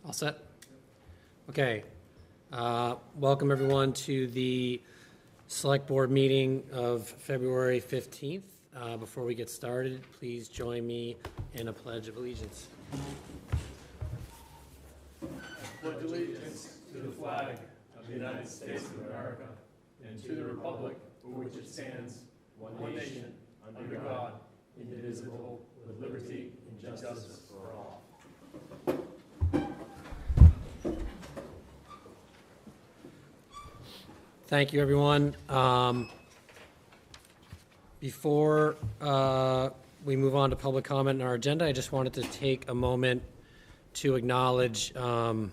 All set? Okay. Welcome everyone to the Select Board meeting of February 15th. Before we get started, please join me in a Pledge of Allegiance. I pledge allegiance to the flag of the United States of America and to the republic for which it stands, one nation, under God, indivisible, with liberty and justice for all. Thank you, everyone. Before we move on to public comment in our agenda, I just wanted to take a moment to acknowledge the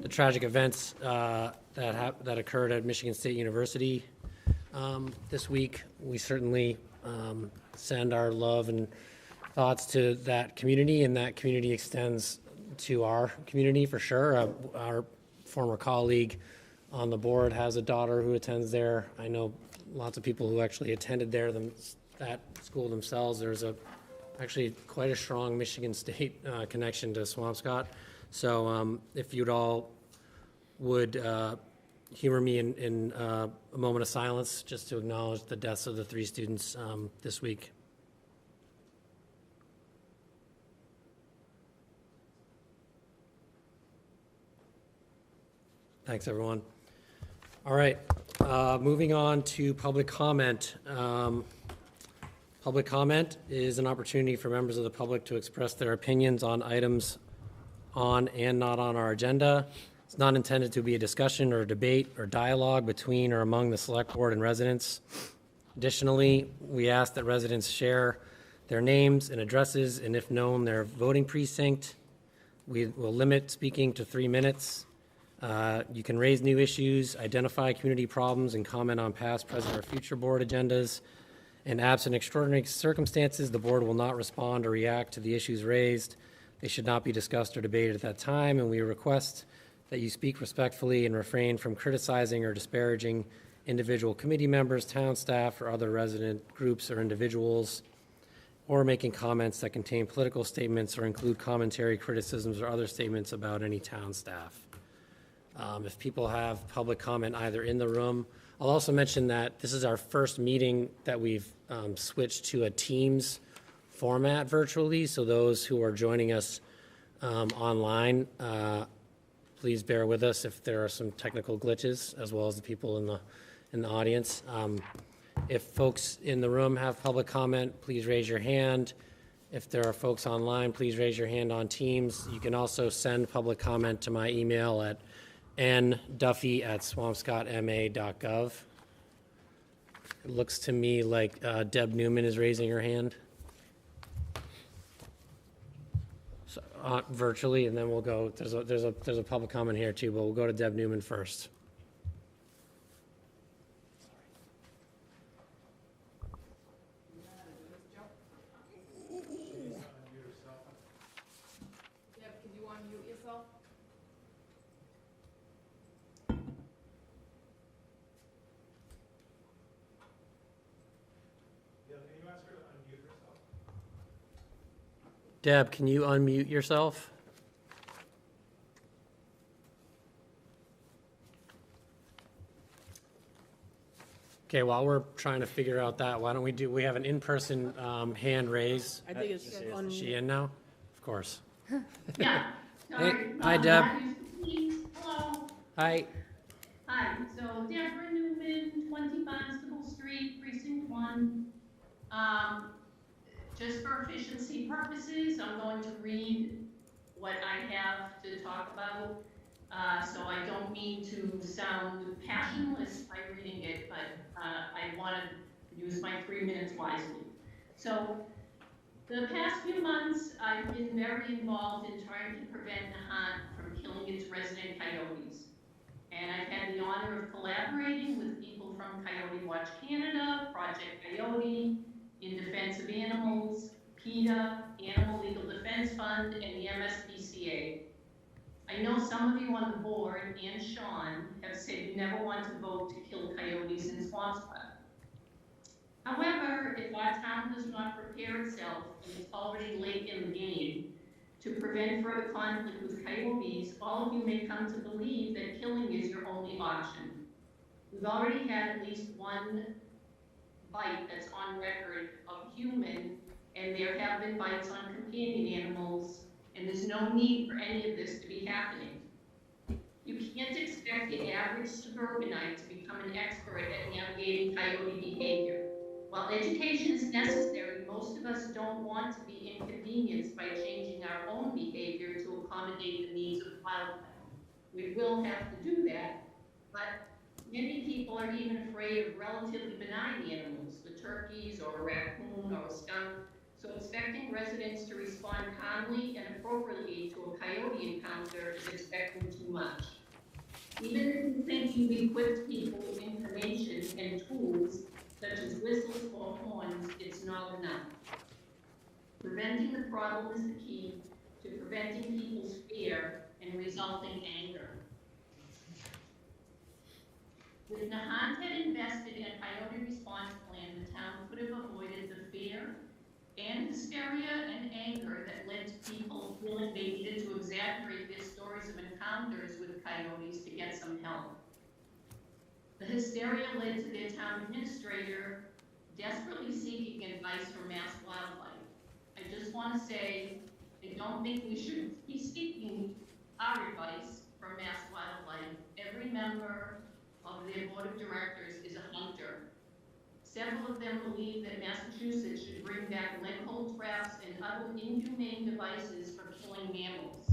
tragic events that occurred at Michigan State University this week. We certainly send our love and thoughts to that community, and that community extends to our community for sure. Our former colleague on the board has a daughter who attends there. I know lots of people who actually attended there, that school themselves. There's actually quite a strong Michigan State connection to Swampscott. So if you'd all would humor me in a moment of silence just to acknowledge the deaths of the 3 students this week. Thanks, everyone. All right, moving on to public comment. Public comment is an opportunity for members of the public to express their opinions on items on and not on our agenda. It's not intended to be a discussion or a debate or dialogue between or among the Select Board and residents. Additionally, we ask that residents share their names and addresses, and if known, their voting precinct. We will limit speaking to 3 minutes. You can raise new issues, identify community problems, and comment on past, present, or future board agendas. In absent extraordinary circumstances, the board will not respond or react to the issues raised. They should not be discussed or debated at that time, and we request that you speak respectfully and refrain from criticizing or disparaging individual committee members, town staff, or other resident groups or individuals, or making comments that contain political statements or include commentary, criticisms, or other statements about any town staff. If people have public comment either in the room, I'll also mention that this is our first meeting that we've switched to a Teams format virtually. So those who are joining us online, please bear with us if there are some technical glitches, as well as the people in the audience. If folks in the room have public comment, please raise your hand. If there are folks online, please raise your hand on Teams. You can also send public comment to my email at nduffy@swampscottma.gov. It looks to me like Deb Newman is raising her hand. So, virtually, and then we'll go, there's a public comment here too, but we'll go to Deb Newman first. Deb, can you unmute yourself? Deb, can you unmute yourself? Okay, while we're trying to figure out that, why don't we have an in-person hand raised. I think it's on. Is she in now? Of course. Yeah. Hey, Sorry. hi, Deb. Hello. Hi. Hi, so Deborah Newman, 20 Barnstable Street, Precinct 1. Just for efficiency purposes, I'm going to read what I have to talk about. So I don't mean to sound passionless by reading it, but I want to use my 3 minutes wisely. So the past few months, I've been very involved in trying to prevent the hunt from killing its resident coyotes. And I've had the honor of collaborating with people from Coyote Watch Canada, Project Coyote, In Defense of Animals, PETA, Animal Legal Defense Fund, and the MSPCA. I know some of you on the board, and Sean, have said you never want to vote to kill coyotes in Swampscott. However, if our town does not prepare itself, and it's already late in the game, to prevent further conflict with coyotes, all of you may come to believe that killing is your only option. We've already had at least one bite that's on record of human, and there have been bites on companion animals, and there's no need for any of this to be happening. You can't expect the average suburbanite to become an expert at navigating coyote behavior. While education is necessary, most of us don't want to be inconvenienced by changing our own behavior to accommodate the needs of wildlife. We will have to do that, but many people are even afraid of relatively benign animals, the turkeys or a raccoon or a skunk. So expecting residents to respond calmly and appropriately to a coyote encounter is expecting too much. Even if you think you've equipped people with information and tools, such as whistles or horns, it's not enough. Preventing the problem is the key to preventing people's fear and resulting anger. If Nahant had invested in a coyote response plan, the town could have avoided the fear and hysteria and anger that led to people feeling they needed to exaggerate their stories of encounters with coyotes to get some help. The hysteria led to their town administrator desperately seeking advice from Mass Wildlife. I just want to say, I don't think we should be seeking our advice from Mass Wildlife. Every member of their board of directors is a hunter. Several of them believe that Massachusetts should bring back lead hole traps and other inhumane devices for killing mammals.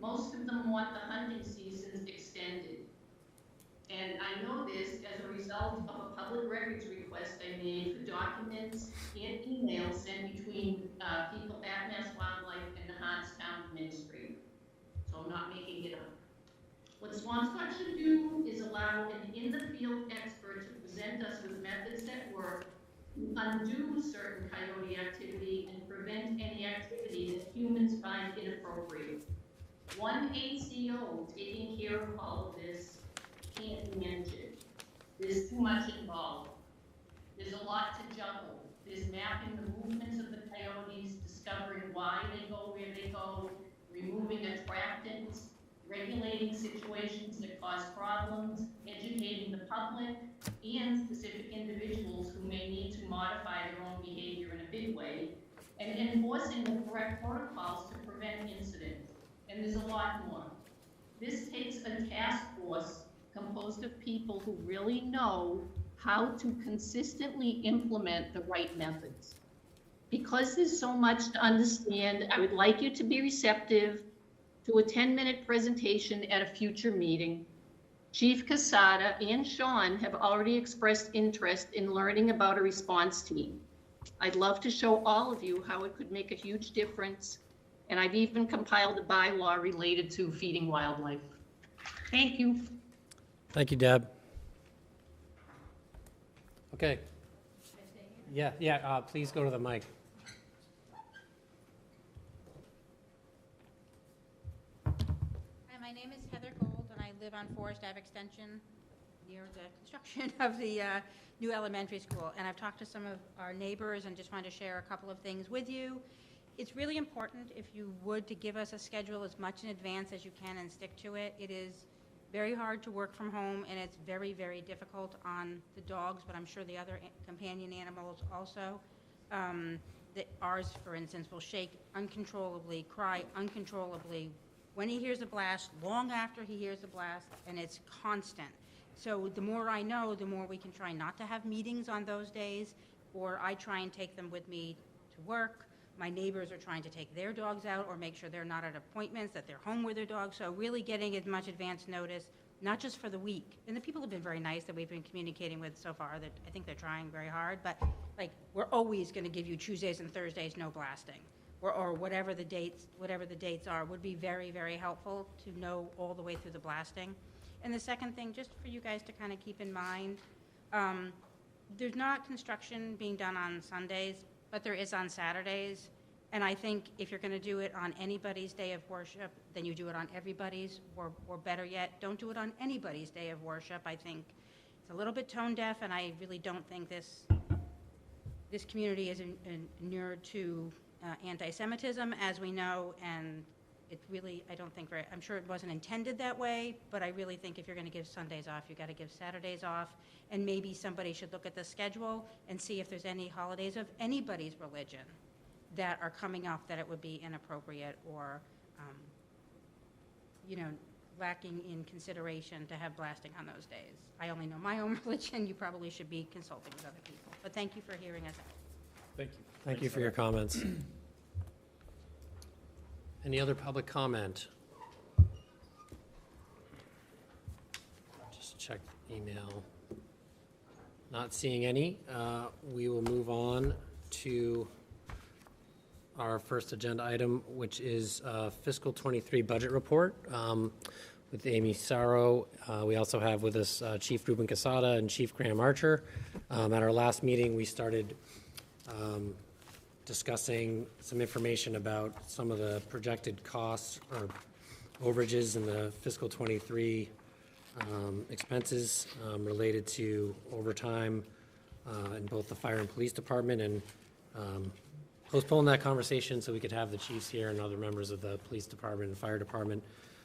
Most of them want the hunting seasons extended. And I know this as a result of a public records request I made for documents and emails sent between people at Mass Wildlife and the Nahant's town administrator. So I'm not making it up. What Swampscott should do is allow an in-the-field expert to present us with methods that work to undo certain coyote activity and prevent any activity that humans find inappropriate. One ACO taking care of all of this can't manage it. There's too much involved. There's a lot to juggle. There's mapping the movements of the coyotes, discovering why they go where they go, removing attractants, regulating situations that cause problems, educating the public and specific individuals who may need to modify their own behavior in a big way, and enforcing the correct protocols to prevent incidents. And there's a lot more. This takes a task force composed of people who really know how to consistently implement the right methods. Because there's so much to understand, I would like you to be receptive to a 10-minute presentation at a future meeting. Chief QUESADA and Sean have already expressed interest in learning about a response team. I'd love to show all of you how it could make a huge difference, and I've even compiled a bylaw related to feeding wildlife. Thank you. Thank you, Deb. Okay. Yeah, please go to the mic. Hi, my name is Heather Gold, and I live on Forest Ave Extension near the construction of the new elementary school. And I've talked to some of our neighbors and just wanted to share a couple of things with you. It's really important, if you would, to give us a schedule as much in advance as you can and stick to it. It is very hard to work from home, and it's very, very difficult on the dogs, but I'm sure the other companion animals also. Ours, for instance, will shake uncontrollably, cry uncontrollably when he hears a blast, long after he hears the blast, and it's constant. So the more I know, the more we can try not to have meetings on those days, or I try and take them with me to work. My neighbors are trying to take their dogs out or make sure they're not at appointments, that they're home with their dogs. So really getting as much advance notice, not just for the week. And the people have been very nice that we've been communicating with so far, that I think they're trying very hard. But like, we're always going to give you Tuesdays and Thursdays no blasting, or whatever the dates are, would be very, very helpful to know all the way through the blasting. And the second thing, just for you guys to kind of keep in mind, there's not construction being done on Sundays, but there is on Saturdays. And I think if you're going to do it on anybody's day of worship, then you do it on everybody's, or better yet, don't do it on anybody's day of worship. I think it's a little bit tone deaf, and I really don't think this community is inured to anti-Semitism, as we know, and it really, I don't think, I'm sure it wasn't intended that way, but I really think if you're going to give Sundays off, you got to give Saturdays off, and maybe somebody should look at the schedule and see if there's any holidays of anybody's religion that are coming up that it would be inappropriate or, lacking in consideration to have blasting on those days. I only know my own religion. You probably should be consulting with other people. But thank you for hearing us out. Thank you. Thank you for your comments. Any other public comment? Just check email. Not seeing any. We will move on to our first agenda item, which is fiscal 23 budget report with Amy Sarro. We also have with us Chief Ruben Quesada and Chief Graham Archer. At our last meeting, we started discussing some information about some of the projected costs or overages in the fiscal 23 expenses related to overtime in both the fire and police department, and postpone that conversation so we could have the chiefs here and other members of the police department and fire department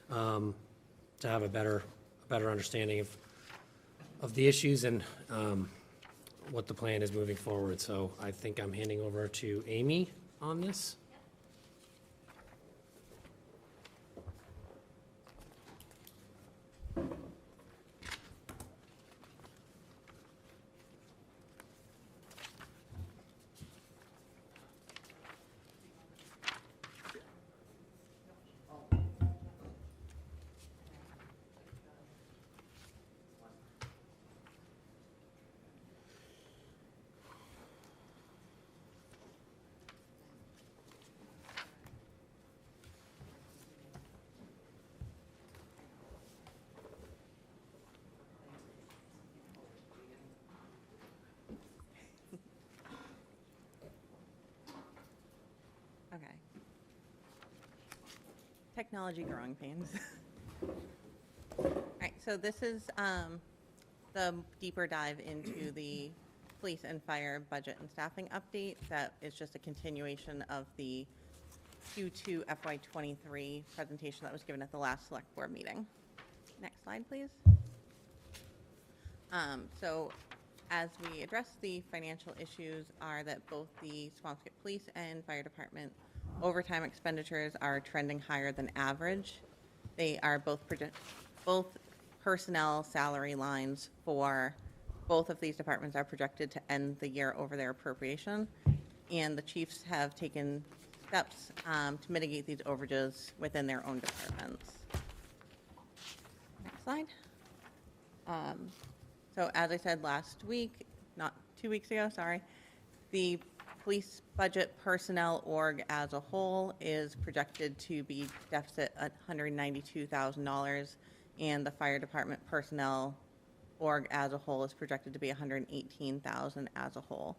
to have a better understanding of the issues and what the plan is moving forward. So I think I'm handing over to Amy on this. Okay. Technology growing pains. All right, so this is the deeper dive into the police and fire budget and staffing update. That is just a continuation of the Q2 FY23 presentation that was given at the last select board meeting. Next slide, please. So as we address the financial issues are that both the Swampscott Police and Fire Department overtime expenditures are trending higher than average. They are both personnel salary lines for both of these departments are projected to end the year over their appropriation. And the chiefs have taken steps to mitigate these overages within their own departments. Next slide. So as I said last week, not 2 weeks ago, sorry, the police budget personnel org as a whole is projected to be deficit at $192,000, and the fire department personnel org as a whole is projected to be $118,000 as a whole.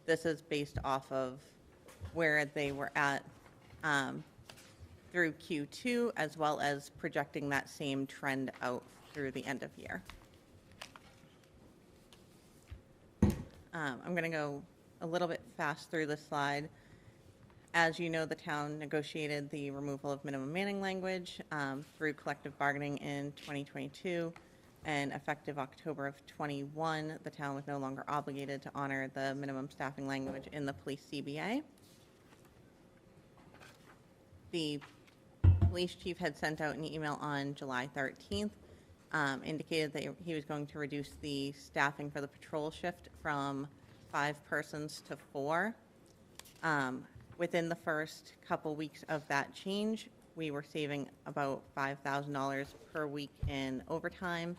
This is based off of where they were at through Q2, as well as projecting that same trend out through the end of year. I'm going to go a little bit fast through this slide. As you know, the town negotiated the removal of minimum manning language through collective bargaining in 2022, and effective October of 21, the town was no longer obligated to honor the minimum staffing language in the police CBA. The police chief had sent out an email on July 13th, indicated that he was going to reduce the staffing for the patrol shift from 5 persons to 4. Within the first couple weeks of that change, we were saving about $5,000 per week in overtime,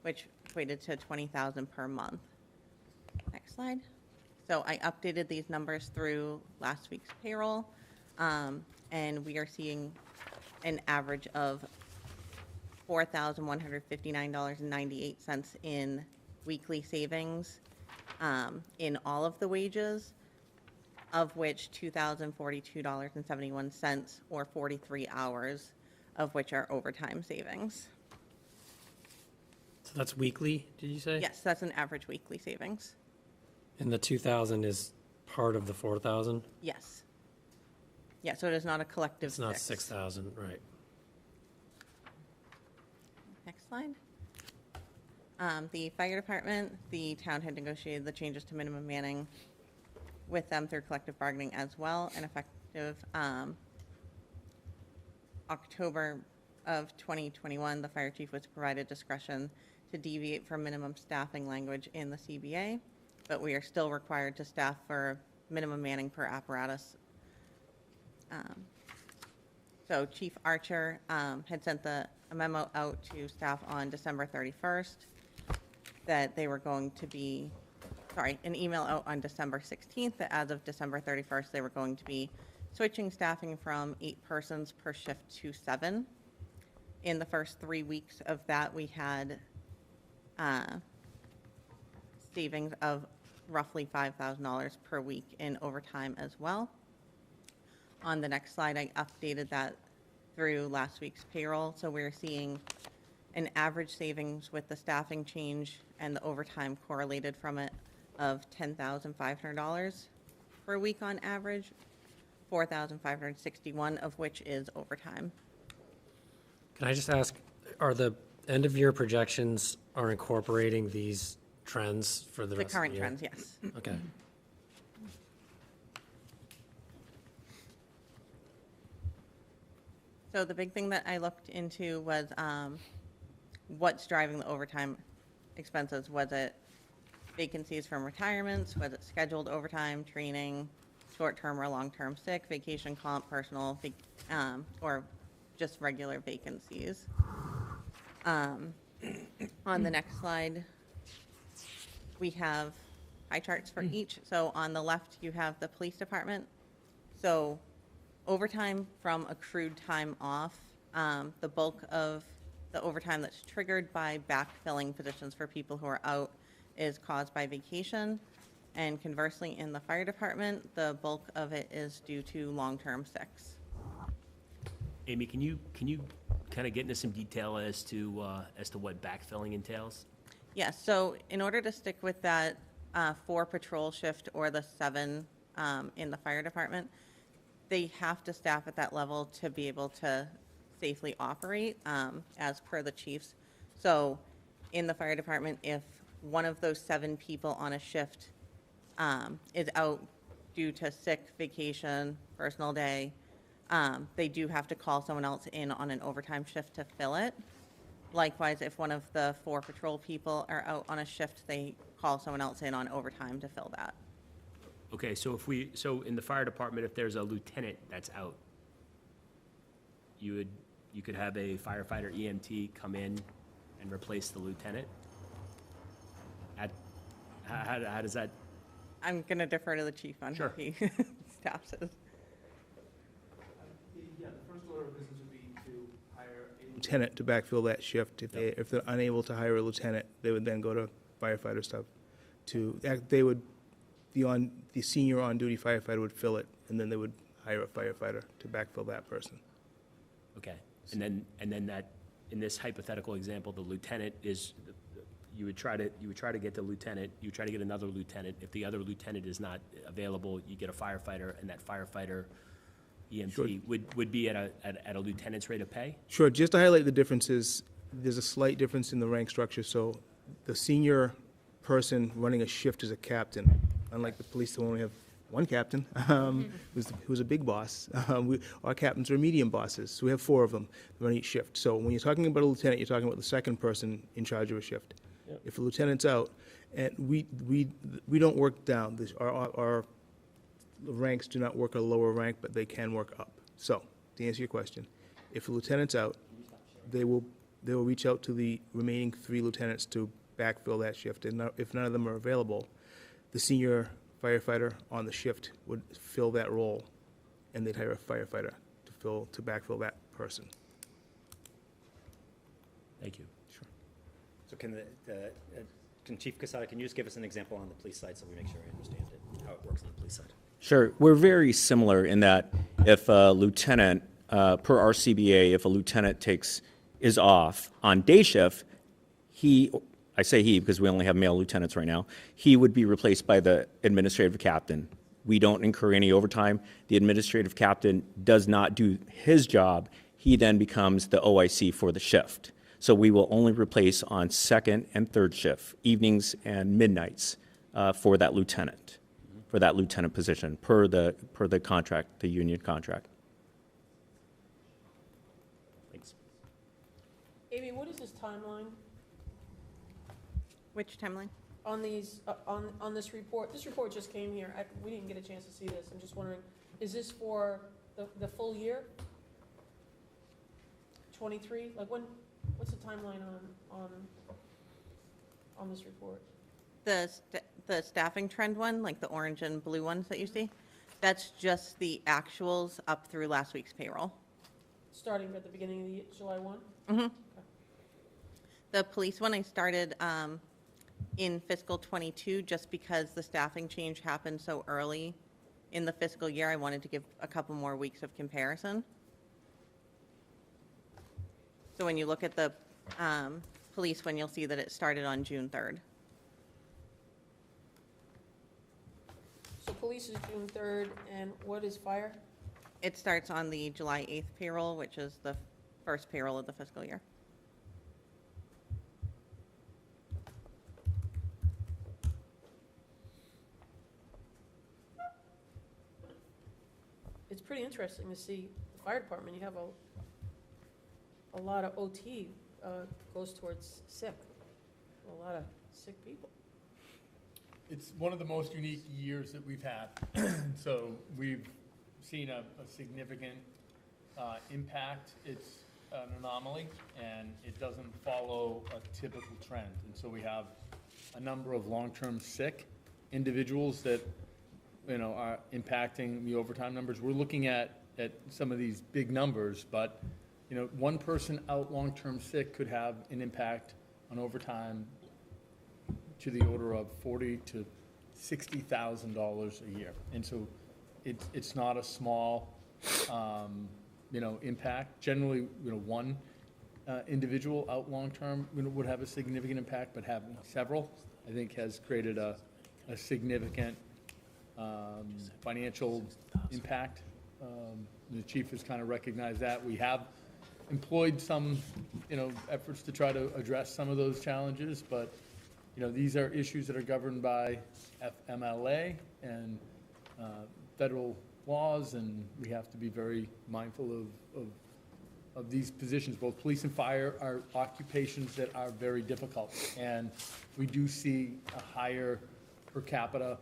which equated to $20,000 per month. Next slide. So I updated these numbers through last week's payroll, and we are seeing an average of $4,159.98 in weekly savings in all of the wages, of which $2,042.71, or 43 hours, of which are overtime savings. So that's weekly, did you say? Yes, that's an average weekly savings. And the 2,000 is part of the 4,000? Yes. Yeah, so it is not a collective It's not 6. 6,000, right. Next slide. The fire department, the town had negotiated the changes to minimum manning with them through collective bargaining as well, and effective October of 2021, the fire chief was provided discretion to deviate from minimum staffing language in the CBA, but we are still required to staff for minimum manning per apparatus. So Chief Archer had sent a memo out to staff on December 31st that they were going to be, an email out on December 16th that as of December 31st, they were going to be switching staffing from 8 persons per shift to 7. In the first 3 weeks of that, we had savings of roughly $5,000 per week in overtime as well. On the next slide, I updated that through last week's payroll. So we're seeing an average savings with the staffing change and the overtime correlated from it of $10,500 per week on average, $4,561 of which is overtime. Can I just ask, are the end-of-year projections are incorporating these trends for the The rest of the current year? trends, yes. Okay. So the big thing that I looked into was what's driving the overtime expenses. Was it vacancies from retirements? Was it scheduled overtime, training, short-term or long-term sick, vacation comp, personal, or just regular vacancies? On the next slide, we have pie charts for each. So on the left, you have the police department. So overtime from accrued time off, the bulk of the overtime that's triggered by backfilling positions for people who are out is caused by vacation. And conversely, in the fire department, the bulk of it is due to long-term sicks. Amy, can you kind of get into some detail as to what backfilling entails? Yes, so in order to stick with that 4 patrol shift or the 7 in the fire department, they have to staff at that level to be able to safely operate as per the chiefs. So in the fire department, if one of those 7 people on a shift is out due to sick, vacation, personal day, they do have to call someone else in on an overtime shift to fill it. Likewise, if one of the 4 patrol people are out on a shift, they call someone else in on overtime to fill that. Okay, so so in the fire department, if there's a lieutenant that's out, you could have a firefighter EMT come in and replace the lieutenant? How does that? I'm going to defer to the chief on how Sure. he staffs it. Yeah, the first order of business would be to hire a lieutenant to backfill that shift. If they're unable to hire a lieutenant, they would then go to firefighter stuff. They would, the senior on-duty firefighter would fill it, and then they would hire a firefighter to backfill that person. Okay, and then that, in this hypothetical example, the lieutenant is, you would try to get the lieutenant, you try to get another lieutenant. If the other lieutenant is not available, you get a firefighter, and that firefighter EMT Sure. would be at a lieutenant's rate of pay? Sure, just to highlight the differences, there's a slight difference in the rank structure. So the senior person running a shift is a captain, unlike the police who only have one captain, who's a big boss. Our captains are medium bosses, so we have 4 of them running each shift. So when you're talking about a lieutenant, you're talking about the second person in charge of a shift. Yep. If a lieutenant's out, and we don't work down. Our ranks do not work a lower rank, but they can work up. So to answer your question, if a lieutenant's out, they will reach out to the remaining 3 lieutenants to backfill that shift. And if none of them are available, the senior firefighter on the shift would fill that role, and they'd hire a firefighter to backfill that person. Thank you. Sure. So can Chief QUESADA, can you just give us an example on the police side so we make sure we understand it, how it works on the police side? Sure. We're very similar in that if a lieutenant, per our CBA, if a lieutenant is off on day shift, I say he because we only have male lieutenants right now, he would be replaced by the administrative captain. We don't incur any overtime. The administrative captain does not do his job. He then becomes the OIC for the shift. So we will only replace on second and third shift, evenings and midnights, for that lieutenant position, per the contract, the union contract. Thanks. Amy, what is this timeline Which timeline? on these, on this report? This report just came here. We didn't get a chance to see this. I'm just wondering, is this for the full year? 23? Like what's the timeline on this report? The staffing trend one, like the orange and blue ones that you see, that's just the actuals up through last week's payroll. Starting at the beginning of the year, July 1? Mm-hmm. The police one I started in fiscal '22 just because the staffing change happened so early in the fiscal year. I wanted to give a couple more weeks of comparison. So when you look at the police one, you'll see that it started on June 3rd. So police is June 3rd, and what is fire? It starts on the July 8th payroll, which is the first payroll of the fiscal year. It's pretty interesting to see the fire department. You have a lot of OT goes towards sick. A lot of sick people. It's one of the most unique years that we've had. So we've seen a significant impact. It's an anomaly, and it doesn't follow a typical trend. And so we have a number of long-term sick individuals that, are impacting the overtime numbers. We're looking at some of these big numbers, but, one person out long-term sick could have an impact on overtime to the order of $40,000 to $60,000 a year. And so it's not a small, impact. Generally, one individual out long-term, would have a significant impact, but having several, I think, has created a significant financial impact. The chief has kind of recognized that. We have employed some, efforts to try to address some of those challenges, but these are issues that are governed by FMLA and federal laws, and we have to be very mindful of these positions. Both police and fire are occupations that are very difficult, and we do see a higher per capita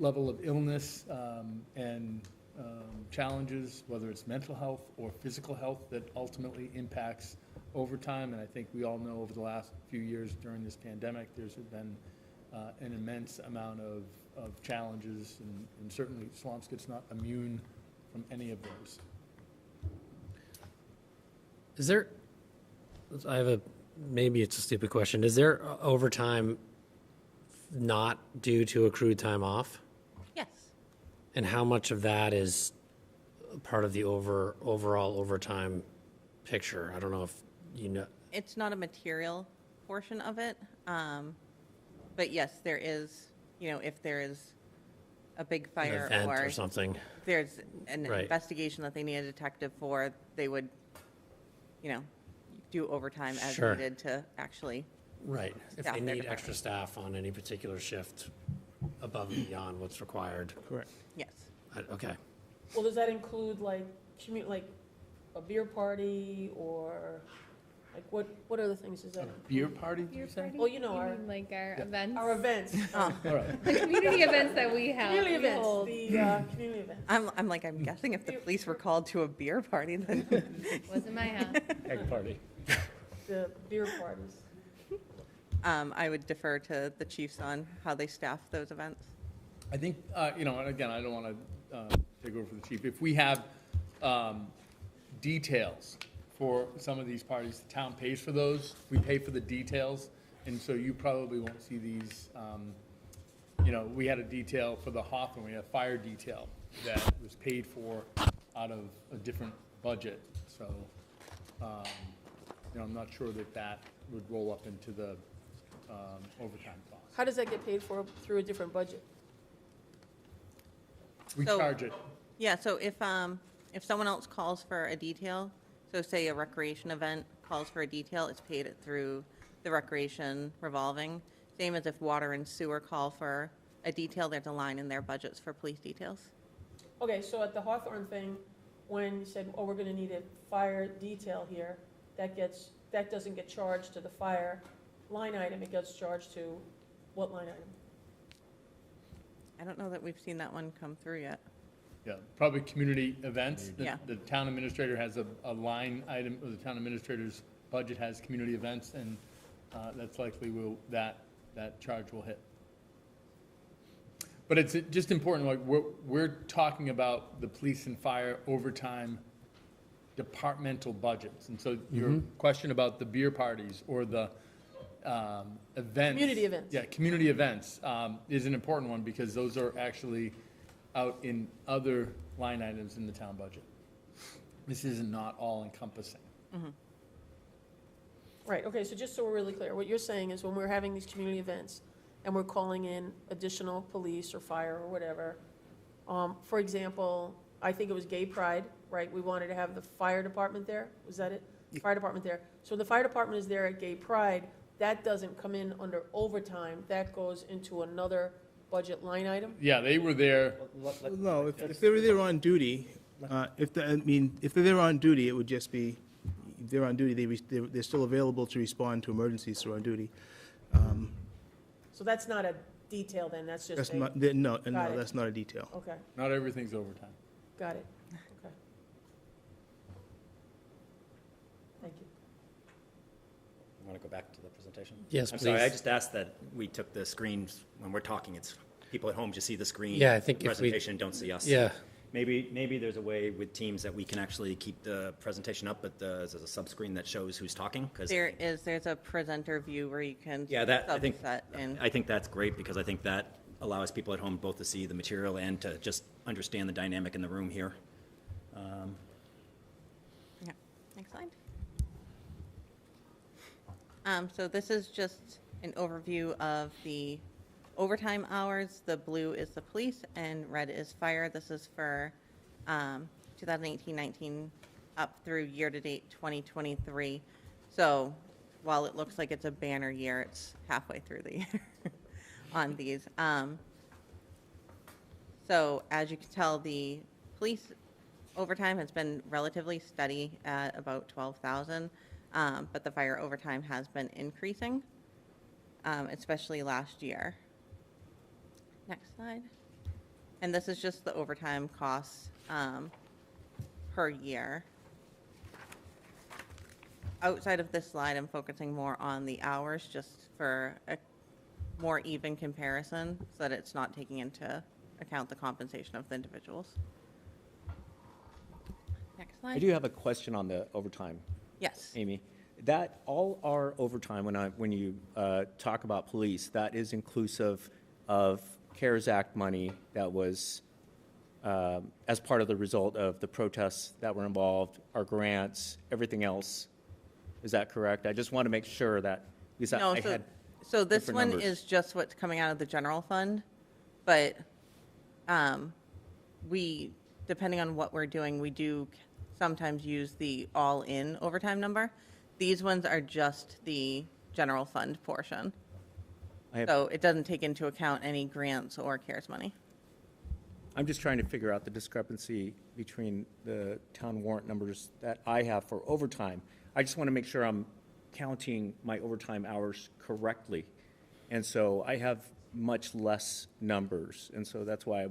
level of illness and challenges, whether it's mental health or physical health, that ultimately impacts overtime. And I think we all know over the last few years during this pandemic, there's been an immense amount of challenges, and certainly Swampscott's not immune from any of those. Is there, maybe it's a stupid question, is there overtime not due to accrued time off? Yes. And how much of that is part of the overall overtime picture? I don't know if you know. It's not a material portion of it, but yes, there is, if there is a big An fire event or or something. there's an Right. investigation that they need a detective for, they would, do overtime as Sure. needed to actually, Right. If Staff they their need department. extra staff on any particular shift above and beyond what's required. Correct. yes. Okay. Well, does that include like like a beer party or like what other things is that? Beer party, did you Beer say? party? Well, you know, our- mean like our Yeah. events? Our events, All right. The community events that we have. community we events, hold. the community events. I'm guessing if the police were called to a beer party, then Wasn't my house. Egg party. The beer parties. I would defer to the chiefs on how they staff those events. I think, and again, I don't want to take over for the chief. If we have details for some of these parties, the town pays for those. We pay for the details, and so you probably won't see these. We had a detail for the Hawthorne, we had a fire detail that was paid for out of a different budget. So, I'm not sure that would roll up into the overtime cost. How does that get paid for through a different budget? We So- charge it. Yeah, so if someone else calls for a detail, so say a recreation event calls for a detail, it's paid through the recreation revolving. Same as if water and sewer call for a detail, there's a line in their budgets for police details. Okay, so at the Hawthorne thing, when you said, oh, we're gonna need a fire detail here, that doesn't get charged to the fire line item, it gets charged to what line item? I don't know that we've seen that one come through yet. Yeah, probably community events. Yeah. The town administrator has a line item, or the town administrator's budget has community events, and that's likely that charge will hit. But it's just important, like, we're talking about the police and fire overtime departmental budgets. And so your question about the beer parties or the events. Community events. Yeah, community events is an important one, because those are actually out in other line items in the town budget. This is not all encompassing. Right, okay, so just so we're really clear, what you're saying is when we're having these community events and we're calling in additional police or fire or whatever, for example, I think it was Gay Pride, right? We wanted to have the fire department there, was that it? Fire department there. So when the fire department is there at Gay Pride, that doesn't come in under overtime, that goes into another budget line item? Yeah, they were there. No, if they were there on duty, if they're there on duty, it would just be, if they're on duty, they're still available to respond to emergencies through on duty. So that's not a detail then, that's just That's a, not, no, Got it. that's not a detail. okay, Not everything's overtime. got it, okay. Thank you. Want to go back to the presentation? Yes, I'm sorry, I please. just asked that we took the screens, when we're talking, it's, people at home just see the screen. Yeah, I think if we- Presentation, don't see us. Yeah. Maybe there's a way with Teams that we can actually keep the presentation up, but there's a sub-screen that shows who's talking, because. There's a presenter view where you can Yeah, I think subset in. that's great, because I think that allows people at home both to see the material and to just understand the dynamic in the room here. Yeah, next slide. So this is just an overview of the overtime hours. The blue is the police and red is fire. This is for 2018-19 up through year-to-date 2023. So while it looks like it's a banner year, it's halfway through the year on these. So as you can tell, the police overtime has been relatively steady at about 12,000, but the fire overtime has been increasing, especially last year. Next slide. And this is just the overtime costs per year. Outside of this slide, I'm focusing more on the hours, just for a more even comparison, so that it's not taking into account the compensation of the individuals. Next I slide. do have a question on the overtime, Yes. Amy. That, all our overtime, when you talk about police, that is inclusive of CARES Act money that was as part of the result of the protests that were involved, our grants, everything else. Is that correct? I just want to make sure that, because No, I had so this different one numbers. is just what's coming out of the general fund, but we, depending on what we're doing, we do sometimes use the all-in overtime number. These ones are just the general fund portion. So it doesn't take into account any grants or CARES money. I'm just trying to figure out the discrepancy between the town warrant numbers that I have for overtime. I just want to make sure I'm counting my overtime hours correctly. And so I have much less numbers. And so that's why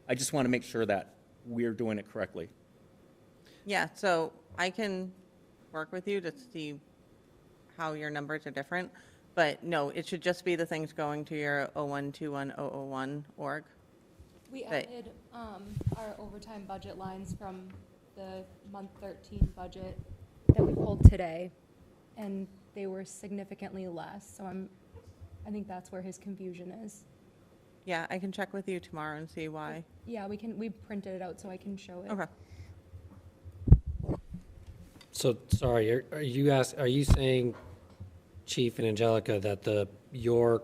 I just want to make sure that we're doing it correctly. Yeah, so I can work with you to see how your numbers are different. But no, it should just be the things going to your 0121001 org. We Right. added our overtime budget lines from the month 13 budget that we pulled today, and they were significantly less. So I think that's where his confusion is. Yeah, I can check with you tomorrow and see why. Yeah, we printed it out so I can show it. Okay. So, sorry, are you saying, Chief and Angelica, that your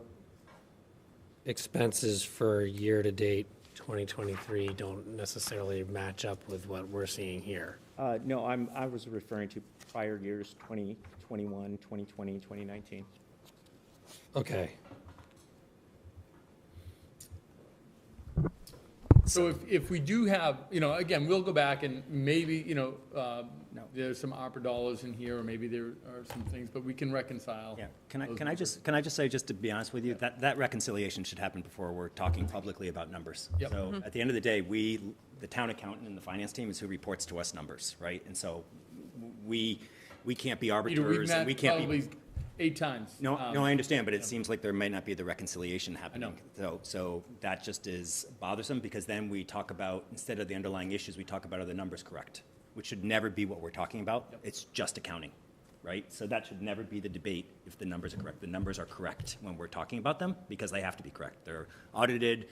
expenses for year-to-date 2023 don't necessarily match up with what we're seeing here? No, I was referring to prior years, 2021, 2020, 2019. Okay. So if we do have, again, we'll go back and maybe, there's some ARPA dollars in here, or maybe there are some things, but we can reconcile. Yeah, can those I just say, just to be honest with you, that reconciliation should happen before we're talking publicly about numbers. Yep. So at the end of the day, the town accountant and the finance team is who reports to us numbers, right? And so we can't be Peter, we've arbiters, and met we can't probably be. 8 times. No, I understand, but it seems like there might not be the reconciliation happening. know. So that just is bothersome, because then we talk about, instead of the underlying issues, we talk about are the numbers correct, which should never be what we're talking about. Yep. It's just accounting, right? So that should never be the debate if the numbers are correct. The numbers are correct when we're talking about them, because they have to be correct. They're audited.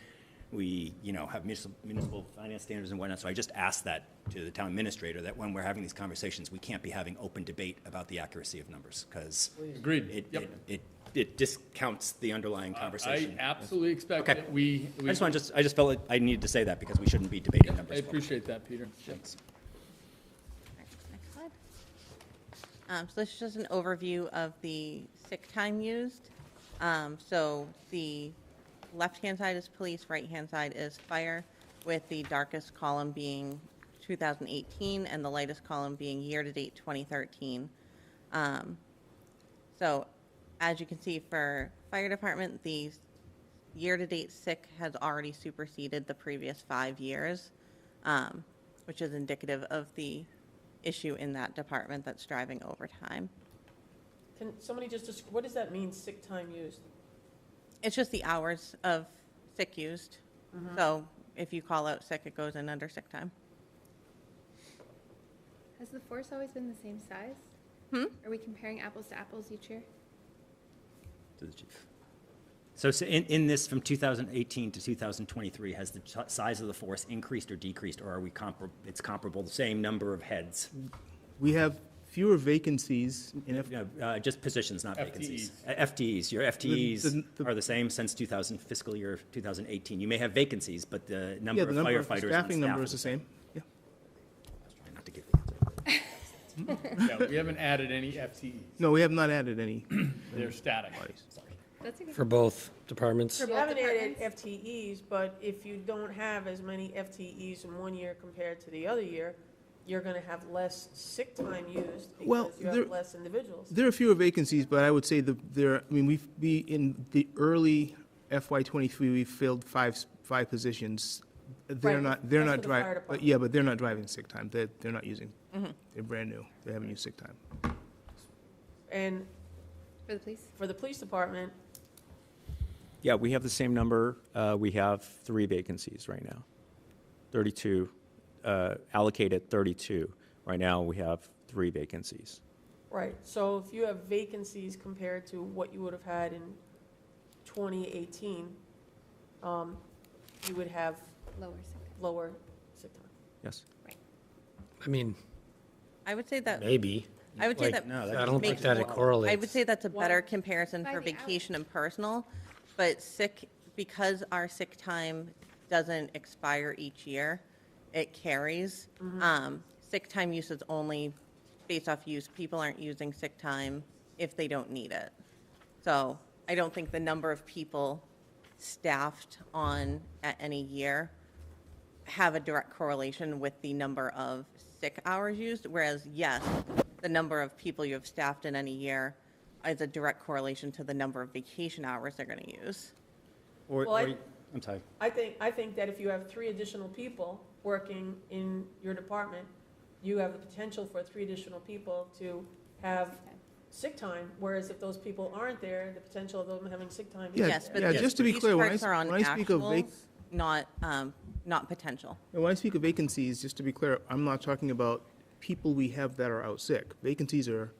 We, have municipal finance standards and whatnot. So I just asked that to the town administrator, that when we're having these conversations, we can't be having open debate about the accuracy of numbers, because Agreed. Yep. it discounts the underlying I conversation. absolutely expect Okay. that we. I just felt like I needed to say that, because we shouldn't be debating I numbers. appreciate that, Peter. Thanks. Next slide. So this is just an overview of the sick time used. So the left-hand side is police, right-hand side is fire, with the darkest column being 2018 and the lightest column being year-to-date 2013. So as you can see, for fire department, the year-to-date sick has already superseded the previous 5 years, which is indicative of the issue in that department that's driving overtime. Can somebody what does that mean, sick time used? It's just the hours of sick used. So if you call out sick, it goes in under sick time. Has the force always been the same size? Are we comparing apples to apples each year? To the chief. So in this, from 2018 to 2023, has the size of the force increased or decreased, or are we it's comparable, the same number of heads? We have fewer vacancies in Just positions, not vacancies. FTEs. FTEs, your FTEs The- are the same since fiscal year 2018. You may have vacancies, but the number yeah, of the number of firefighters on staffing staff number is the same. Yeah. I was trying not to give the answer. Yeah, we haven't added any FTEs. No, we have not added any. They're static. That's okay. For both departments? You both haven't added departments? FTEs, but if you don't have as many FTEs in one year compared to the other year, you're gonna have less sick time used Well, because you there- have less individuals. There are fewer vacancies, but I would say in the early FY '23, we filled five positions. They're Right, not, that's they're for not the fire driving, department. yeah, but they're not driving sick time. They're not using, they're brand new. They haven't used sick time. And For the police? for the police department, Yeah, we have the same number. We have 3 vacancies right now. 32, allocated 32. Right now, we have 3 vacancies. right, so if you have vacancies compared to what you would have had in 2018, you would have Lower sick. lower sick time. Yes. I mean, I would say that, maybe. I would say Like, that. I don't think makes that it more- correlates. I would say that's a better What? comparison By for the hour. vacation and personal, but sick, because our sick time doesn't expire each year, it carries. Sick time use is only based off use. People aren't using sick time if they don't need it. So I don't think the number of people staffed on at any year have a direct correlation with the number of sick hours used, whereas, yes, the number of people you have staffed in any year is a direct correlation to the number of vacation hours they're going to use. Well, I'm sorry. I think that if you have 3 additional people working in your department, you have the potential for 3 additional people to have sick time, whereas if those people aren't there, the potential of them having sick time is Yeah, Yes, but yeah, just to be these clear, charts are on when I speak of actuals, not potential. when I speak of vacancies, just to be clear, I'm not talking about people we have that are out sick. Vacancies are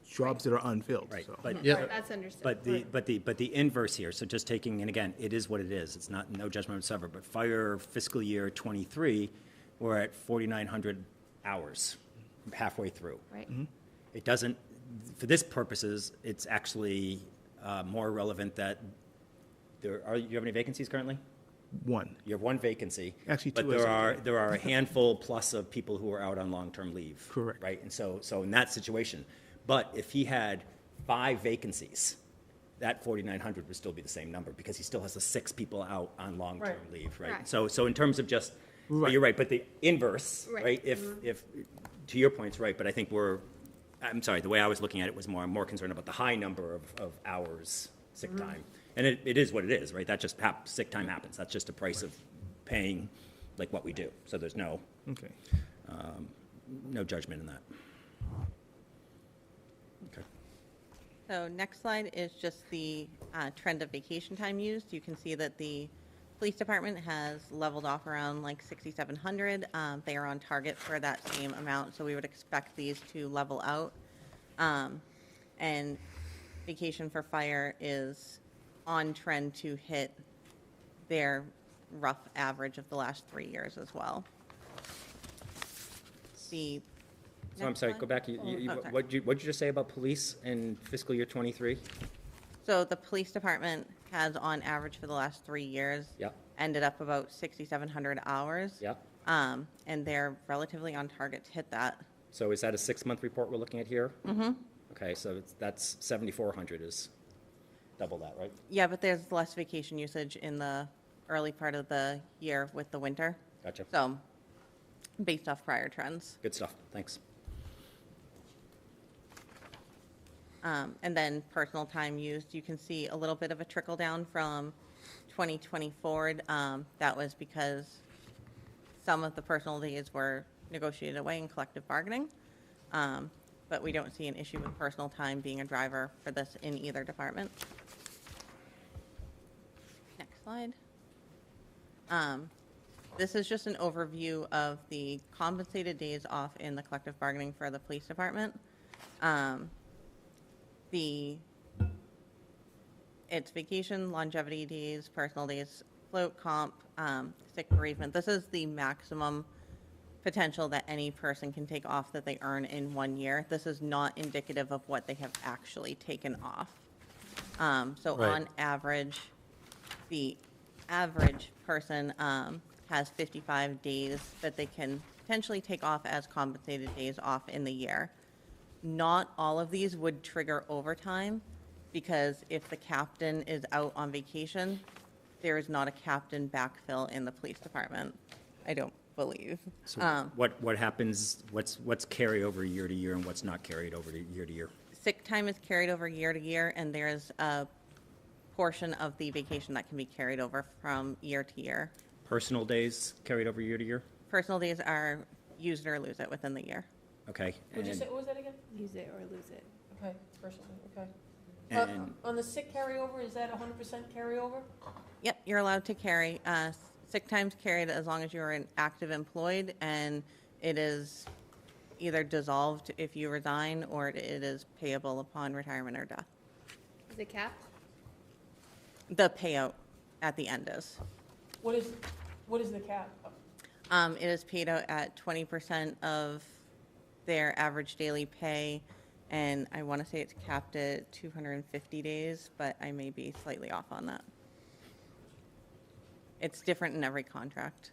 jobs that are unfilled, Right, so. but, Yeah. Right, that's understood. but the inverse here, so just taking, and again, it is what it is, it's not, no judgment whatsoever, but fire fiscal year '23, we're at 4,900 hours, halfway through. Right. It doesn't, for this purposes, it's actually more relevant that you have any vacancies currently? One. You have 1 vacancy. Actually, But 2 as of there are a handful plus of people who are out on long-term leave. Correct. Right, and so in that situation, but if he had 5 vacancies, that 4,900 would still be the same number, because he still has the 6 people out on long-term Right. leave, right? Correct. So in terms of just, but Right. you're right, but the inverse, Right. right? If, to your point's right, but I think I'm sorry, the way I was looking at it was more concerned about the high number of hours sick time. And it is what it is, right? That just, sick time happens. That's just a price of paying like what we do. So there's no Okay. judgment in that. Okay. So next slide is just the trend of vacation time used. You can see that the police department has leveled off around like 6,700. They are on target for that same amount, so we would expect these to level out. And vacation for fire is on trend to hit their rough average of the last 3 years as well. The So I'm next sorry, slide. go back. Oh, sorry. What'd you just say about police in fiscal year '23? So the police department has, on average for the last 3 years, Yep. ended up about 6,700 hours. Yep. And they're relatively on target to hit that. So is that a 6-month report we're looking at here? Mm-hmm. Okay, so that's 7,400 is double that, right? Yeah, but there's less vacation usage in the early part of the year with the winter. Gotcha. So, based off prior trends. Good stuff, thanks. And then personal time used, you can see a little bit of a trickle down from 2020 forward. That was because some of the personal days were negotiated away in collective bargaining. But we don't see an issue with personal time being a driver for this in either department. Next slide. This is just an overview of the compensated days off in the collective bargaining for the police department. It's vacation, longevity days, personal days, float comp, sick bereavement. This is the maximum potential that any person can take off that they earn in 1 year. This is not indicative of what they have actually taken off. So Right. on average, the average person has 55 days that they can potentially take off as compensated days off in the year. Not all of these would trigger overtime, because if the captain is out on vacation, there is not a captain backfill in the police department, I don't believe. So what happens, what's carry over year to year and what's not carried over to year? Sick time is carried over year to year, and there's a portion of the vacation that can be carried over from year to year. personal days carried over year to year? Personal days are use it or lose it within the year. Okay. Would you and- say, what was that again? Use it or lose it. Okay, personally, okay. And- On the sick carryover, is that 100% carryover? Yep, you're allowed to carry. Sick time's carried as long as you're an active employed, and it is either dissolved if you resign, or it is payable upon retirement or death. Is it capped? The payout at the end is. What is the cap? It is paid out at 20% of their average daily pay, and I want to say it's capped at 250 days, but I may be slightly off on that. It's different in every contract.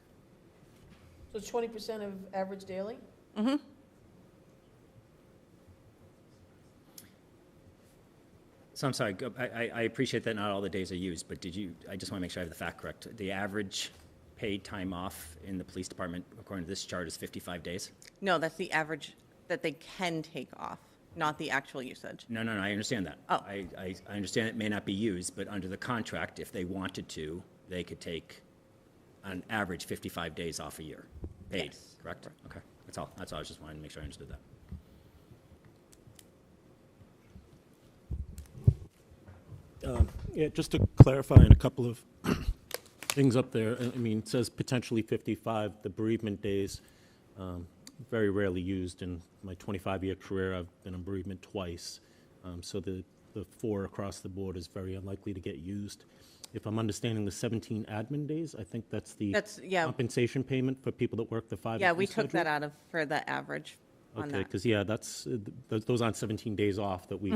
So it's 20% of average daily? Mm-hmm. So I'm sorry, I appreciate that not all the days are used, but I just want to make sure I have the fact correct. The average paid time off in the police department, according to this chart, is 55 days? No, that's the average that they can take off, not the actual usage. No, I understand that. Oh. I understand it may not be used, but under the contract, if they wanted to, they could take, on average, 55 days off a year, paid, Yes. correct? Okay, that's all. I was just wanting to make sure I understood that. Yeah, just to clarify in a couple of things up there, I mean, it says potentially 55, the bereavement days, very rarely used. In my 25-year career, I've been on bereavement twice, so the 4 across the board is very unlikely to get used. If I'm understanding the 17 admin days, I think that's the yeah. compensation payment for people that work the 5 Yeah, we took that out of, for the average on Okay, that. because, yeah, that's, those aren't 17 days off that we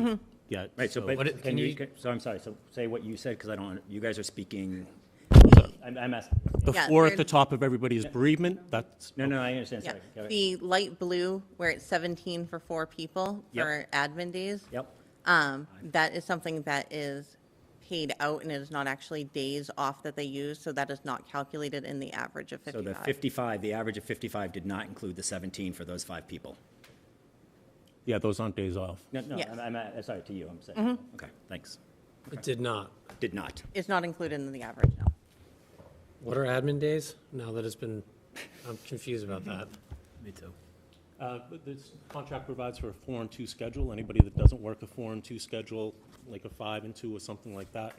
get. Right, so, so- but, What- can can you, you- so I'm sorry, so say what you said, because I don't, you guys are speaking, I'm asking, The Yeah, 4 at they're- the top of everybody's bereavement, that's. no, I understand, Yeah, sorry. Go ahead. the light blue, where it's 17 for 4 people Yep. for admin days, Yep, that is something that is paid out, and it is not actually days off that they use, so that is not calculated in the average of so 55. the 55, the average of 55 did not include the 17 for those 5 people? Yeah, those aren't days off. No, Yes. I'm sorry, to you, I'm saying, okay, thanks. It did not. Did not. It's not included in the average, no. What are admin days? Now that it's been, I'm confused about that. Me too. But this contract provides for a 4 and 2 schedule. Anybody that doesn't work a 4 and 2 schedule, like a 5 and 2 or something like that,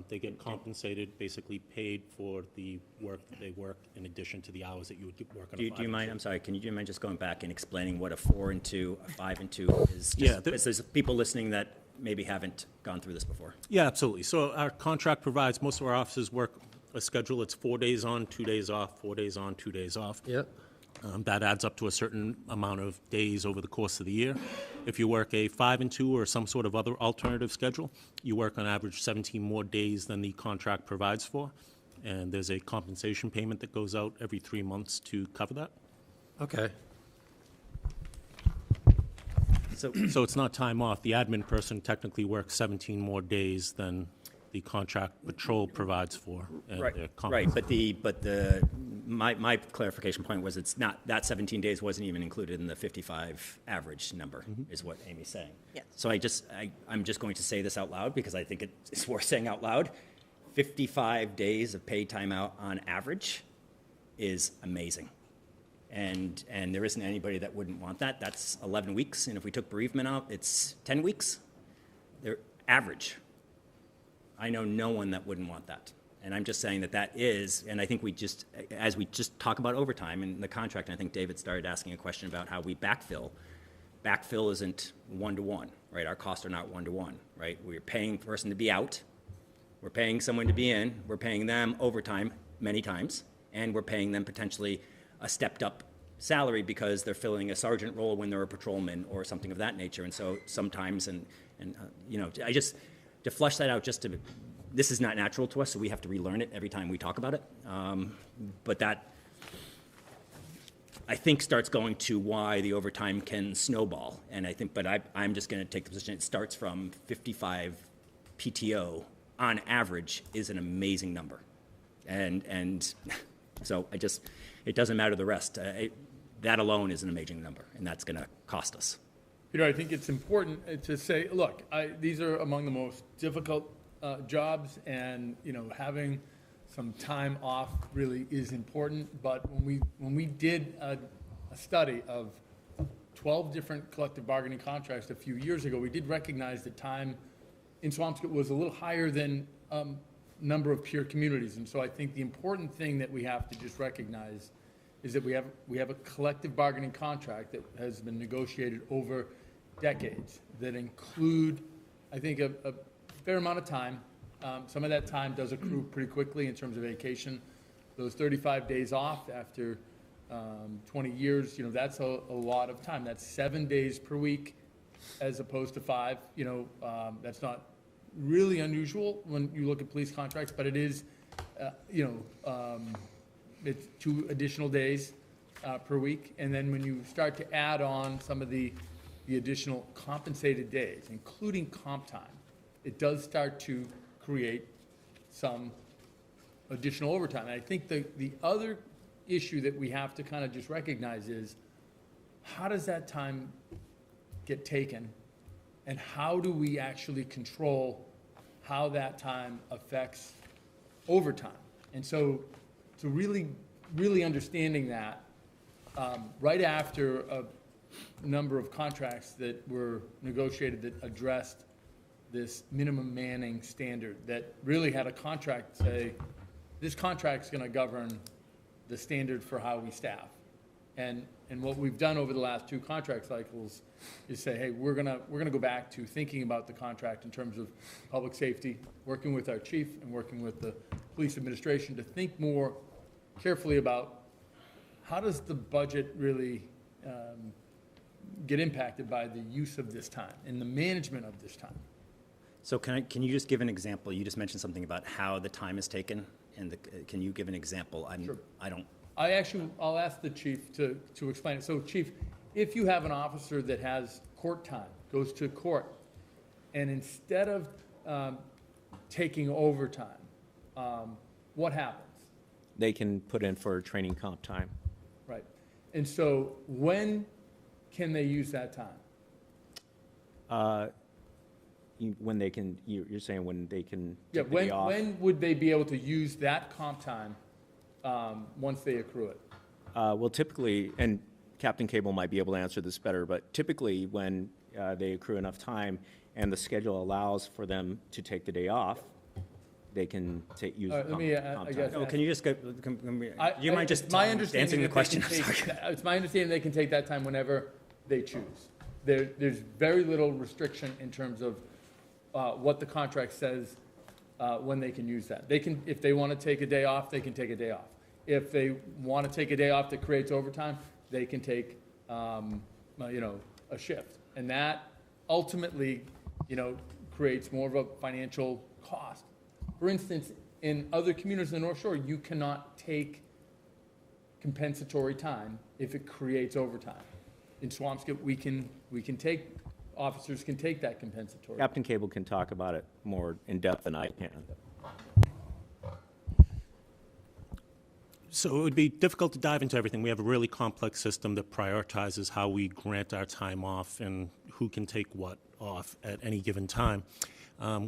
they get compensated, basically paid for the work that they work in addition to the hours that you would work on a 5 Do you and mind, 2. I'm sorry, do you mind just going back and explaining what a 4 and 2, a 5 and 2 is? Just Yeah, because there's people listening that maybe haven't gone through this before. Yeah, absolutely. So our contract provides, most of our offices work a schedule, it's 4 days on, 2 days off, 4 days on, 2 days off. Yep. That adds up to a certain amount of days over the course of the year. If you work a 5 and 2 or some sort of other alternative schedule, you work on average 17 more days than the contract provides for. And there's a compensation payment that goes out every 3 months to cover that. Okay. So it's not time off. The admin person technically works 17 more days than the contract patrol provides for. And they're Right, compensated. but my clarification point was it's not, that 17 days wasn't even included in the 55 average number, is what Amy's saying. Yes. So I'm just going to say this out loud because I think it's worth saying out loud. 55 days of paid time out on average is amazing. And there isn't anybody that wouldn't want that. That's 11 weeks, and if we took bereavement out, it's 10 weeks. They're average. I know no one that wouldn't want that. And I'm just saying that is, and I think as we just talk about overtime in the contract, and I think David started asking a question about how we backfill. Backfill isn't one-to-one, right? Our costs are not one-to-one, right? We're paying a person to be out. We're paying someone to be in. We're paying them overtime many times. And we're paying them potentially a stepped-up salary because they're filling a sergeant role when they're a patrolman or something of that nature. And so sometimes, I just, to flush that out, this is not natural to us, so we have to relearn it every time we talk about it. But that, I think, starts going to why the overtime can snowball. And I think, I'm just going to take the position, it starts from 55 PTO on average is an amazing number. And so it doesn't matter the rest. That alone is an amazing number, and that's going to cost us. I think it's important to say, look, these are among the most difficult jobs, and, having some time off really is important, but when we did a study of 12 different collective bargaining contracts a few years ago, we did recognize that time in Swampscott was a little higher than number of peer communities. And so I think the important thing that we have to just recognize is that we have a collective bargaining contract that has been negotiated over decades that include, I think, a fair amount of time. Some of that time does accrue pretty quickly in terms of vacation. Those 35 days off after 20 years, that's a lot of time. That's 7 days per week as opposed to 5. That's not really unusual when you look at police contracts, but it is, it's 2 additional days per week. And then when you start to add on some of the additional compensated days, including comp time, it does start to create some additional overtime. And I think the other issue that we have to kind of just recognize is, how does that time get taken, and how do we actually control how that time affects overtime? And so really understanding that, right after a number of contracts that were negotiated that addressed this minimum manning standard, that really had a contract say, this contract's going to govern the standard for how we staff. And what we've done over the last 2 contract cycles is say, hey, we're gonna go back to thinking about the contract in terms of public safety, working with our chief and working with the police administration to think more carefully about how does the budget really get impacted by the use of this time and the management of this time. So can you just give an example? You just mentioned something about how the time is taken, and can you give an example? Sure. I'll ask the chief to explain it. So, Chief, if you have an officer that has court time, goes to court, and instead of taking overtime, what happens? They can put in for training comp time. Right. And so when can they use that time? When they can, you're saying when they can Yeah, take the day off? when would they be able to use that comp time once they accrue it? Well, typically, and Captain Cable might be able to answer this better, but typically when they accrue enough time and the schedule allows for them to take the day off, they can use Let comp me, comp I time. guess. No, can you just go, you mind just answering the question? It's my understanding they can take that time whenever they choose. There's very little restriction in terms of what the contract says when they can use that. They can, if they want to take a day off, they can take a day off. If they want to take a day off that creates overtime, they can take, a shift. And that ultimately, creates more of a financial cost. For instance, in other communities in the North Shore, you cannot take compensatory time if it creates overtime. In Swampscott, we can take, officers can take that compensatory. Captain Cable can talk about it more in depth than I can. So it would be difficult to dive into everything. We have a really complex system that prioritizes how we grant our time off and who can take what off at any given time.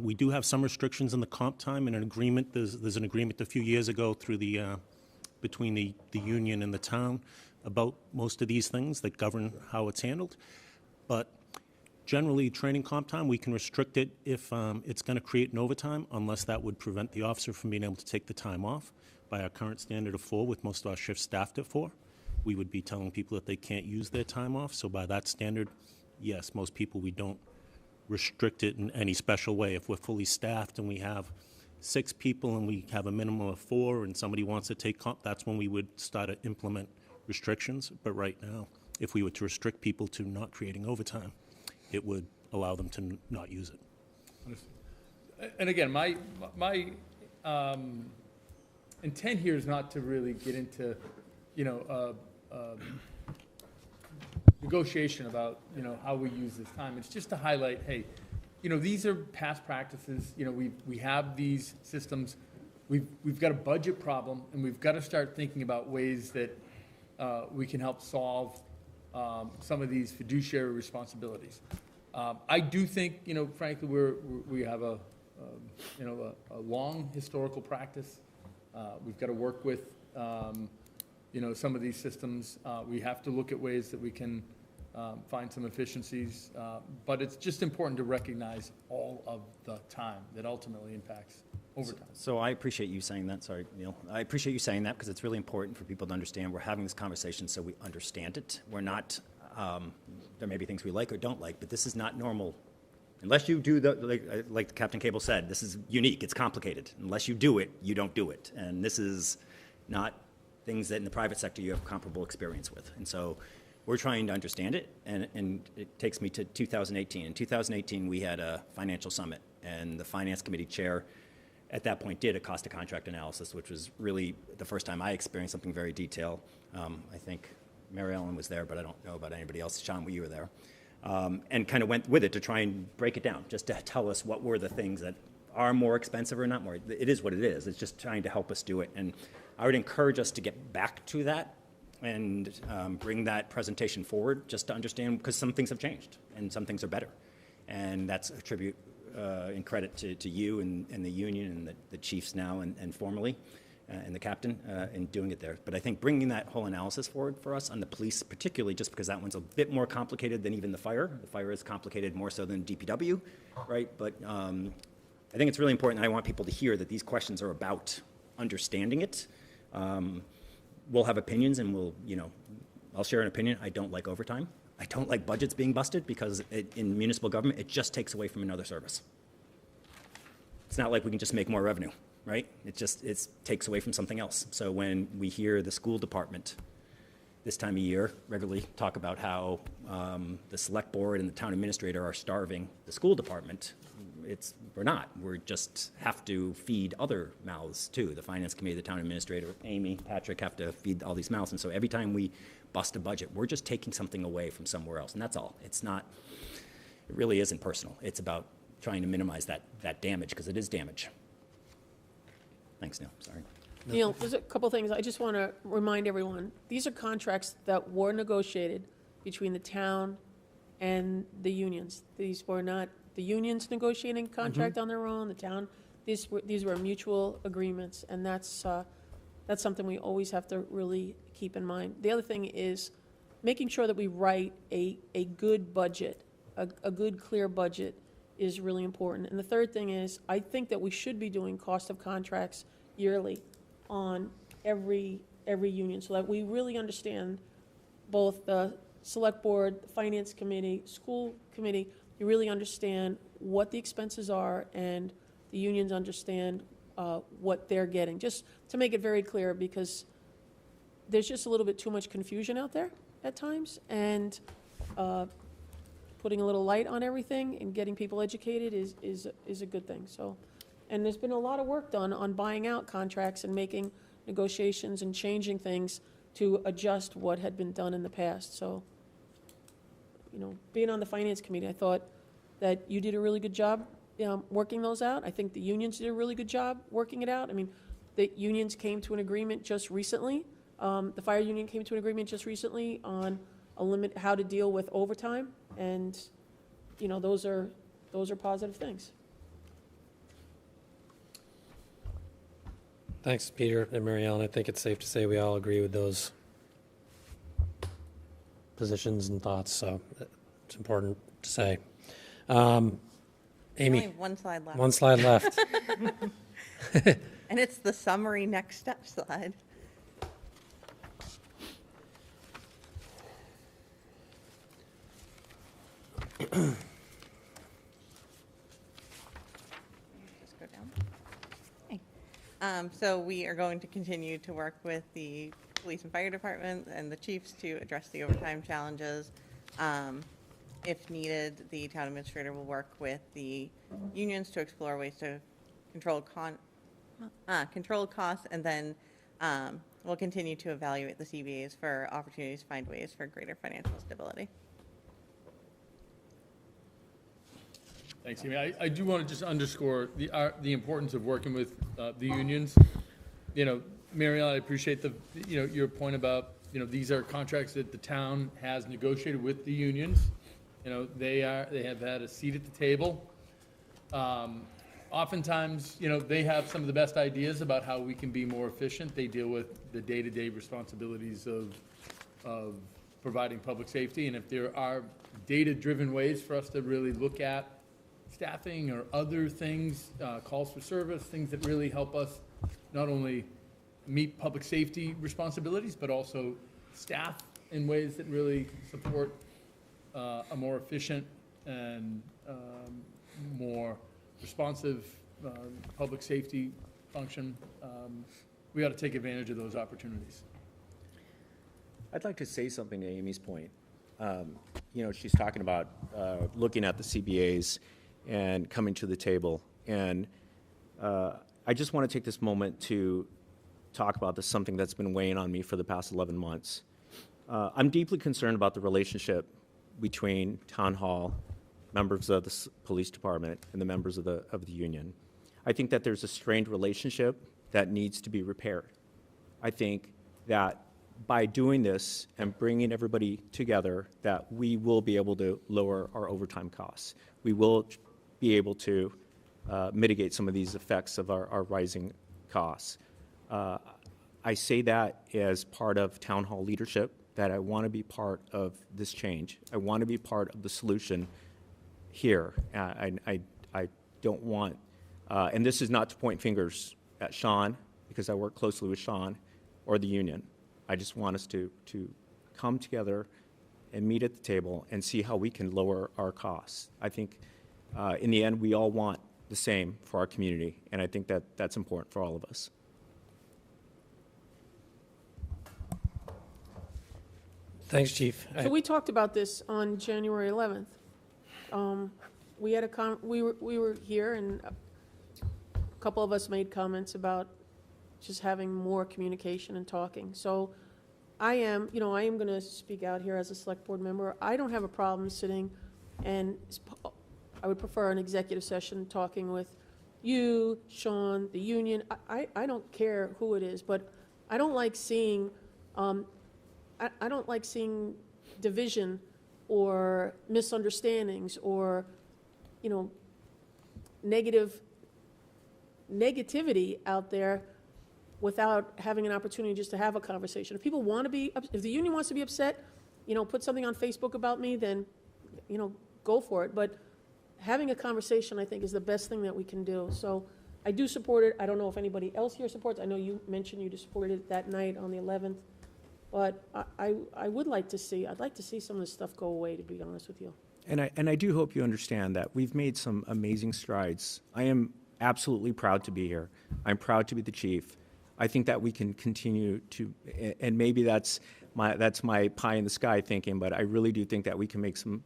We do have some restrictions in the comp time and an agreement. There's an agreement a few years ago through between the union and the town about most of these things that govern how it's handled. But generally, training comp time, we can restrict it if it's going to create an overtime, unless that would prevent the officer from being able to take the time off. By our current standard of 4, with most of our shifts staffed at 4, we would be telling people that they can't use their time off. So by that standard, yes, most people, we don't restrict it in any special way. If we're fully staffed and we have 6 people and we have a minimum of 4 and somebody wants to take comp, that's when we would start to implement restrictions. But right now, if we were to restrict people to not creating overtime, it would allow them to not use it. And again, my intent here is not to really get into, negotiation about, how we use this time. It's just to highlight, hey, these are past practices. We have these systems. We've got a budget problem, and we've got to start thinking about ways that we can help solve some of these fiduciary responsibilities. I do think, frankly, we have a long historical practice We've got to work with, some of these systems. We have to look at ways that we can find some efficiencies. But it's just important to recognize all of the time that ultimately impacts overtime. So I appreciate you saying that. Sorry, Neil. I appreciate you saying that because it's really important for people to understand we're having this conversation so we understand it. We're not, there may be things we like or don't like, but this is not normal. Unless you do like Captain Cable said, this is unique, it's complicated. Unless you do it, you don't do it. And this is not things that in the private sector you have comparable experience with. And so we're trying to understand it, and it takes me to 2018. In 2018, we had a financial summit, and the Finance Committee chair at that point did a cost of contract analysis, which was really the first time I experienced something very detailed. I think Mary Ellen was there, but I don't know about anybody else. Sean, you were there. And kind of went with it to try and break it down, just to tell us what were the things that are more expensive or not more. It is what it is. It's just trying to help us do it. And I would encourage us to get back to that and bring that presentation forward just to understand, because some things have changed and some things are better. And that's a tribute and credit to you and the union and the chiefs now and formerly. And the captain in doing it there. But I think bringing that whole analysis forward for us on the police particularly, just because that one's a bit more complicated than even the fire. The fire is complicated more so than DPW, right? But I think it's really important, and I want people to hear that these questions are about understanding it. We'll have opinions, and I'll share an opinion. I don't like overtime. I don't like budgets being busted because in municipal government, it just takes away from another service. It's not like we can just make more revenue. Right? It takes away from something else. So when we hear the school department this time of year regularly talk about how the select board and the town administrator are starving the school department, we're not. We just have to feed other mouths too. The finance committee, the town administrator, Amy, Patrick have to feed all these mouths. And so every time we bust a budget, we're just taking something away from somewhere else. And that's all. It really isn't personal. It's about trying to minimize that damage, because it is damage. Thanks, Neil. Sorry. Neil, there's a couple things. I just want to remind everyone, these are contracts that were negotiated between the town and the unions. These were not the unions negotiating contract on their own, the town. These were mutual agreements, and that's something we always have to really keep in mind. The other thing is making sure that we write a good budget, a good, clear budget is really important. And the third thing is, I think that we should be doing cost of contracts yearly on every union, so that we really understand, both the select board, the finance committee, school committee, you really understand what the expenses are, and the unions understand what they're getting. Just to make it very clear, because there's just a little bit too much confusion out there at times, and putting a little light on everything and getting people educated is a good thing. So, and there's been a lot of work done on buying out contracts and making negotiations and changing things to adjust what had been done in the past. So, being on the finance committee, I thought that you did a really good job working those out. I think the unions did a really good job working it out. I mean, the unions came to an agreement just recently. The fire union came to an agreement just recently on how to deal with overtime, and those are positive things. Thanks, Peter and Mary Ellen. I think it's safe to say we all agree with those positions and thoughts, so it's important to say. Amy? Only one slide left. One slide left. And it's the summary next step slide. Just go down. Okay. So we are going to continue to work with the police and fire department and the chiefs to address the overtime challenges. If needed, the town administrator will work with the unions to explore ways to control costs, and then we'll continue to evaluate the CBAs for opportunities to find ways for greater financial stability. Thanks, Amy. I do want to just underscore the importance of working with the unions. Mary Ellen, I appreciate your point about, these are contracts that the town has negotiated with the unions. They have had a seat at the table. oftentimes, you know, they have some of the best ideas about how we can be more efficient. They deal with the day-to-day responsibilities of providing public safety. And if there are data-driven ways for us to really look at staffing or other things, calls for service, things that really help us not only meet public safety responsibilities, but also staff in ways that really support a more efficient and more responsive public safety function. We ought to take advantage of those opportunities. I'd like to say something to Amy's point. You know, she's talking about looking at the CBAs and coming to the table. And I just want to take this moment to talk about this, something that's been weighing on me for the past 11 months. I'm deeply concerned about the relationship between Town Hall, members of the police department, and the members of the union. I think that there's a strained relationship that needs to be repaired. I think that by doing this and bringing everybody together, that we will be able to lower our overtime costs. We will be able to mitigate some of these effects of our rising costs. I say that as part of Town Hall leadership, that I want to be part of this change. I want to be part of the solution here. I don't want, and this is not to point fingers at Sean, because I work closely with Sean, or the union. I just want us to come together and meet at the table and see how we can lower our costs. I think in the end, we all want the same for our community, and I think that that's important for all of us. Thanks, Chief. So we talked about this on January 11th. We had we were here, and a couple of us made comments about just having more communication and talking. So I am going to speak out here as a select board member. I don't have a problem sitting, and I would prefer an executive session talking with you, Sean, the union. I don't care who it is, but I don't like seeing I don't like seeing division or misunderstandings or, you know, negativity out there without having an opportunity just to have a conversation. If people want to be, if the union wants to be upset, you know, put something on Facebook about me, then, you know, go for it. But having a conversation, I think, is the best thing that we can do. So I do support it. I don't know if anybody else here supports. I know you mentioned you supported it that night on the 11th. But I would like to see, I'd like to see some of this stuff go away, to be honest with you. And I do hope you understand that we've made some amazing strides. I am absolutely proud to be here. I'm proud to be the chief. I think that we can continue to, and maybe that's my pie in the sky thinking, but I really do think that we can make some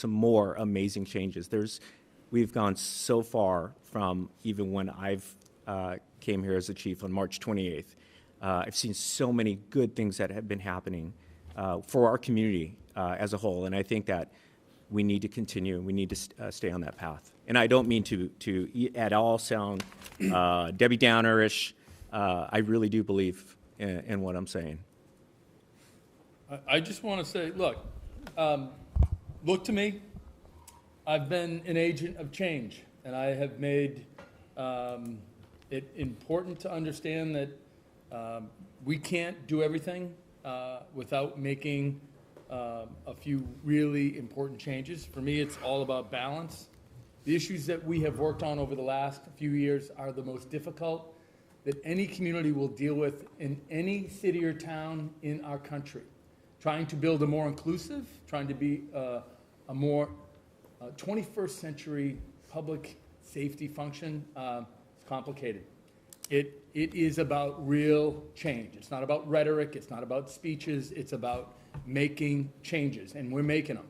more amazing changes. We've gone so far from even when I've came here as the chief on March 28th. I've seen so many good things that have been happening for our community as a whole, and I think that we need to continue. We need to stay on that path. And I don't mean to at all sound Debbie Downer-ish. I really do believe in what I'm saying. I just want to say, look to me. I've been an agent of change, and I have made it important to understand that we can't do everything without making a few really important changes. For me, it's all about balance. The issues that we have worked on over the last few years are the most difficult that any community will deal with in any city or town in our country. Trying to build a more inclusive, trying to be a more 21st century public safety function is complicated. It is about real change. It's not about rhetoric. It's not about speeches. It's about making changes, and we're making them.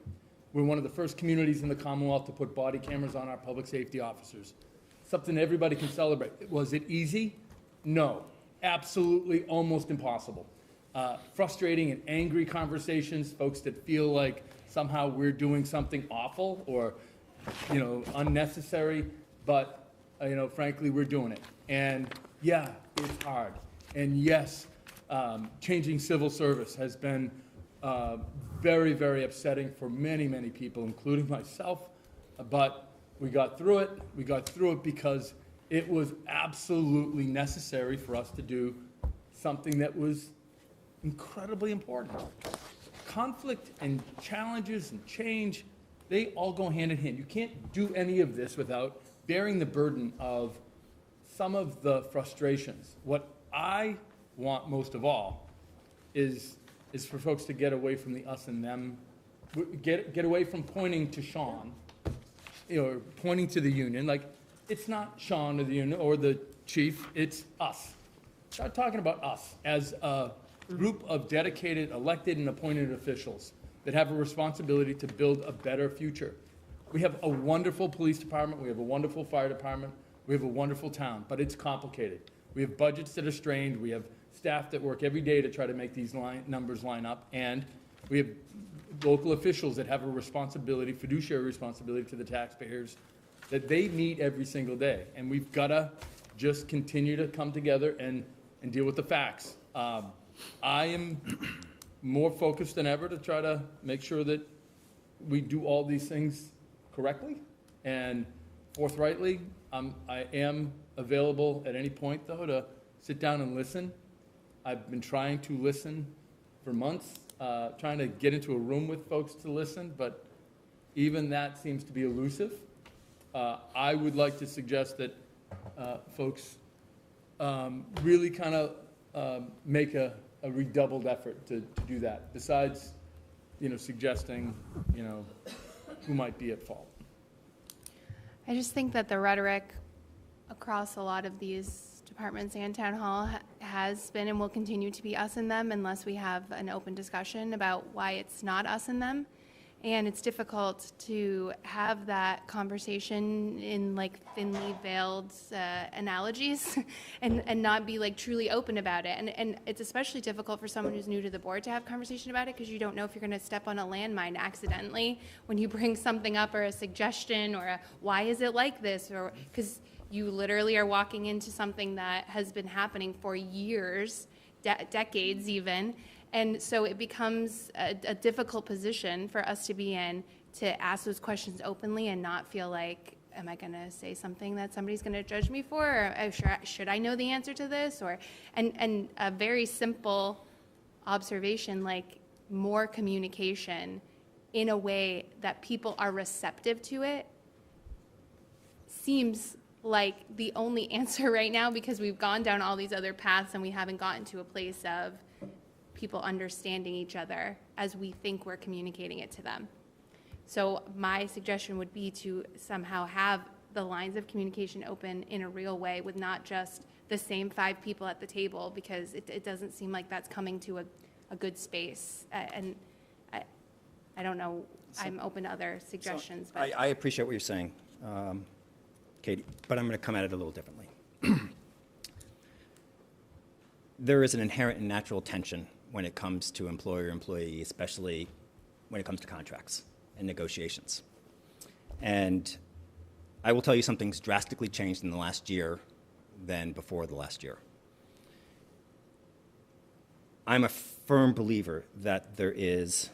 We're one of the first communities in the Commonwealth to put body cameras on our public safety officers. Something everybody can celebrate. Was it easy? No. Absolutely almost impossible. Frustrating and angry conversations, folks that feel like somehow we're doing something awful or, you know, unnecessary, but, you know, frankly, we're doing it. And yeah, it's hard. And yes, changing civil service has been very, very upsetting for many, many people, including myself. But We got through it. We got through it because it was absolutely necessary for us to do something that was incredibly important. Conflict and challenges and change, they all go hand in hand. You can't do any of this without bearing the burden of some of the frustrations. What I want most of all is for folks to get away from the us and them, get away from pointing to Sean, or pointing to the union. Like, it's not Sean or the union or the chief, it's us. Start talking about us as a group of dedicated, elected and appointed officials that have a responsibility to build a better future. We have a wonderful police department, we have a wonderful fire department, we have a wonderful town, but it's complicated. We have budgets that are strained, we have staff that work every day to try to make these numbers line up, and we have local officials that have a responsibility, fiduciary responsibility to the taxpayers that they meet every single day. And we've got to just continue to come together and deal with the facts. I am more focused than ever to try to make sure that we do all these things correctly and forthrightly. I am available at any point, though, to sit down and listen. I've been trying to listen for months, trying to get into a room with folks to listen, but even that seems to be elusive. I would like to suggest that folks really kind of make a redoubled effort to do that, besides, suggesting, who might be at fault. I just think that the rhetoric across a lot of these departments and town hall has been and will continue to be us and them unless we have an open discussion about why it's not us and them. And it's difficult to have that conversation in like thinly veiled analogies and not be like truly open about it. And it's especially difficult for someone who's new to the board to have conversation about it because you don't know if you're going to step on a landmine accidentally when you bring something up or a suggestion or a, why is it like this, or because you literally are walking into something that has been happening for years, decades even. And so it becomes a difficult position for us to be in to ask those questions openly and not feel like, am I going to say something that somebody's going to judge me for? Or should I know the answer to this? And a very simple observation, like more communication in a way that people are receptive to it, seems like the only answer right now, because we've gone down all these other paths and we haven't gotten to a place of people understanding each other as we think we're communicating it to them. So my suggestion would be to somehow have the lines of communication open in a real way with not just the same 5 people at the table, because it doesn't seem like that's coming to a good space. And I don't know, I'm open to other suggestions. But I appreciate what you're saying, Katie, but I'm going to come at it a little differently. There is an inherent and natural tension when it comes to employer-employee, especially when it comes to contracts and negotiations. And I will tell you something's drastically changed in the last year than before the last year. I'm a firm believer that there is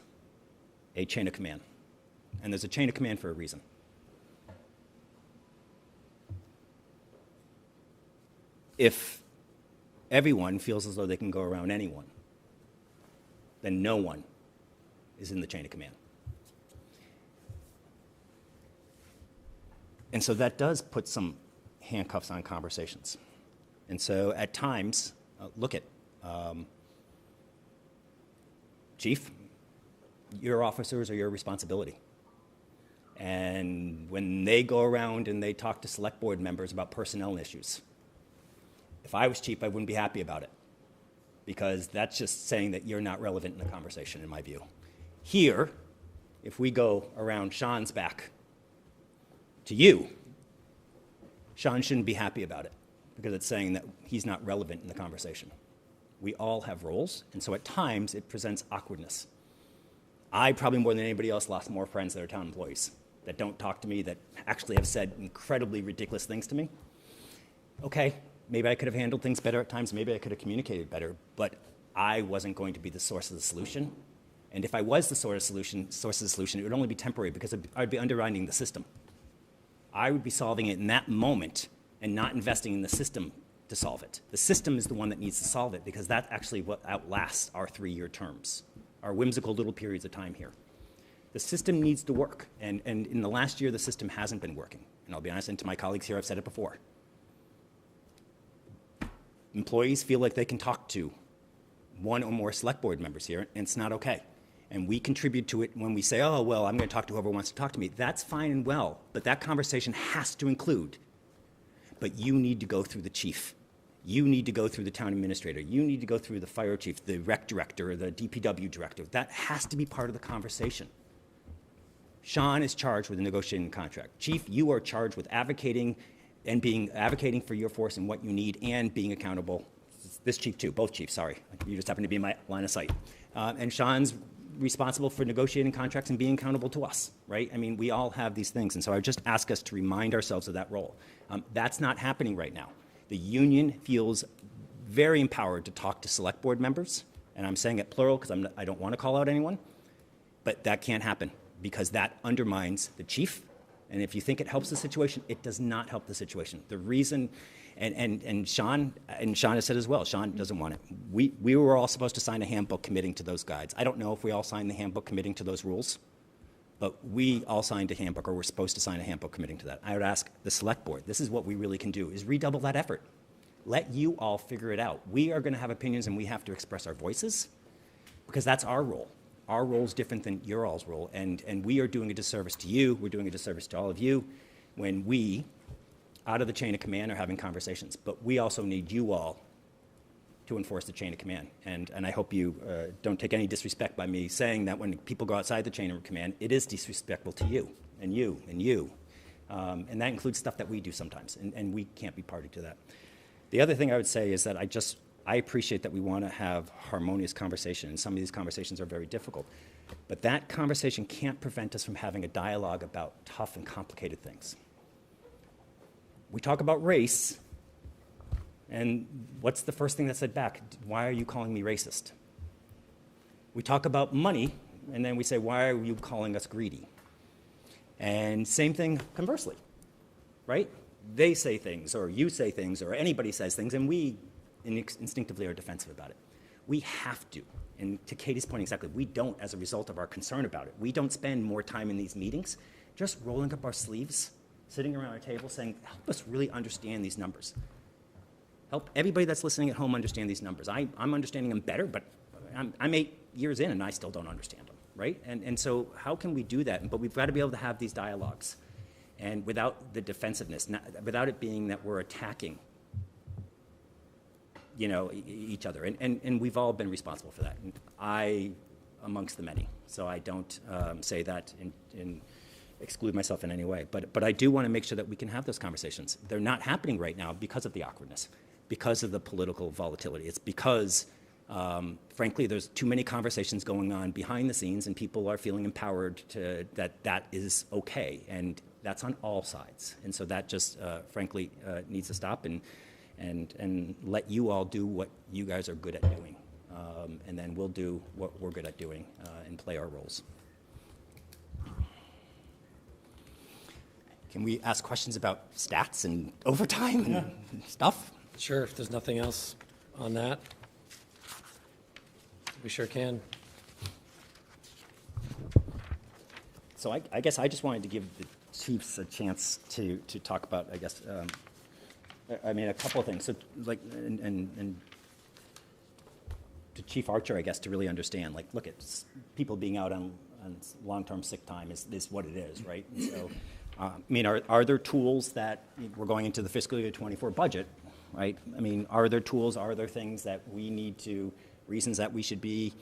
a chain of command, and there's a chain of command for a reason. If everyone feels as though they can go around anyone, then no one is in the chain of command. And so that does put some handcuffs on conversations. And so at times, look at, Chief, your officers are your responsibility. And when they go around and they talk to select board members about personnel issues, if I was chief, I wouldn't be happy about it, because that's just saying that you're not relevant in the conversation, in my view. Here, if we go around Sean's back to you, Sean shouldn't be happy about it, because it's saying that he's not relevant in the conversation. We all have roles, and so at times it presents awkwardness. I probably more than anybody else lost more friends that are town employees, that don't talk to me, that actually have said incredibly ridiculous things to me. Okay. Maybe I could have handled things better at times. Maybe I could have communicated better, but I wasn't going to be the source of the solution. And if I was the source of the solution, it would only be temporary, because I'd be undermining the system. I would be solving it in that moment and not investing in the system to solve it. The system is the one that needs to solve it because that's actually what outlasts our 3-year terms, our whimsical little periods of time here. The system needs to work, and in the last year, the system hasn't been working. And I'll be honest, and to my colleagues here, I've said it before. Employees feel like they can talk to one or more select board members here, and it's not okay. And we contribute to it when we say, oh, well, I'm going to talk to whoever wants to talk to me. That's fine and well, but that conversation has to include, but you need to go through the chief. You need to go through the town administrator. You need to go through the fire chief, the rec director, or the DPW director. That has to be part of the conversation. Sean is charged with negotiating the contract. Chief, you are charged with advocating for your force and what you need and being accountable. This chief too, both chiefs, sorry. You just happen to be in my line of sight. And Sean's responsible for negotiating contracts and being accountable to us, right? I mean, we all have these things. And so I would just ask us to remind ourselves of that role. That's not happening right now. The union feels very empowered to talk to select board members. And I'm saying it plural because I don't want to call out anyone. But that can't happen because that undermines the chief. And if you think it helps the situation, it does not help the situation. The reason, and Sean has said as well, Sean doesn't want it. We were all supposed to sign a handbook committing to those guides. I don't know if we all signed the handbook committing to those rules, but we all signed a handbook, or we're supposed to sign a handbook committing to that. I would ask the select board, this is what we really can do, is redouble that effort. Let you all figure it out. We are going to have opinions and we have to express our voices because that's our role. Our role is different than your all's role, and we are doing a disservice to you. We're doing a disservice to all of you when we, out of the chain of command, are having conversations. But we also need you all to enforce the chain of command. And I hope you don't take any disrespect by me saying that when people go outside the chain of command, it is disrespectful to you and you and you. And that includes stuff that we do sometimes, and we can't be party to that. The other thing I would say is that I appreciate that we want to have harmonious conversation, and some of these conversations are very difficult. But that conversation can't prevent us from having a dialogue about tough and complicated things. We talk about race, and what's the first thing that's said back? Why are you calling me racist? We talk about money, and then we say, why are you calling us greedy? And same thing conversely, right? They say things, or you say things, or anybody says things, and we instinctively are defensive about it. We have to, and to Katie's point exactly, we don't as a result of our concern about it. We don't spend more time in these meetings just rolling up our sleeves, sitting around our table saying, help us really understand these numbers. Help everybody that's listening at home understand these numbers. I'm understanding them better, but I'm 8 years in and I still don't understand them, right? And so how can we do that? But we've got to be able to have these dialogues, and without the defensiveness, without it being that we're attacking each other. And we've all been responsible for that. And I, amongst the many. So I don't say that and exclude myself in any way. But I do want to make sure that we can have those conversations. They're not happening right now because of the awkwardness, because of the political volatility. It's because, frankly, there's too many conversations going on behind the scenes, and people are feeling empowered that is okay. And that's on all sides. And so that just, frankly, needs to stop. And let you all do what you guys are good at doing. And then we'll do what we're good at doing and play our roles. Can we ask questions about stats and overtime and stuff? Sure, if there's nothing else on that. We sure can. So I guess I just wanted to give the chiefs a chance to talk about, I guess, a couple of things. So, and to Chief Archer, I guess, to really understand, look at people being out on long-term sick time is what it is, right? And so, are there tools that we're going into the fiscal year 24 budget, right? Are there tools, are there things that we need to, reasons that we should be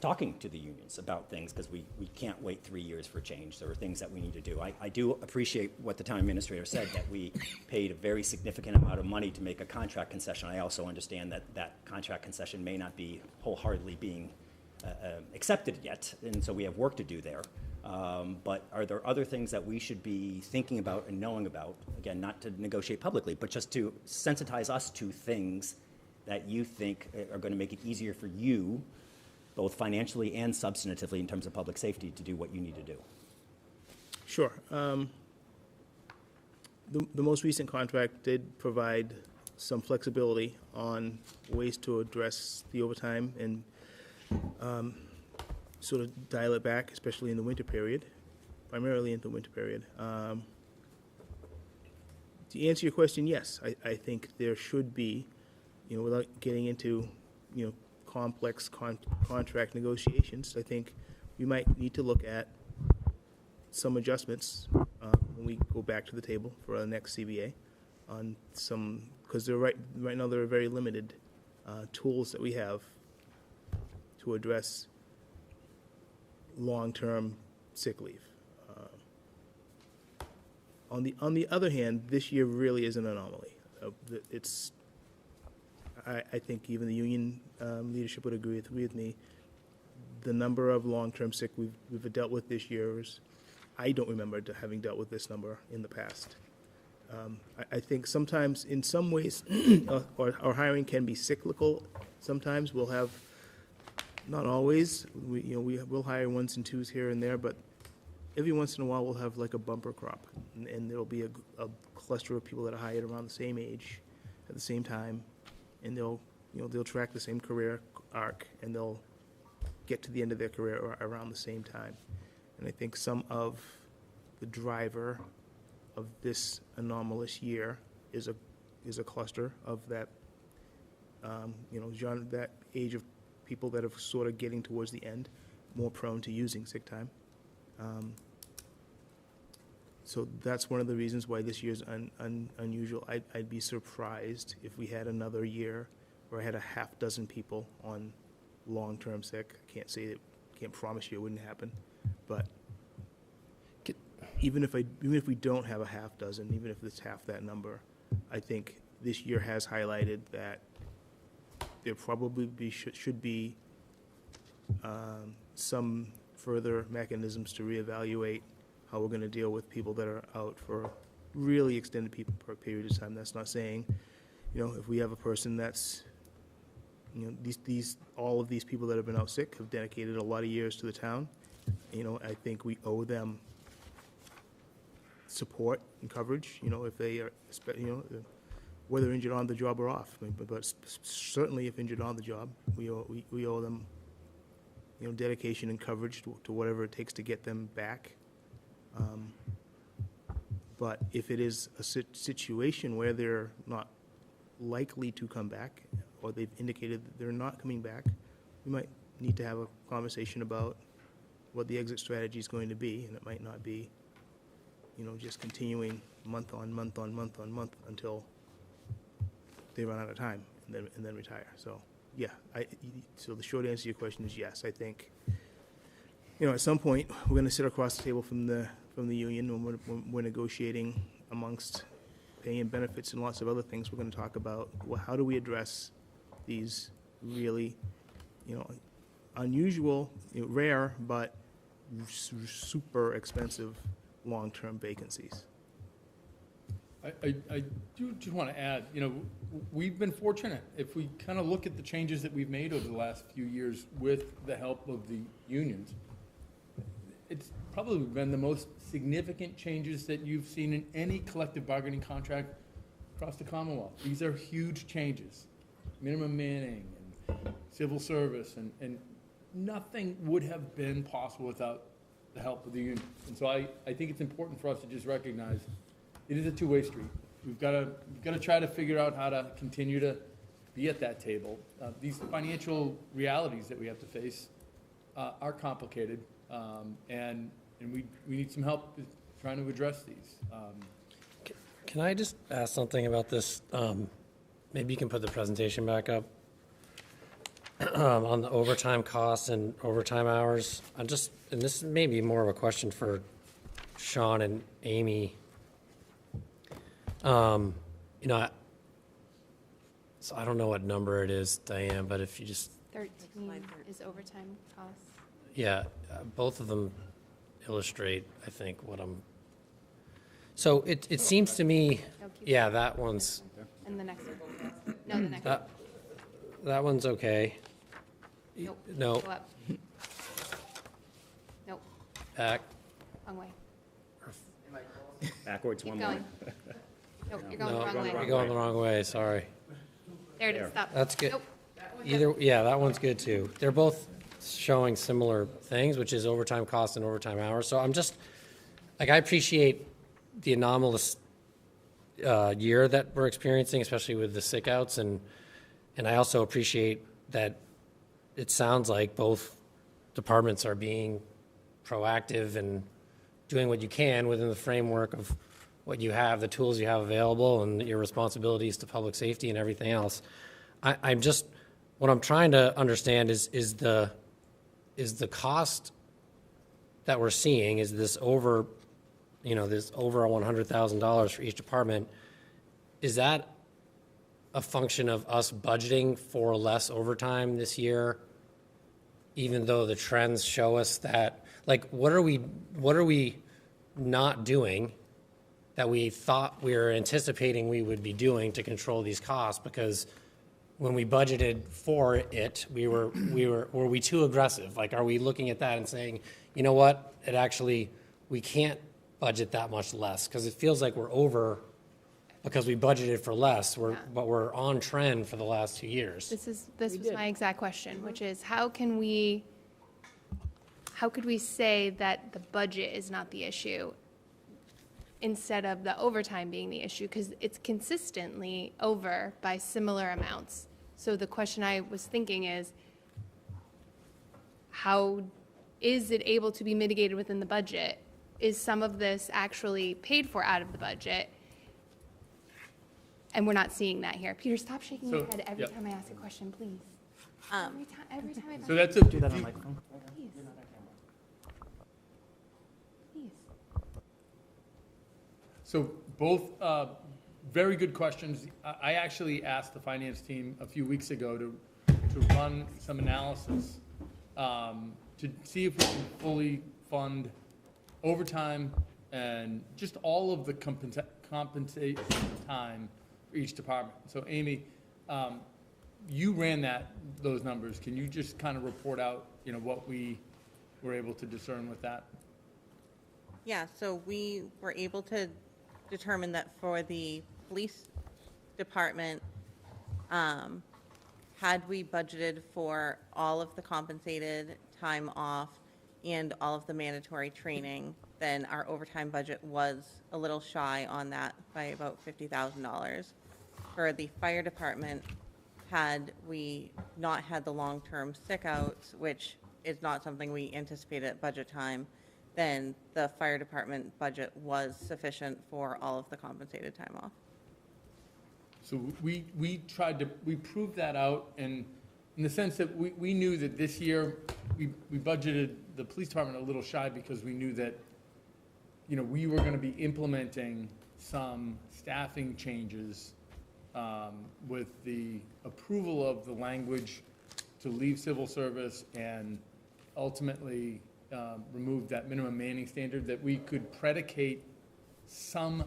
talking to the unions about things, because we can't wait 3 years for change. There are things that we need to do. I do appreciate what the town administrator said, that we paid a very significant amount of money to make a contract concession. I also understand that contract concession may not be wholeheartedly being accepted yet, and so we have work to do there. But are there other things that we should be thinking about and knowing about? Again, not to negotiate publicly, but just to sensitize us to things that you think are going to make it easier for you, both financially and substantively in terms of public safety, to do what you need to do. Sure. The most recent contract did provide some flexibility on ways to address the overtime and sort of dial it back, especially in the winter period, primarily in the winter period. To answer your question, yes, I think there should be, without getting into, complex contract negotiations, I think we might need to look at some adjustments when we go back to the table for our next CBA on some, because they're right now there are very limited tools that we have to address long-term sick leave. On the other hand, this year really is an anomaly. I think even the union leadership would agree with me. The number of long-term sick we've dealt with this year is, I don't remember having dealt with this number in the past. I think sometimes, in some ways, our hiring can be cyclical. Sometimes we'll have, not always, we'll hire ones and twos here and there, but every once in a while we'll have like a bumper crop, and there'll be a cluster of people that are hired around the same age, at the same time, and they'll track the same career arc, and they'll get to the end of their career around the same time. And I think some of the driver of this anomalous year is a cluster of that, that age of people that are sort of getting towards the end, more prone to using sick time. So that's one of the reasons why this year's unusual. I'd be surprised if we had another year where I had a half dozen people on long-term sick. Can't promise you it wouldn't happen, but even if we don't have a half dozen, even if it's half that number, I think this year has highlighted that there probably should be some further mechanisms to reevaluate how we're going to deal with people that are out for really extended period of time. That's not saying, if we have a person that's, all of these people that have been out sick have dedicated a lot of years to the town. I think we owe them support and coverage, if they are, whether injured on the job or off. But certainly if injured on the job, we owe them, dedication and coverage to whatever it takes to get them back. But if it is a situation where they're not likely to come back, or they've indicated that they're not coming back, we might need to have a conversation about what the exit strategy is going to be, and it might not be, just continuing month on month on month on month until they run out of time and then retire. So, yeah, so the short answer to your question is yes. I think, at some point, we're going to sit across the table from the union when we're negotiating amongst pay and benefits and lots of other things. We're going to talk about, well, how do we address these really, unusual, rare, but super expensive long-term vacancies. I do just want to add, we've been fortunate. If we kind of look at the changes that we've made over the last few years with the help of the unions, it's probably been the most significant changes that you've seen in any collective bargaining contract across the Commonwealth. These are huge changes. Minimum manning and civil service, and nothing would have been possible without the help of the union. And so I think it's important for us to just recognize it is a two-way street. We've got to try to figure out how to continue to be at that table. These financial realities that we have to face are complicated, and we need some help trying to address these. Can I just ask something about this? Maybe you can put the presentation back up. On the overtime costs and overtime hours. And this may be more of a question for Sean and Amy. So I don't know what number it is, Diane, but if you just... 13 is overtime costs. Yeah, both of them illustrate, I think, what I'm... So it seems to me, yeah, that one's... And the next one. No, the next one. That one's okay. Nope. No. Go up. Nope. Back. Wrong way. Backwards Keep one more. going. Nope, you're going the No, wrong way. you're going the wrong way, sorry. There it is, stop. That's good. Nope. Yeah, that one's good too. They're both showing similar things, which is overtime costs and overtime hours. So I'm just, like, I appreciate the anomalous year that we're experiencing, especially with the sick outs, and I also appreciate that it sounds like both departments are being proactive and doing what you can within the framework of what you have, the tools you have available, and your responsibilities to public safety and everything else. I'm just, what I'm trying to understand is the cost that we're seeing, is this over, this over $100,000 for each department, is that a function of us budgeting for less overtime this year, even though the trends show us that, like, what are we not doing that we thought we were anticipating we would be doing to control these costs? Because when we budgeted for it, were we too aggressive? Like, are we looking at that and saying, you know what, we can't budget that much less, because it feels like we're over because we budgeted for less, but we're on trend for the last 2 years. This was my exact question, which is how could we say that the budget is not the issue instead of the overtime being the issue? Because it's consistently over by similar amounts. So the question I was thinking is, how is it able to be mitigated within the budget? Is some of this actually paid for out of the budget? And we're not seeing that here. Peter, stop shaking your head every time I ask a question, please. Every time I So that's a. please. Please. So both very good questions. I actually asked the finance team a few weeks ago to run some analysis to see if we can fully fund overtime and just all of the compensation time for each department. So Amy, you ran those numbers. Can you just kind of report out, what we were able to discern with that? Yeah, so we were able to determine that for the police department, had we budgeted for all of the compensated time off and all of the mandatory training, then our overtime budget was a little shy on that by about $50,000. For the fire department, had we not had the long-term sick outs, which is not something we anticipated at budget time, then the fire department budget was sufficient for all of the compensated time off. So we proved that out, and in the sense that we knew that this year, we budgeted the police department a little shy because we knew that, we were gonna be implementing some staffing changes with the approval of the language to leave civil service and ultimately remove that minimum manning standard, that we could predicate some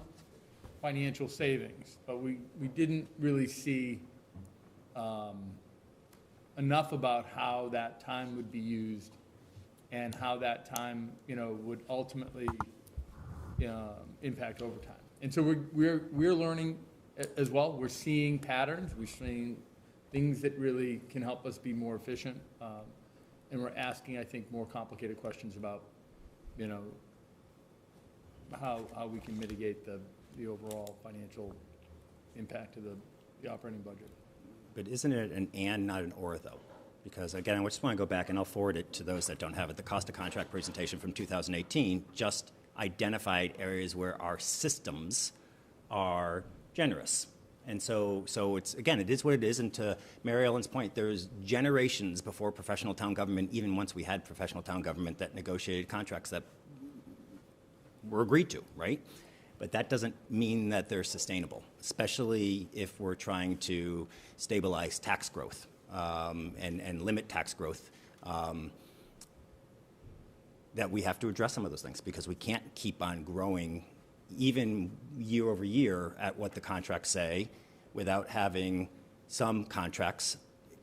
financial savings, but we didn't really see enough about how that time would be used and how that time, would ultimately impact overtime. And so we're learning as well. We're seeing patterns. We're seeing things that really can help us be more efficient. And we're asking, I think, more complicated questions about, how we can mitigate the overall financial impact of the operating budget. But isn't it an and, not an or, though? Because, again, I just want to go back, and I'll forward it to those that don't have it. The cost of contract presentation from 2018 just identified areas where our systems are generous. And so it's, again, it is what it is. And to Mary Ellen's point, there's generations before professional town government, even once we had professional town government, that negotiated contracts that were agreed to, right? But that doesn't mean that they're sustainable, especially if we're trying to stabilize tax growth and limit tax growth. That we have to address some of those things, because we can't keep on growing even year over year at what the contracts say without having some contracts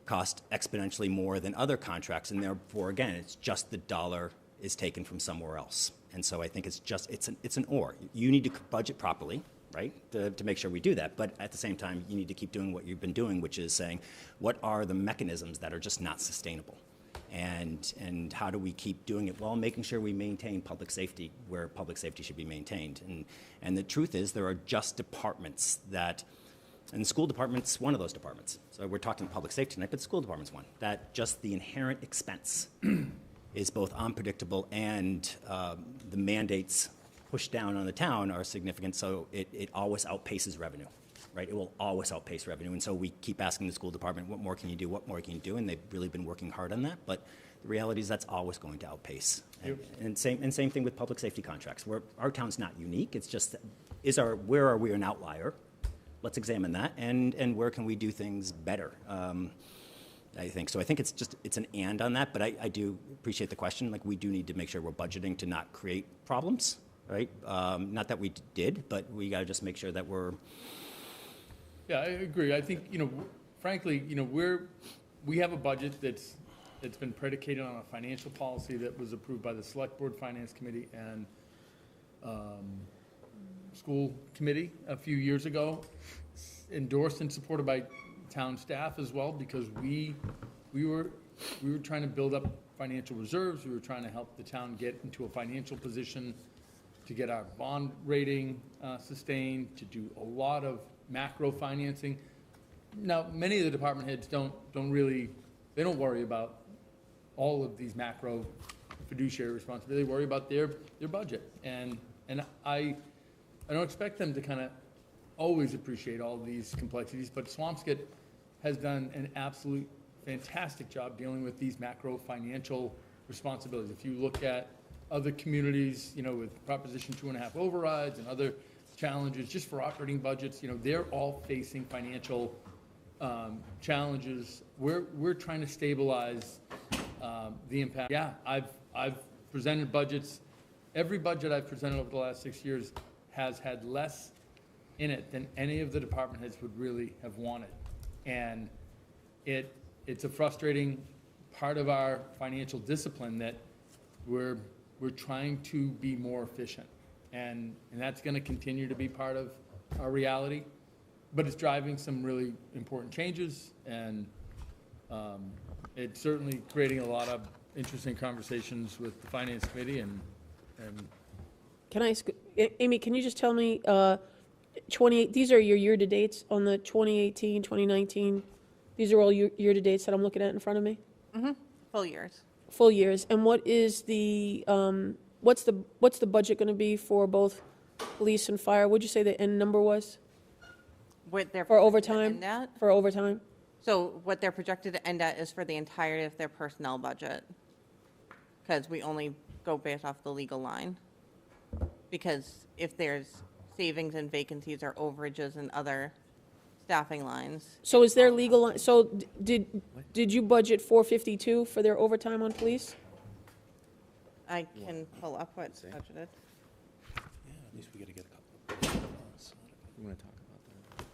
cost exponentially more than other contracts. And therefore, again, it's just the dollar is taken from somewhere else. And so I think it's an or. You need to budget properly, right, to make sure we do that. But at the same time, you need to keep doing what you've been doing, which is saying, what are the mechanisms that are just not sustainable? And how do we keep doing it while making sure we maintain public safety where public safety should be maintained? And the truth is, there are just departments that, and the school department's one of those departments. So we're talking public safety tonight, but the school department's one. That just the inherent expense is both unpredictable and the mandates pushed down on the town are significant, so it always outpaces revenue, right? It will always outpace revenue, and so we keep asking the school department, what more can you do, what more can you do, and they've really been working hard on that, but the reality is that's always going to outpace. And same thing with public safety contracts. Our town's not unique, it's just, where are we an outlier? Let's examine that, and where can we do things better? I think so. I think it's an and on that, but I do appreciate the question. Like, we do need to make sure we're budgeting to not create problems, right? Not that we did, but we got to just make sure that we're. Yeah, I agree. I think, frankly, we have a budget that's been predicated on a financial policy that was approved by the Select Board Finance Committee and School Committee a few years ago, endorsed and supported by town staff as well, because we were trying to build up financial reserves. We were trying to help the town get into a financial position to get our bond rating sustained, to do a lot of macro financing. Now, many of the department heads don't worry about all of these macro fiduciary responsibilities. They worry about their budget, and I don't expect them to kind of always appreciate all these complexities, but Swampscott has done an absolute fantastic job dealing with these macro financial responsibilities. If you look at other communities, with Proposition 2.5 overrides and other challenges just for operating budgets, they're all facing financial challenges. We're trying to stabilize the impact. Yeah, I've presented budgets. Every budget I've presented over the last 6 years has had less in it than any of the department heads would really have wanted. And it's a frustrating part of our financial discipline that we're trying to be more efficient. And that's going to continue to be part of our reality. But it's driving some really important changes, and it's certainly creating a lot of interesting conversations with the Finance Committee. And Can I ask, Amy, can you just tell me, these are your year-to-dates on the 2018, 2019? These are all year-to-dates that I'm looking at in front of me? Mm-hmm. Full years. Full years. And what is the, what's the budget going to be for both police and fire? What'd you say the end number was? What they're For overtime? projected to end at? For overtime? So what they're projected to end at is for the entirety of their personnel budget, because we only go based off the legal line. Because if there's savings and vacancies or overages and other staffing lines. So is there legal, so did you budget 452 for their overtime on police? I can pull up what's budgeted. Yeah, at least we got to get a couple. You want to talk about that?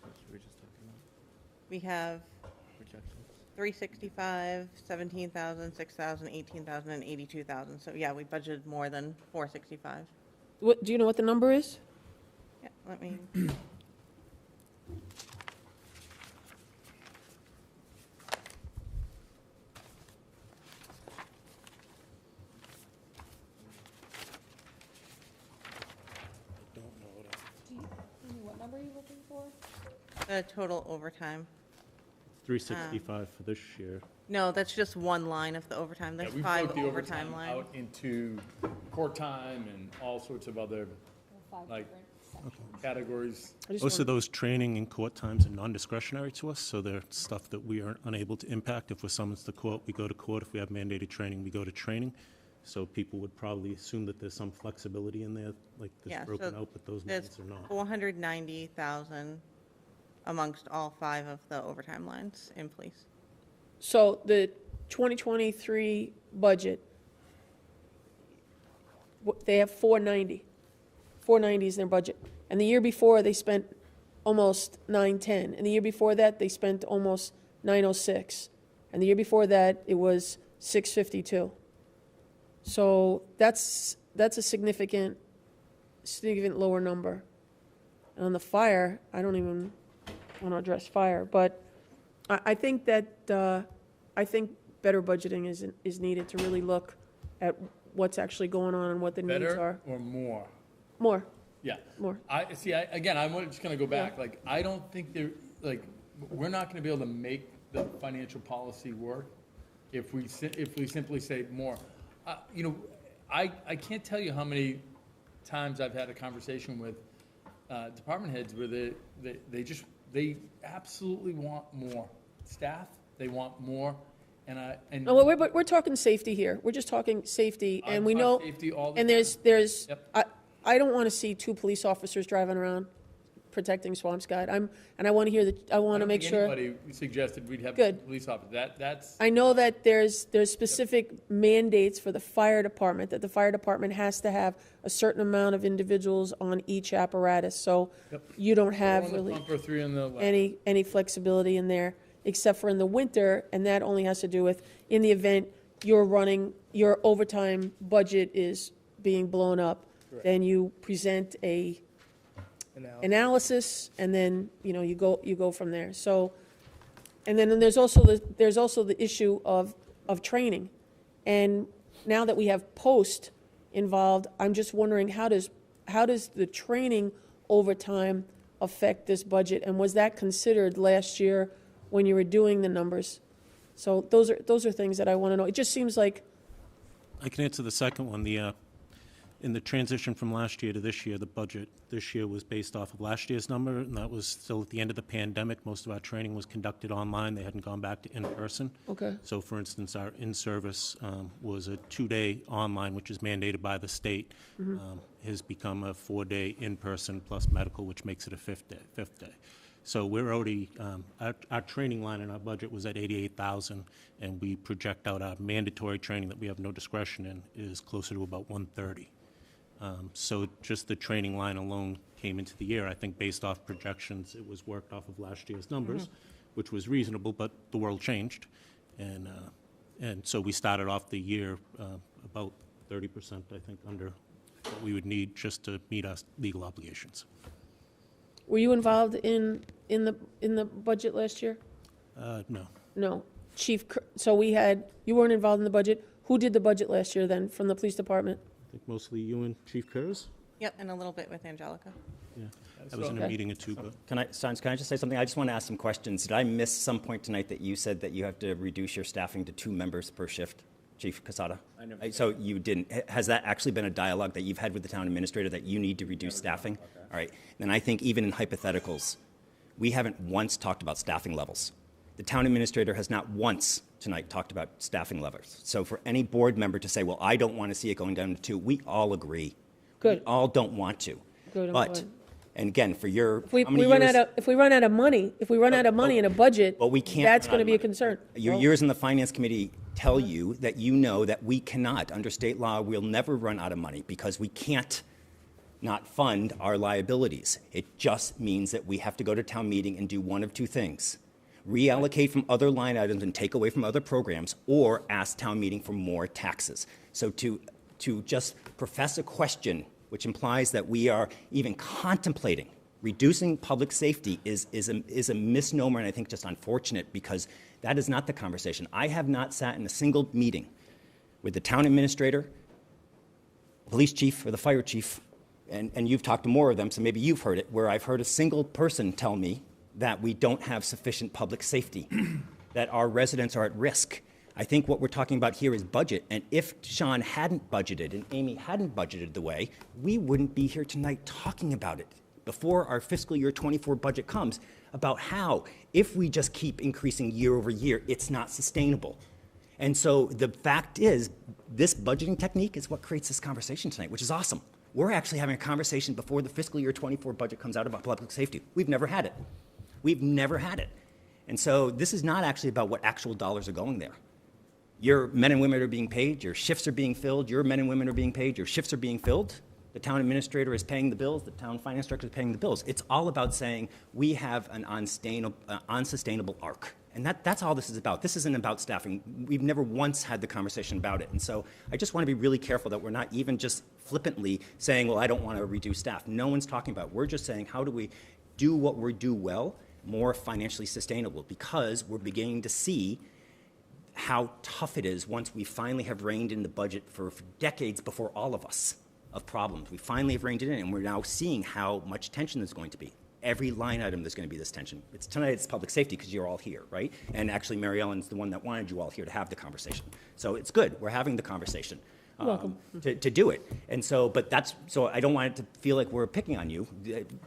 What we were just talking about? We have Projections. 365, 17,000, 6,000, 18,000, and 82,000. So yeah, we budgeted more than 465. Do you know what the number is? Yeah, let me. What number are you looking for? The total overtime. 365 for this year. No, that's just one line of the overtime. There's we 5 broke the overtime lines. out into court time and all sorts of other Five Like- different sections. categories. Most of those training and court times are non-discretionary to us, so they're stuff that we are unable to impact. If we're summoned to court, we go to court. If we have mandated training, we go to training. So people would probably assume that there's some flexibility in there, like this Yeah, broken so out, but those There's lines are not. 490,000 amongst all 5 of the overtime lines in police. So the 2023 budget, they have 490. 490 is their budget. And the year before, they spent almost 910. And the year before that, they spent almost 906. And the year before that, it was 652. So that's a significant lower number. And on the fire, I don't even want to address fire, but I think that, I think better budgeting is needed to really look at what's actually going on and what the needs Better are. or more? More, Yeah. more. Again, I'm just gonna go back, like, I don't think we're not gonna be able to make the financial policy work if we simply say more. You know, I can't tell you how many times I've had a conversation with department heads where they absolutely want more staff, they want more, and. No, we're talking safety here. We're just talking safety, and I'm we talking know, safety all the and time. there's, Yep. I don't want to see 2 police officers driving around protecting Swampscott. I want to hear that, I want to make sure. Anybody suggested we'd have Good. police officers. That's. I know that there's specific mandates for the fire department, that the fire department has to have a certain amount of individuals on each apparatus, so you don't have Four on the really pump or 3 on the left. any flexibility in there, except for in the winter, and that only has to do with, in the event your overtime budget is being blown up, then you present a analysis, and then, you go from there. So, and then there's also the issue of training. And now that we have post involved, I'm just wondering, how does the training overtime affect this budget? And was that considered last year when you were doing the numbers? So those are things that I want to know. It just seems like. I can answer the second one. In the transition from last year to this year, the budget this year was based off of last year's number, and that was still at the end of the pandemic. Most of our training was conducted online. They hadn't gone back to in-person. Okay. So, for instance, our in-service was a 2-day online, which is mandated by the state, has become a 4-day in-person plus medical, which makes it a fifth day. So we're already, our training line in our budget was at $88,000, and we project out our mandatory training that we have no discretion in is closer to about $130,000. So just the training line alone came into the year. I think based off projections, it was worked off of last year's numbers, which was reasonable, but the world changed. And so we started off the year about 30%, I think, under what we would need just to meet our legal obligations. Were you involved in the budget last year? No. No. So you weren't involved in the budget. Who did the budget last year then, from the police department? I think mostly you and Chief Kurz? Yep, and a little bit with Angelica. Yeah, I was in a meeting or two, but. Can I just say something? I just want to ask some questions. Did I miss some point tonight that you said that you have to reduce your staffing to 2 members per shift, Chief QUESADA? I never. So you didn't. Has that actually been a dialogue that you've had with the town administrator that you need to reduce staffing? Okay. All right. Then I think even in hypotheticals, we haven't once talked about staffing levels. The town administrator has not once tonight talked about staffing levels. So for any board member to say, well, I don't want to see it going down to 2, we all agree. Good. We all don't want to. Good, I'm But, glad. and again, for your, If we how many run years- out of money in a budget, But we can't that's run going to out be a of money. concern. Your Well, years in the finance committee tell you that you know that we cannot, under state law, we'll never run out of money because we can't not fund our liabilities. It just means that we have to go to town meeting and do one of 2 things. Reallocate from other line items and take away from other programs, or ask town meeting for more taxes. So to just profess a question which implies that we are even contemplating reducing public safety is a misnomer, and I think just unfortunate, because that is not the conversation. I have not sat in a single meeting with the town administrator, police chief, or the fire chief, and you've talked to more of them, so maybe you've heard it, where I've heard a single person tell me that we don't have sufficient public safety, that our residents are at risk. I think what we're talking about here is budget, and if Sean hadn't budgeted and Amy hadn't budgeted the way, we wouldn't be here tonight talking about it before our fiscal year 24 budget comes, about how, if we just keep increasing year over year, it's not sustainable. And so the fact is, this budgeting technique is what creates this conversation tonight, which is awesome. We're actually having a conversation before the fiscal year 24 budget comes out about public safety. We've never had it. We've never had it. And so this is not actually about what actual dollars are going there. Your men and women are being paid, your shifts are being filled, your men and women are being paid, your shifts are being filled. The town administrator is paying the bills, the town finance director is paying the bills. It's all about saying we have an unsustainable arc. And that's all this is about. This isn't about staffing. We've never once had the conversation about it. And so I just want to be really careful that we're not even just flippantly saying, well, I don't want to reduce staff. No one's talking about it. We're just saying, how do we do what we do well more financially sustainable? Because we're beginning to see how tough it is once we finally have reined in the budget for decades before all of us of problems. We finally have reined it in, and we're now seeing how much tension there's going to be. Every line item there's going to be this tension. Tonight it's public safety because you're all here, right? And actually Mary Ellen's the one that wanted you all here to have the conversation. So it's good. We're having the conversation. Welcome. To do it. And so, so I don't want it to feel like we're picking on you.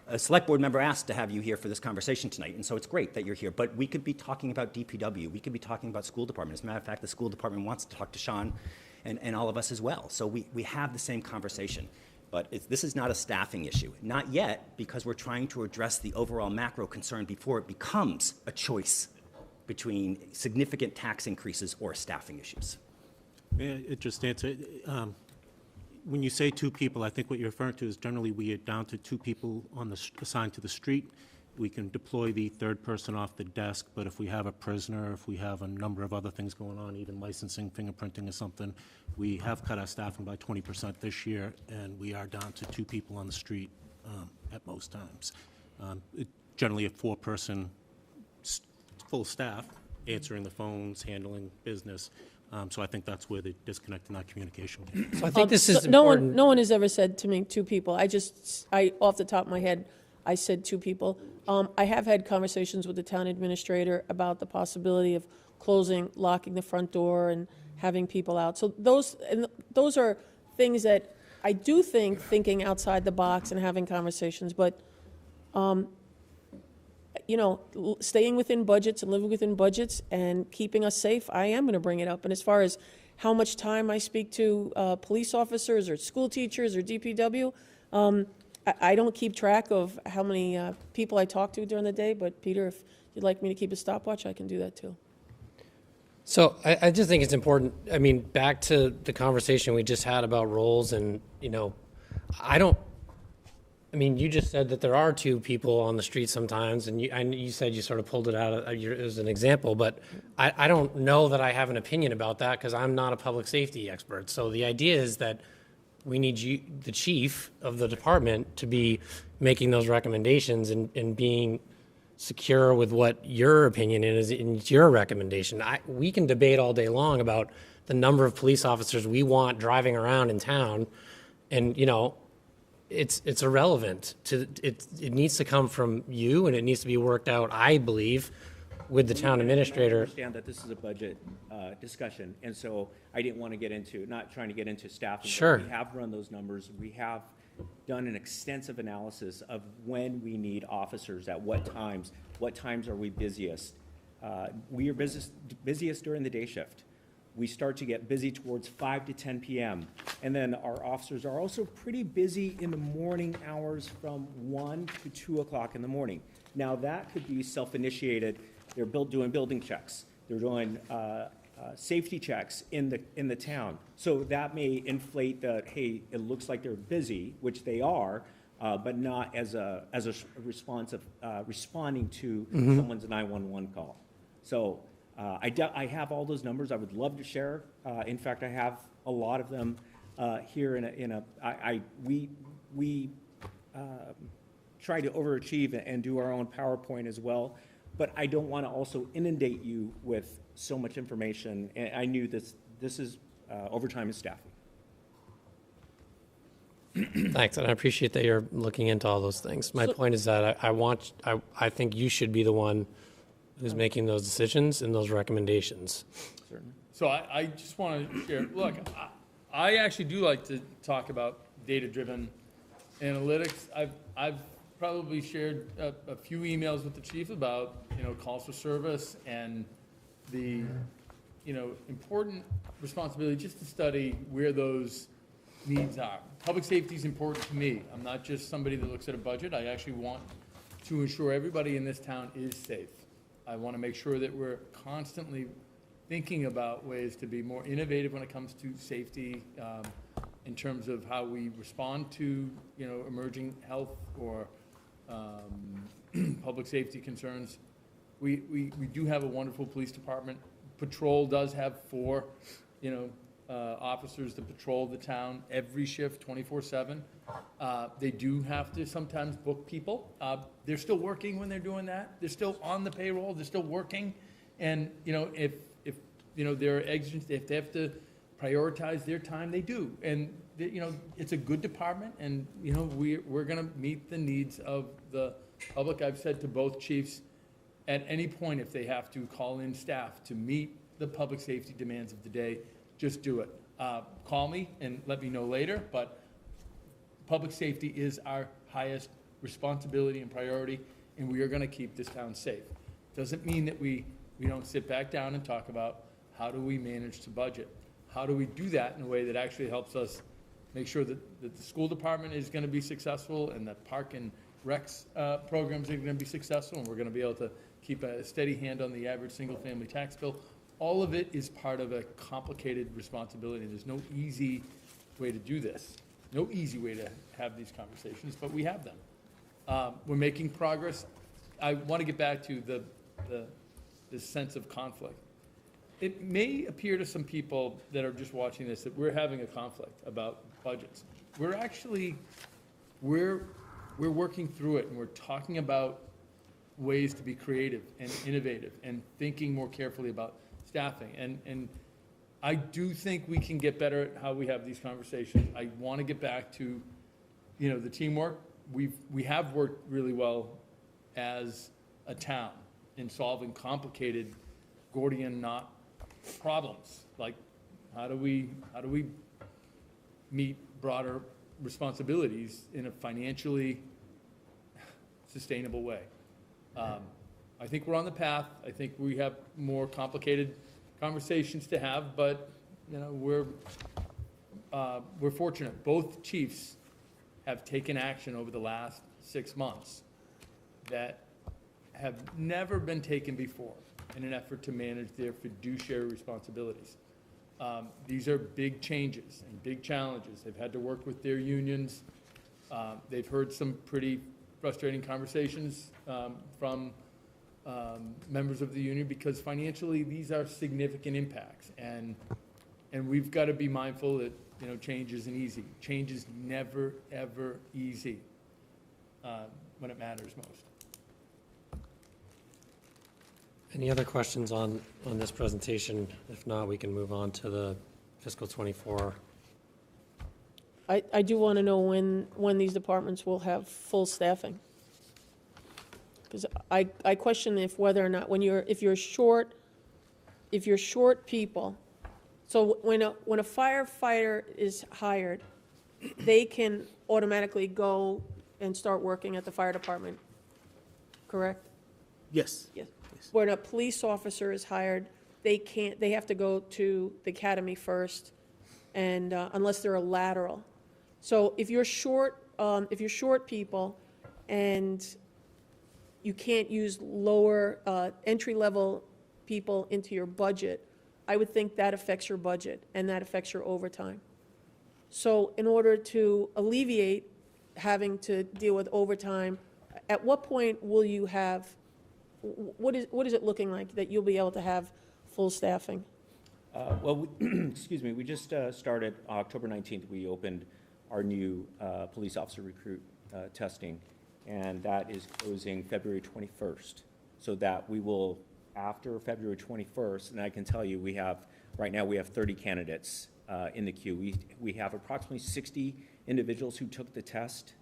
A select board member asked to have you here for this conversation tonight, and so it's great that you're here. But we could be talking about DPW. We could be talking about school department. As a matter of fact, the school department wants to talk to Sean and all of us as well. So we have the same conversation. But this is not a staffing issue. Not yet, because we're trying to address the overall macro concern before it becomes a choice between significant tax increases or staffing issues. It just answered, when you say 2 people, I think what you're referring to is generally we are down to 2 people assigned to the street. We can deploy the 3rd person off the desk, but if we have a prisoner, if we have a number of other things going on, even licensing, fingerprinting or something, we have cut our staffing by 20% this year, and we are down to 2 people on the street at most times. Generally a 4-person full staff, answering the phones, handling business. So I think that's where the disconnect in our communication came from. So I think this is No important. one has ever said to me 2 people. I off the top of my head, I said 2 people. I have had conversations with the town administrator about the possibility of closing, locking the front door and having people out. So those are things that I do think, thinking outside the box and having conversations, but, staying within budgets and living within budgets and keeping us safe, I am going to bring it up. And as far as how much time I speak to police officers or school teachers or DPW, I don't keep track of how many people I talk to during the day, but Peter, if you'd like me to keep a stopwatch, I can do that too. So I just think it's important, I mean, back to the conversation we just had about roles and, you just said that there are 2 people on the street sometimes, and you said you sort of pulled it out as an example, but I don't know that I have an opinion about that because I'm not a public safety expert. So the idea is that we need you, the chief of the department, to be making those recommendations and being secure with what your opinion is in your recommendation. We can debate all day long about the number of police officers we want driving around in town, and it's irrelevant. It needs to come from you, and it needs to be worked out, I believe, with the town administrator. I understand that this is a budget discussion, and so I didn't want to get into, not trying to get into staffing. Sure. We have run those numbers. We have done an extensive analysis of when we need officers, at what times are we busiest. We are busiest during the day shift. We start to get busy towards 5 to 10 p.m. And then our officers are also pretty busy in the morning hours from 1 to 2 o'clock in the morning. Now, that could be self-initiated. They're doing building checks. They're doing safety checks in the town. So that may inflate that, hey, it looks like they're busy, which they are, but not as a response of responding to someone's 911 call. So I have all those numbers. I would love to share. In fact, I have a lot of them here we try to overachieve and do our own PowerPoint as well. But I don't want to also inundate you with so much information. And I knew this is overtime and staffing. Thanks, and I appreciate that you're looking into all those things. My point is that I think you should be the one who's making those decisions and those recommendations. Certainly. So I just want to share, look, I actually do like to talk about data-driven analytics. I've probably shared a few emails with the chief about, calls for service and the, important responsibility just to study where those needs are. Public safety is important to me. I'm not just somebody that looks at a budget. I actually want to ensure everybody in this town is safe. I want to make sure that we're constantly thinking about ways to be more innovative when it comes to safety, in terms of how we respond to, emerging health or public safety concerns. we do have a wonderful police department. Patrol does have 4, officers to patrol the town every shift, 24/7. They do have to sometimes book people. They're still working when they're doing that. They're still on the payroll. They're still working. And, if there are exigent, if they have to prioritize their time, they do. And, it's a good department, and, we're going to meet the needs of the public. I've said to both chiefs, at any point, if they have to call in staff to meet the public safety demands of the day, just do it. Call me and let me know later, but public safety is our highest responsibility and priority, and we are going to keep this town safe. Doesn't mean that we don't sit back down and talk about how do we manage the budget? How do we do that in a way that actually helps us make sure that the school department is going to be successful and the park and recs programs are going to be successful, and we're going to be able to keep a steady hand on the average single-family tax bill. All of it is part of a complicated responsibility. There's no easy way to do this, no easy way to have these conversations, but we have them. We're making progress. I want to get back to the sense of conflict. It may appear to some people that are just watching this that we're having a conflict about budgets. We're working through it, and we're talking about ways to be creative and innovative and thinking more carefully about staffing. And I do think we can get better at how we have these conversations. I want to get back to, the teamwork. We have worked really well as a town in solving complicated Gordian knot problems. Like, how do we meet broader responsibilities in a financially sustainable way? I think we're on the path. I think we have more complicated conversations to have, but we're fortunate. Both chiefs have taken action over the last 6 months that have never been taken before in an effort to manage their fiduciary responsibilities. These are big changes and big challenges. They've had to work with their unions. They've heard some pretty frustrating conversations from members of the union, because financially these are significant impacts, and we've got to be mindful that change isn't easy. Change is never ever easy when it matters most. Any other questions on this presentation? If not, we can move on to the fiscal '24. I do want to know when these departments will have full staffing. Because I question whether or not, if you're short people, so when a firefighter is hired, they can automatically go and start working at the fire department, correct? Yes. Yes. When a police officer is hired, they have to go to the academy first, and unless they're a lateral. So if you're short people and you can't use lower entry-level people into your budget, I would think that affects your budget and that affects your overtime. So in order to alleviate having to deal with overtime, at what point will you have, what is it looking like that you'll be able to have full staffing? Excuse me, we just started October 19th. We opened our new police officer recruit testing, and that is closing February 21st. So that we will, after February 21st, and I can tell you right now we have 30 candidates in the queue. We have approximately 60 individuals who took the test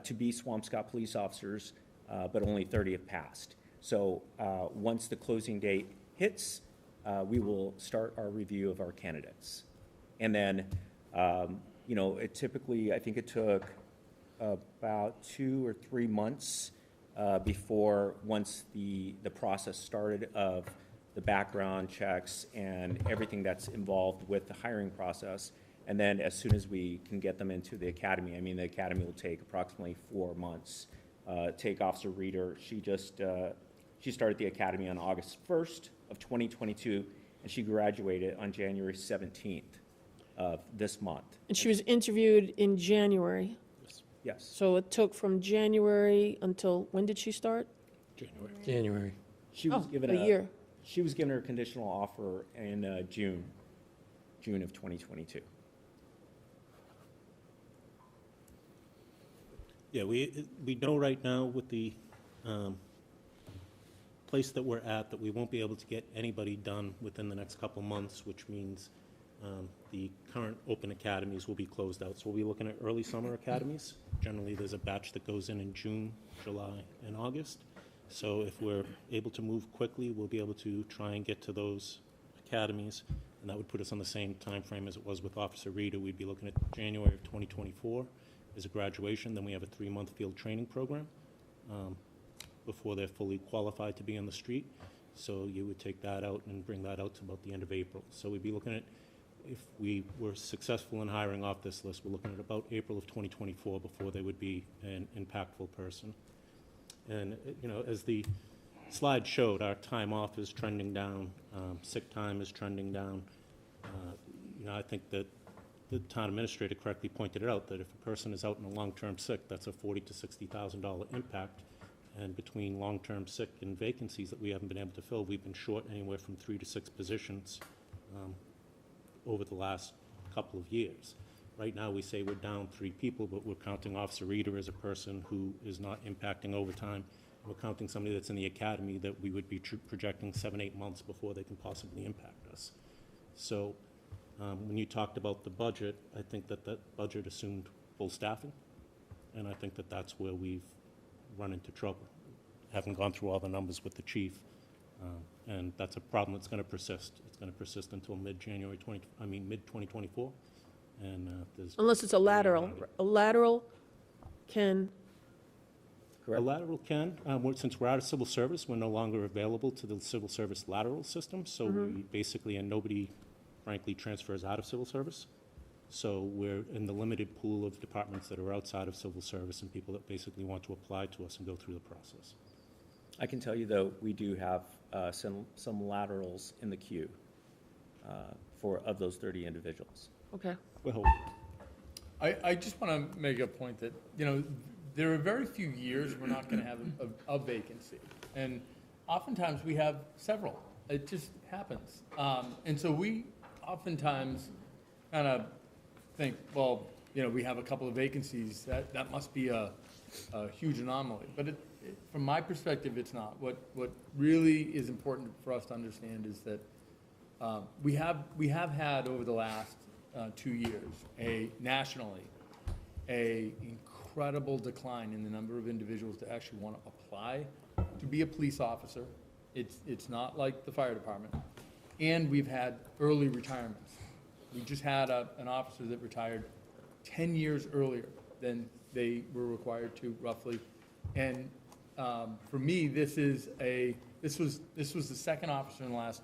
to be Swampscott police officers, but only 30 have passed. So once the closing date hits, we will start our review of our candidates. And then, it typically, I think it took about 2 or 3 months before, once the process started of the background checks and everything that's involved with the hiring process. And then as soon as we can get them into the academy, the academy will take approximately 4 months. Take Officer Reeder, she started the academy on August 1st of 2022, and she graduated on January 17th of this month. And she was interviewed in January. Yes. So it took from January until, when did she start? January. She was Oh, given a year. She was given her conditional offer in June of 2022. Yeah, we know right now with the place that we're at that we won't be able to get anybody done within the next couple months, which means the current open academies will be closed out. So we'll be looking at early summer academies. Generally, there's a batch that goes in June, July, and August. So if we're able to move quickly, we'll be able to try and get to those academies, and that would put us on the same time frame as it was with Officer Reader. We'd be looking at January of 2024 as a graduation. Then we have a 3-month field training program before they're fully qualified to be on the street. So you would take that out and bring that out to about the end of April. So we'd be looking at, if we were successful in hiring off this list, we're looking at about April of 2024 before they would be an impactful person. And, as the slide showed, our time off is trending down, sick time is trending down. I think that the town administrator correctly pointed it out, that if a person is out in a long-term sick, that's a $40,000 to $60,000 impact. And between long-term sick and vacancies that we haven't been able to fill, we've been short anywhere from 3 to 6 positions over the last couple of years. Right now, we say we're down 3 people, but we're counting Officer Reader as a person who is not impacting overtime. We're counting somebody that's in the academy that we would be projecting 7, 8 months before they can possibly impact us. So when you talked about the budget, I think that budget assumed full staffing, and I think that that's where we've run into trouble. Haven't gone through all the numbers with the chief, and that's a problem that's going to persist. It's going to persist until mid-2024. And Unless it's a lateral. A lateral can, a lateral can, since we're out of civil service, we're no longer available to the civil service lateral system. So we basically, and nobody, frankly, transfers out of civil service. So we're in the limited pool of departments that are outside of civil service and people that basically want to apply to us and go through the process. I can tell you, though, we do have some laterals in the queue of those 30 individuals. okay. We're hoping. I just want to make a point that, there are very few years we're not going to have a vacancy. And oftentimes we have several. It just happens. And so we oftentimes kind of think, well, we have a couple of vacancies. That must be a huge anomaly. But from my perspective, it's not. What really is important for us to understand is that we have had over the last 2 years nationally a incredible decline in the number of individuals that actually want to apply to be a police officer. It's not like the fire department. And we've had early retirements. We just had an officer that retired 10 years earlier than they were required to, roughly. And for me, this was the second officer in the last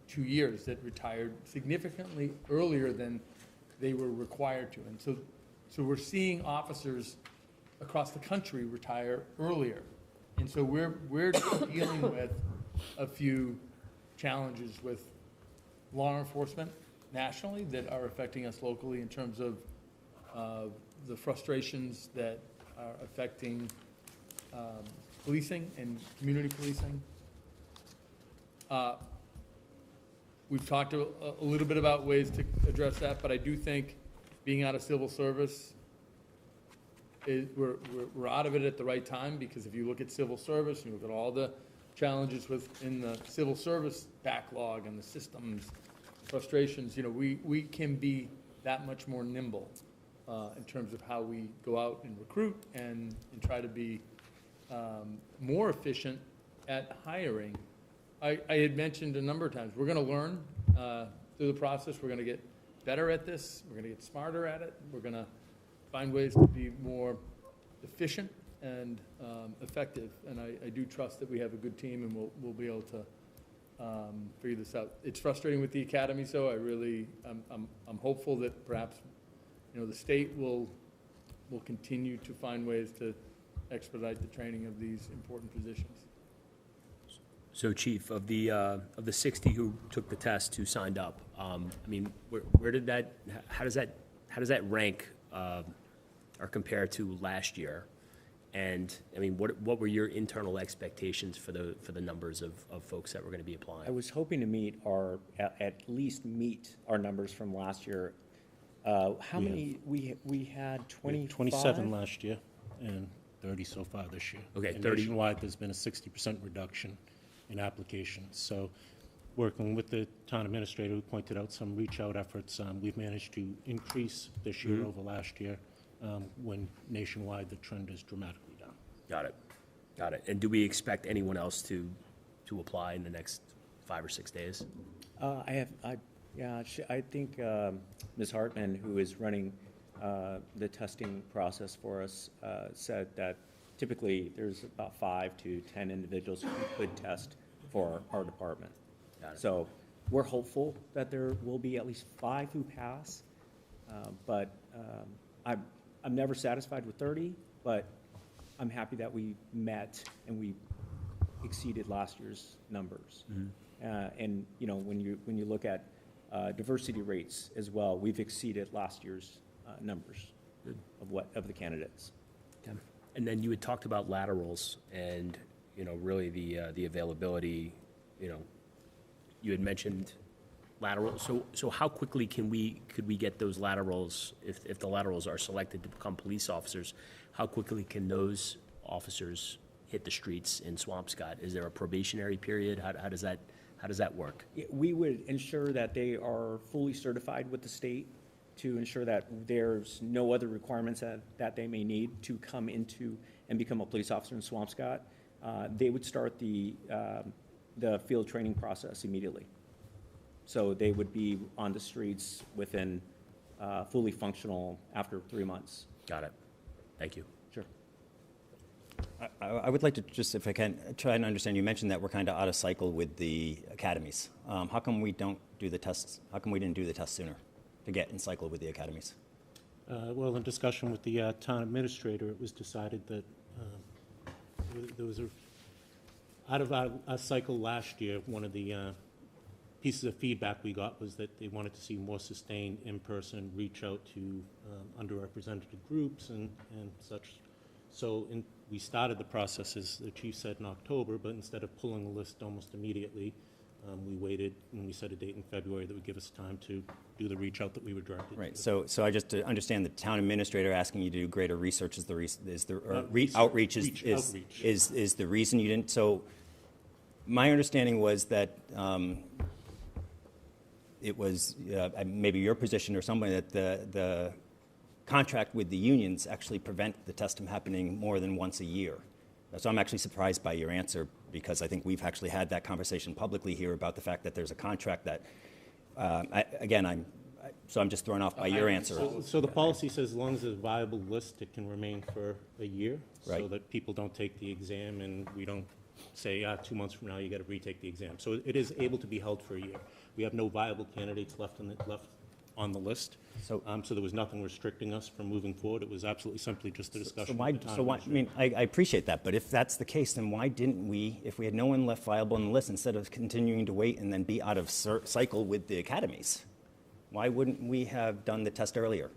2 years that retired significantly earlier than they were required to. And so we're seeing officers across the country retire earlier. And so we're dealing with a few challenges with law enforcement nationally that are affecting us locally in terms of the frustrations that are affecting policing and community policing. We've talked a little bit about ways to address that, but I do think being out of civil service, we're out of it at the right time, because if you look at civil service, you look at all the challenges within the civil service backlog and the systems, frustrations, we can be that much more nimble in terms of how we go out and recruit and try to be more efficient at hiring. I had mentioned a number of times, we're going to learn through the process. We're going to get better at this. We're going to get smarter at it. We're going to find ways to be more efficient and effective. And I do trust that we have a good team, and we'll be able to figure this out. It's frustrating with the academy, so I'm hopeful that perhaps the state will continue to find ways to expedite the training of these important positions. So, Chief, of the 60 who took the test, who signed up, where did that? How does that rank or compare to last year? And, I mean, what were your internal expectations for the numbers of folks that were going to be applying? I was hoping to meet at least meet our numbers from last year. How many, we had 25? 27 last year and 30 so far this year. Okay, And 30. nationwide, there's been a 60% reduction in applications. So working with the town administrator, who pointed out some reach-out efforts, we've managed to increase this year over last year, when nationwide the trend is dramatically down. Got it. Got it. And do we expect anyone else to apply in the next 5 or 6 days? I think Ms. Hartman, who is running the testing process for us, said that typically there's about 5 to 10 individuals who could test for our department. Got it. So we're hopeful that there will be at least 5 who pass, but I'm never satisfied with 30, but I'm happy that we met and we exceeded last year's numbers. And you know, when you look at diversity rates as well, we've exceeded last year's numbers of the candidates. Okay. And then you had talked about laterals and, you know, really the availability, you know, you had mentioned laterals. So how quickly could we get those laterals, if the laterals are selected to become police officers, how quickly can those officers hit the streets in Swampscott? Is there a probationary period? How does that work? We would ensure that they are fully certified with the state to ensure that there's no other requirements that they may need to come into and become a police officer in Swampscott. They would start the field training process immediately. So they would be on the streets within fully functional after 3 months. Got it. Thank you. Sure. I would like to just, if I can, try and understand, you mentioned that we're kind of out of cycle with the academies. How come we don't do the tests? How come we didn't do the tests sooner to get in cycle with the academies? Well, in discussion with the town administrator, it was decided that there was out of our cycle last year, one of the pieces of feedback we got was that they wanted to see more sustained in-person reach out to underrepresented groups and such. So we started the process, as the chief said, in October, but instead of pulling the list almost immediately, we waited and we set a date in February that would give us time to do the reach out that we were directed Right. to. So I just to understand the town administrator asking you to do greater research is outreach is the reason you didn't. So my understanding was that it was maybe your position or somebody that the contract with the unions actually prevent the test from happening more than once a year. So I'm actually surprised by your answer, because I think we've actually had that conversation publicly here about the fact that there's a contract that, I'm just thrown off by your answer. So the policy says as long as there's a viable list, it can remain for a year, so Right. that people don't take the exam and we don't say, 2 months from now, you got to retake the exam. So it is able to be held for a year. We have no viable candidates left on the list. So there was nothing restricting us from moving forward. It was absolutely simply just a discussion. I mean, I appreciate that, but if that's the case, then why didn't we, if we had no one left viable on the list, instead of continuing to wait and then be out of cycle with the academies, why wouldn't we have done the test earlier?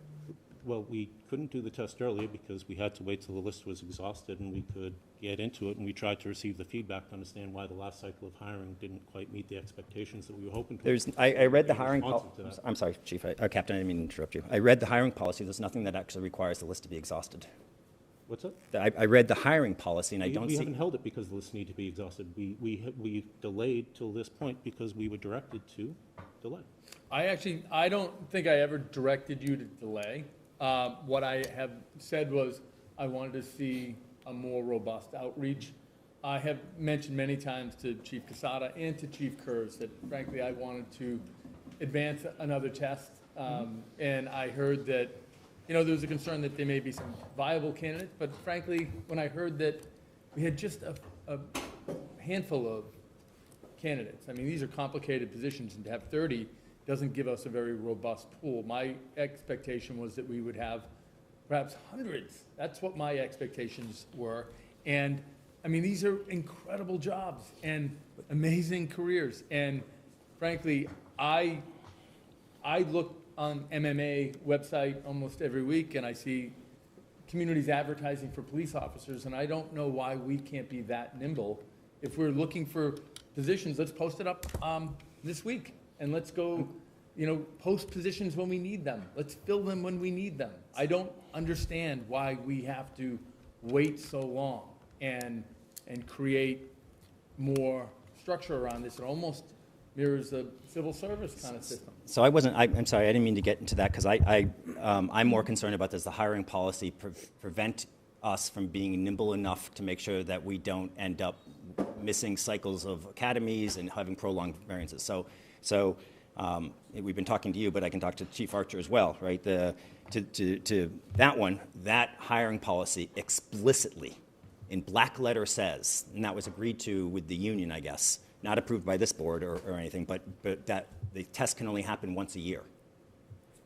Well, we couldn't do the test earlier because we had to wait till the list was exhausted and we could get into it, and we tried to receive the feedback to understand why the last cycle of hiring didn't quite meet the expectations that we were hoping to. I read the hiring Responsive to policy. that. I'm sorry, Chief, Captain, I didn't mean to interrupt you. I read the hiring policy. There's nothing that actually requires the list to be exhausted. What's that? I read the hiring policy, and I don't We see. haven't held it because the lists need to be exhausted. We delayed till this point because we were directed to delay. I don't think I ever directed you to delay. What I have said was I wanted to see a more robust outreach. I have mentioned many times to Chief QUESADA and to Chief Kurz that frankly I wanted to advance another test. And I heard that, there was a concern that there may be some viable candidates, but frankly, when I heard that we had just a handful of candidates, I mean, these are complicated positions, and to have 30 doesn't give us a very robust pool. My expectation was that we would have perhaps hundreds. That's what my expectations were. And I mean, these are incredible jobs and amazing careers. And frankly, I look on MMA website almost every week, and I see community's advertising for police officers, and I don't know why we can't be that nimble. If we're looking for positions, let's post it up this week, and let's go, post positions when we need them. Let's fill them when we need them. I don't understand why we have to wait so long and create more structure around this. It almost mirrors the civil service kind of system. So I'm sorry, I didn't mean to get into that, because I'm more concerned about, does the hiring policy prevent us from being nimble enough to make sure that we don't end up missing cycles of academies and having prolonged variances? So we've been talking to you, but I can talk to Chief Archer as well, right? To that one, that hiring policy explicitly in black letter says, and that was agreed to with the union, I guess, not approved by this board or anything, but that the test can only happen once a year.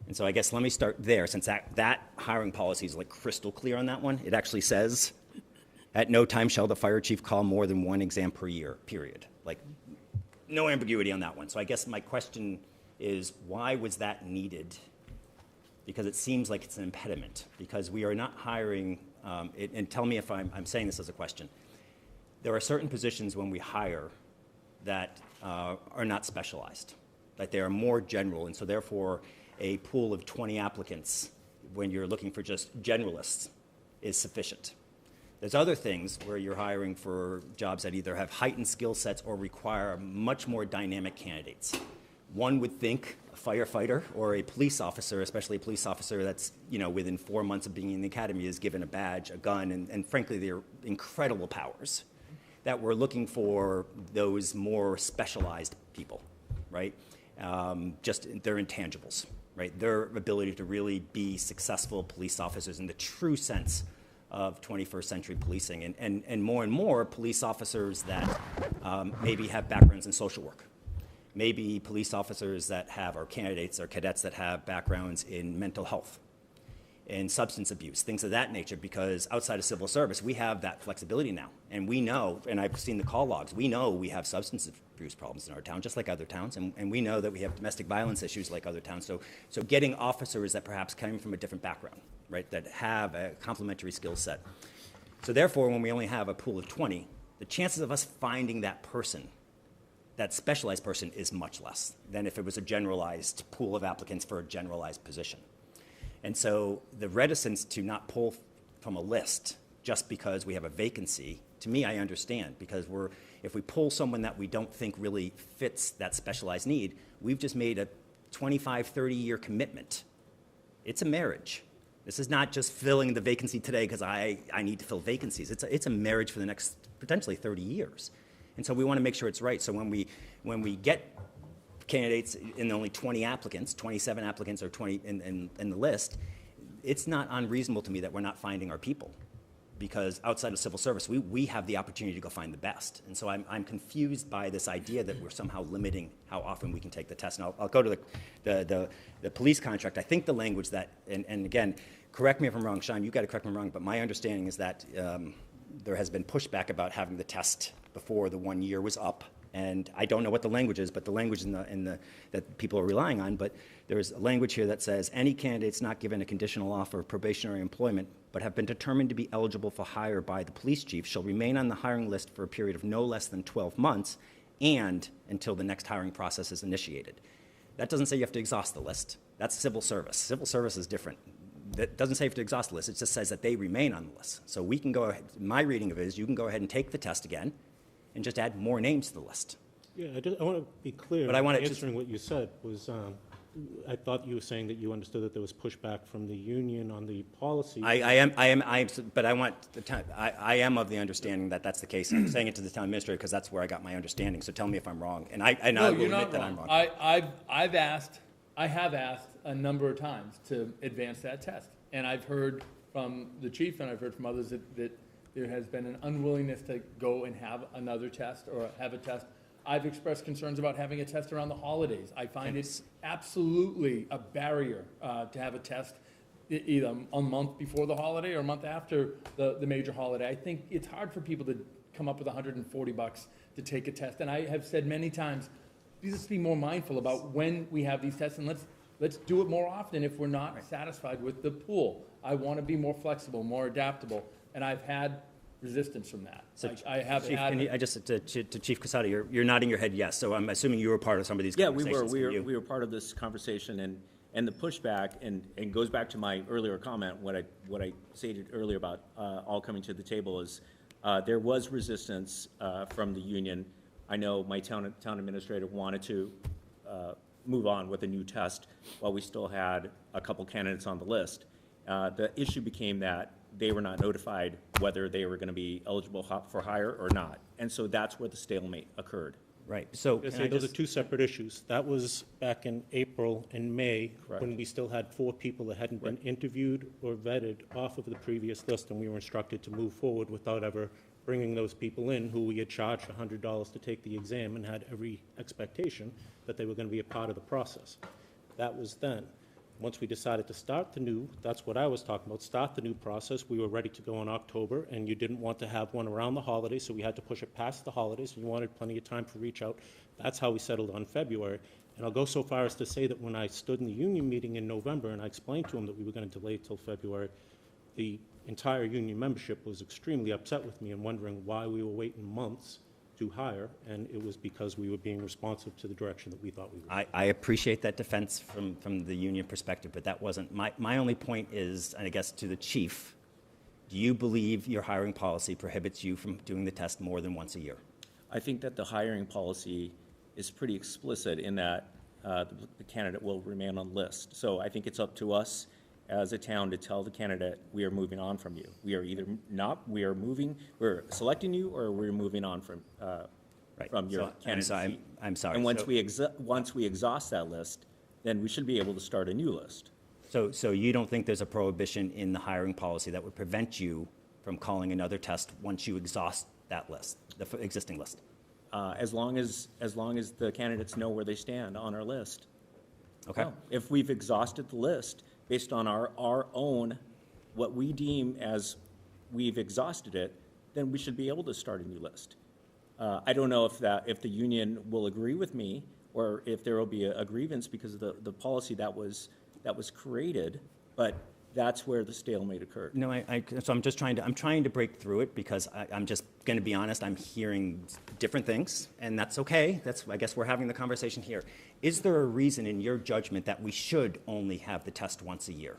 And so I guess let me start there, since that hiring policy is like crystal clear on that one. It actually says, at no time shall the fire chief call more than one exam per year, period. Like, no ambiguity on that one. So I guess my question is, why was that needed? Because it seems like it's an impediment, because we are not hiring, and tell me if I'm saying this as a question. There are certain positions when we hire that are not specialized, that they are more general, and so therefore a pool of 20 applicants when you're looking for just generalists is sufficient. There's other things where you're hiring for jobs that either have heightened skill sets or require much more dynamic candidates. One would think a firefighter or a police officer, especially a police officer that's, within 4 months of being in the academy, is given a badge, a gun, and frankly, they're incredible powers, that we're looking for those more specialized people, right? Just their intangibles, right? Their ability to really be successful police officers in the true sense of 21st century policing, and more police officers that maybe have backgrounds in social work. Maybe police officers that have, or candidates or cadets that have backgrounds in mental health and substance abuse, things of that nature, because outside of civil service, we have that flexibility now. And we know, and I've seen the call logs, we know we have substance abuse problems in our town, just like other towns, and we know that we have domestic violence issues like other towns. So getting officers that perhaps came from a different background, right, that have a complementary skill set. So therefore, when we only have a pool of 20, the chances of us finding that person, that specialized person, is much less than if it was a generalized pool of applicants for a generalized position. And so the reticence to not pull from a list just because we have a vacancy, to me, I understand, because if we pull someone that we don't think really fits that specialized need, we've just made a 25, 30-year commitment. It's a marriage. This is not just filling the vacancy today because I need to fill vacancies. It's a marriage for the next potentially 30 years. And so we want to make sure it's right. So when we get candidates in only 20 applicants, 27 applicants or 20 in the list, it's not unreasonable to me that we're not finding our people, because outside of civil service, we have the opportunity to go find the best. And so I'm confused by this idea that we're somehow limiting how often we can take the test. And I'll go to the police contract. I think the language that, and again, correct me if I'm wrong, Sean, you've got to correct me if I'm wrong, but my understanding is that there has been pushback about having the test before the 1 year was up. And I don't know what the language is, but the language that people are relying on, but there's a language here that says, any candidates not given a conditional offer of probationary employment but have been determined to be eligible for hire by the police chief shall remain on the hiring list for a period of no less than 12 months and until the next hiring process is initiated. That doesn't say you have to exhaust the list. That's civil service. Civil service is different. That doesn't say you have to exhaust the list. It just says that they remain on the list. So we can go ahead, my reading of it is you can go ahead and take the test again and just add more names to the list. Yeah, I want to be clear. But I want to answering what you said was, I thought you were saying that you understood that there was pushback from the union on the policy. I am, but I want the time. I am of the understanding that that's the case. I'm saying it to the town administrator because that's where I got my understanding. So tell me if I'm wrong, and I will admit that I'm wrong. I have asked a number of times to advance that test, and I've heard from the chief and I've heard from others that there has been an unwillingness to go and have another test or have a test. I've expressed concerns about having a test around the holidays. I find it absolutely a barrier to have a test either a month before the holiday or a month after the major holiday. I think it's hard for people to come up with $140 to take a test. And I have said many times, let's be more mindful about when we have these tests, and let's Let's do it more often if we're not satisfied with the pool. I want to be more flexible, more adaptable, and I've had resistance from that. So, I have Chief, had. I just, to Chief QUESADA, you're nodding your head yes, so I'm assuming you were part of some of these Yeah, we conversations. were. We were part of this conversation, and the pushback, and goes back to my earlier comment, what I stated earlier about all coming to the table is there was resistance from the union. I know my town administrator wanted to move on with a new test while we still had a couple candidates on the list. The issue became that they were not notified whether they were going to be eligible for hire or not. And so that's where the stalemate occurred. Right, so. I say those are two separate issues. That was back in April and May, Correct. when we still had 4 people that hadn't been interviewed or vetted off of the previous list, and we were instructed to move forward without ever bringing those people in who we had charged $100 to take the exam and had every expectation that they were going to be a part of the process. That was then. Once we decided to start the new, that's what I was talking about, start the new process, we were ready to go in October, and you didn't want to have one around the holidays, so we had to push it past the holidays, and you wanted plenty of time for reach out. That's how we settled on February. And I'll go so far as to say that when I stood in the union meeting in November and I explained to them that we were going to delay till February, the entire union membership was extremely upset with me and wondering why we were waiting months to hire, and it was because we were being responsive to the direction that we thought we would. I appreciate that defense from the union perspective, but that wasn't, my only point is, and I guess to the chief, do you believe your hiring policy prohibits you from doing the test more than once a year? I think that the hiring policy is pretty explicit in that the candidate will remain on list. So I think it's up to us as a town to tell the candidate, we are moving on from you. We are either not, we're selecting you, or we're moving on from your candidacy. I'm sorry. And once we exhaust that list, then we should be able to start a new list. So you don't think there's a prohibition in the hiring policy that would prevent you from calling another test once you exhaust that list, the existing list? As long as the candidates know where they stand on our list. Okay. No. If we've exhausted the list based on our own, what we deem as we've exhausted it, then we should be able to start a new list. I don't know if the union will agree with me, or if there will be a grievance because of the policy that was created, but that's where the stalemate occurred. No, so I'm trying to break through it, because I'm just going to be honest, I'm hearing different things, and that's okay. I guess we're having the conversation here. Is there a reason in your judgment that we should only have the test once a year?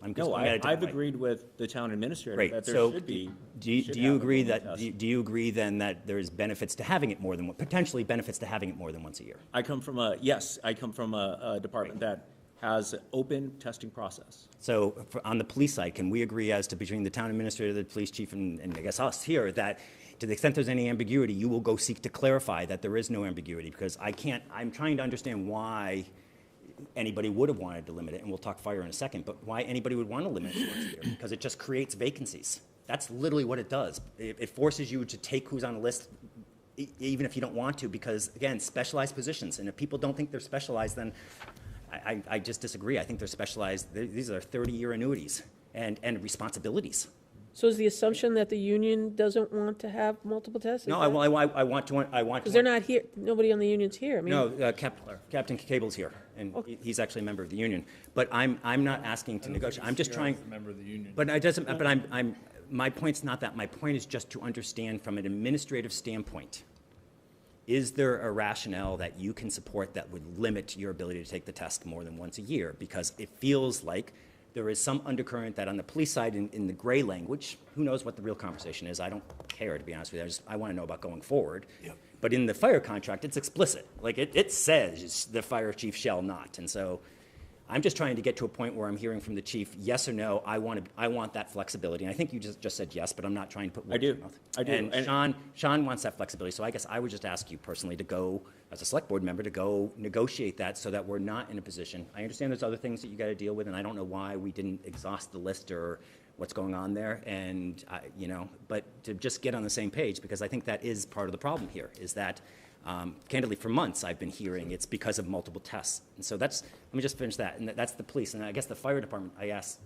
I've agreed with the town administrator that there should be. Do you agree then that there's benefits to having it potentially benefits to having it more than once a year? I come from a department that has an open testing process. So on the police side, can we agree as to between the town administrator, the police chief, and I guess us here, that to the extent there's any ambiguity, you will go seek to clarify that there is no ambiguity? Because I'm trying to understand why anybody would have wanted to limit it, and we'll talk fire in a second, but why anybody would want to limit it once a year? Because it just creates vacancies. That's literally what it does. It forces you to take who's on the list, even if you don't want to, because, again, specialized positions. And if people don't think they're specialized, then I just disagree. I think they're specialized. These are 30-year annuities and responsibilities. So is the assumption that the union doesn't want to have multiple tests? No, I want to. Because they're not here, nobody on the union's here. I mean, No, Captain Cable's here, and he's actually a member of the union. But I'm not asking to negotiate. I'm just trying. Member of the union. But it doesn't. But my point's not that. My point is just to understand from an administrative standpoint. Is there a rationale that you can support that would limit your ability to take the test more than once a year? Because it feels like there is some undercurrent that on the police side, in the gray language, who knows what the real conversation is? I don't care, to be honest with you. I want to know about going forward. Yep. But in the fire contract, it's explicit. Like it says the fire chief shall not. And so I'm just trying to get to a point where I'm hearing from the chief, yes or no, I want that flexibility. And I think you just said yes, but I'm not trying to put words in your mouth. I do. And Sean wants that flexibility. So I guess I would just ask you personally to go, as a select board member, to go negotiate that so that we're not in a position. I understand there's other things that you got to deal with, and I don't know why we didn't exhaust the list or what's going on there. And, but to just get on the same page, because I think that is part of the problem here, is that candidly, for months, I've been hearing it's because of multiple tests. And so let me just finish that. And that's the police. And I guess the fire department, I asked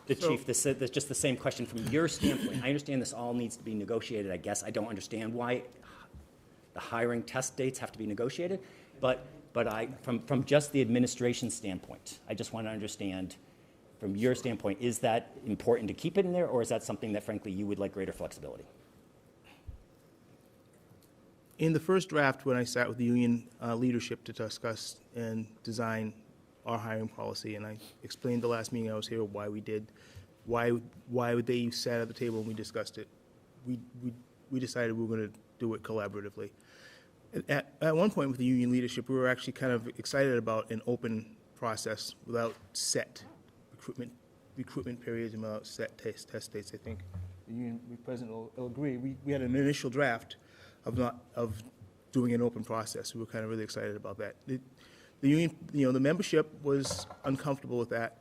the chief, that's just the same question from your standpoint. I understand this all needs to be negotiated, I guess. I don't understand why the hiring test dates have to be negotiated. But But from just the administration standpoint, I just want to understand, from your standpoint, is that important to keep it in there, or is that something that frankly you would like greater flexibility? In the first draft, when I sat with the union leadership to discuss and design our hiring policy, and I explained the last meeting I was here why we did, why they sat at the table and we discussed it, we decided we were going to do it collaboratively. At one point with the union leadership, we were actually kind of excited about an open process without set recruitment periods and without set test dates. I think the union president will agree. We had an initial draft of doing an open process. We were kind of really excited about that. The union, the membership was uncomfortable with that.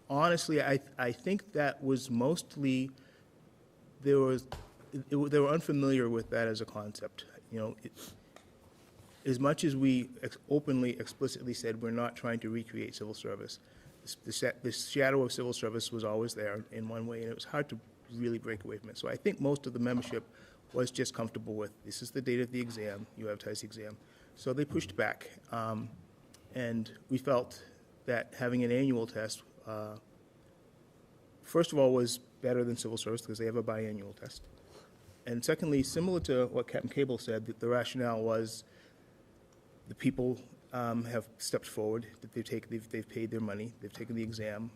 Honestly, I think that was mostly they were unfamiliar with that as a concept. As much as we openly, explicitly said we're not trying to recreate civil service, the shadow of civil service was always there in one way, and it was hard to really break away from it. So I think most of the membership was just comfortable with, this is the date of the exam, you advertise the exam. So they pushed back, and we felt that having an annual test, first of all, was better than civil service because they have a biannual test. And secondly, similar to what Captain Cable said, that the rationale was the people have stepped forward, that they've paid their money, they've taken the exam.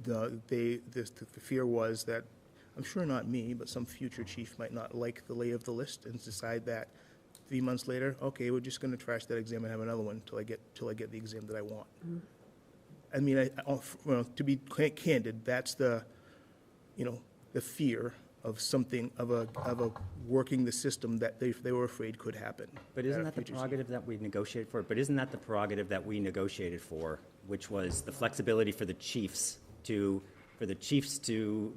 The fear was that, I'm sure not me, but some future chief might not like the lay of the list and decide that 3 months later, okay, we're just going to trash that exam and have another one till I get the exam that I want. Mm-hmm. I mean, to be candid, that's the fear of something, of a working the system that they were afraid could happen. But isn't that the prerogative that we negotiated for? But isn't that the prerogative that we negotiated for, which was the flexibility for the chiefs to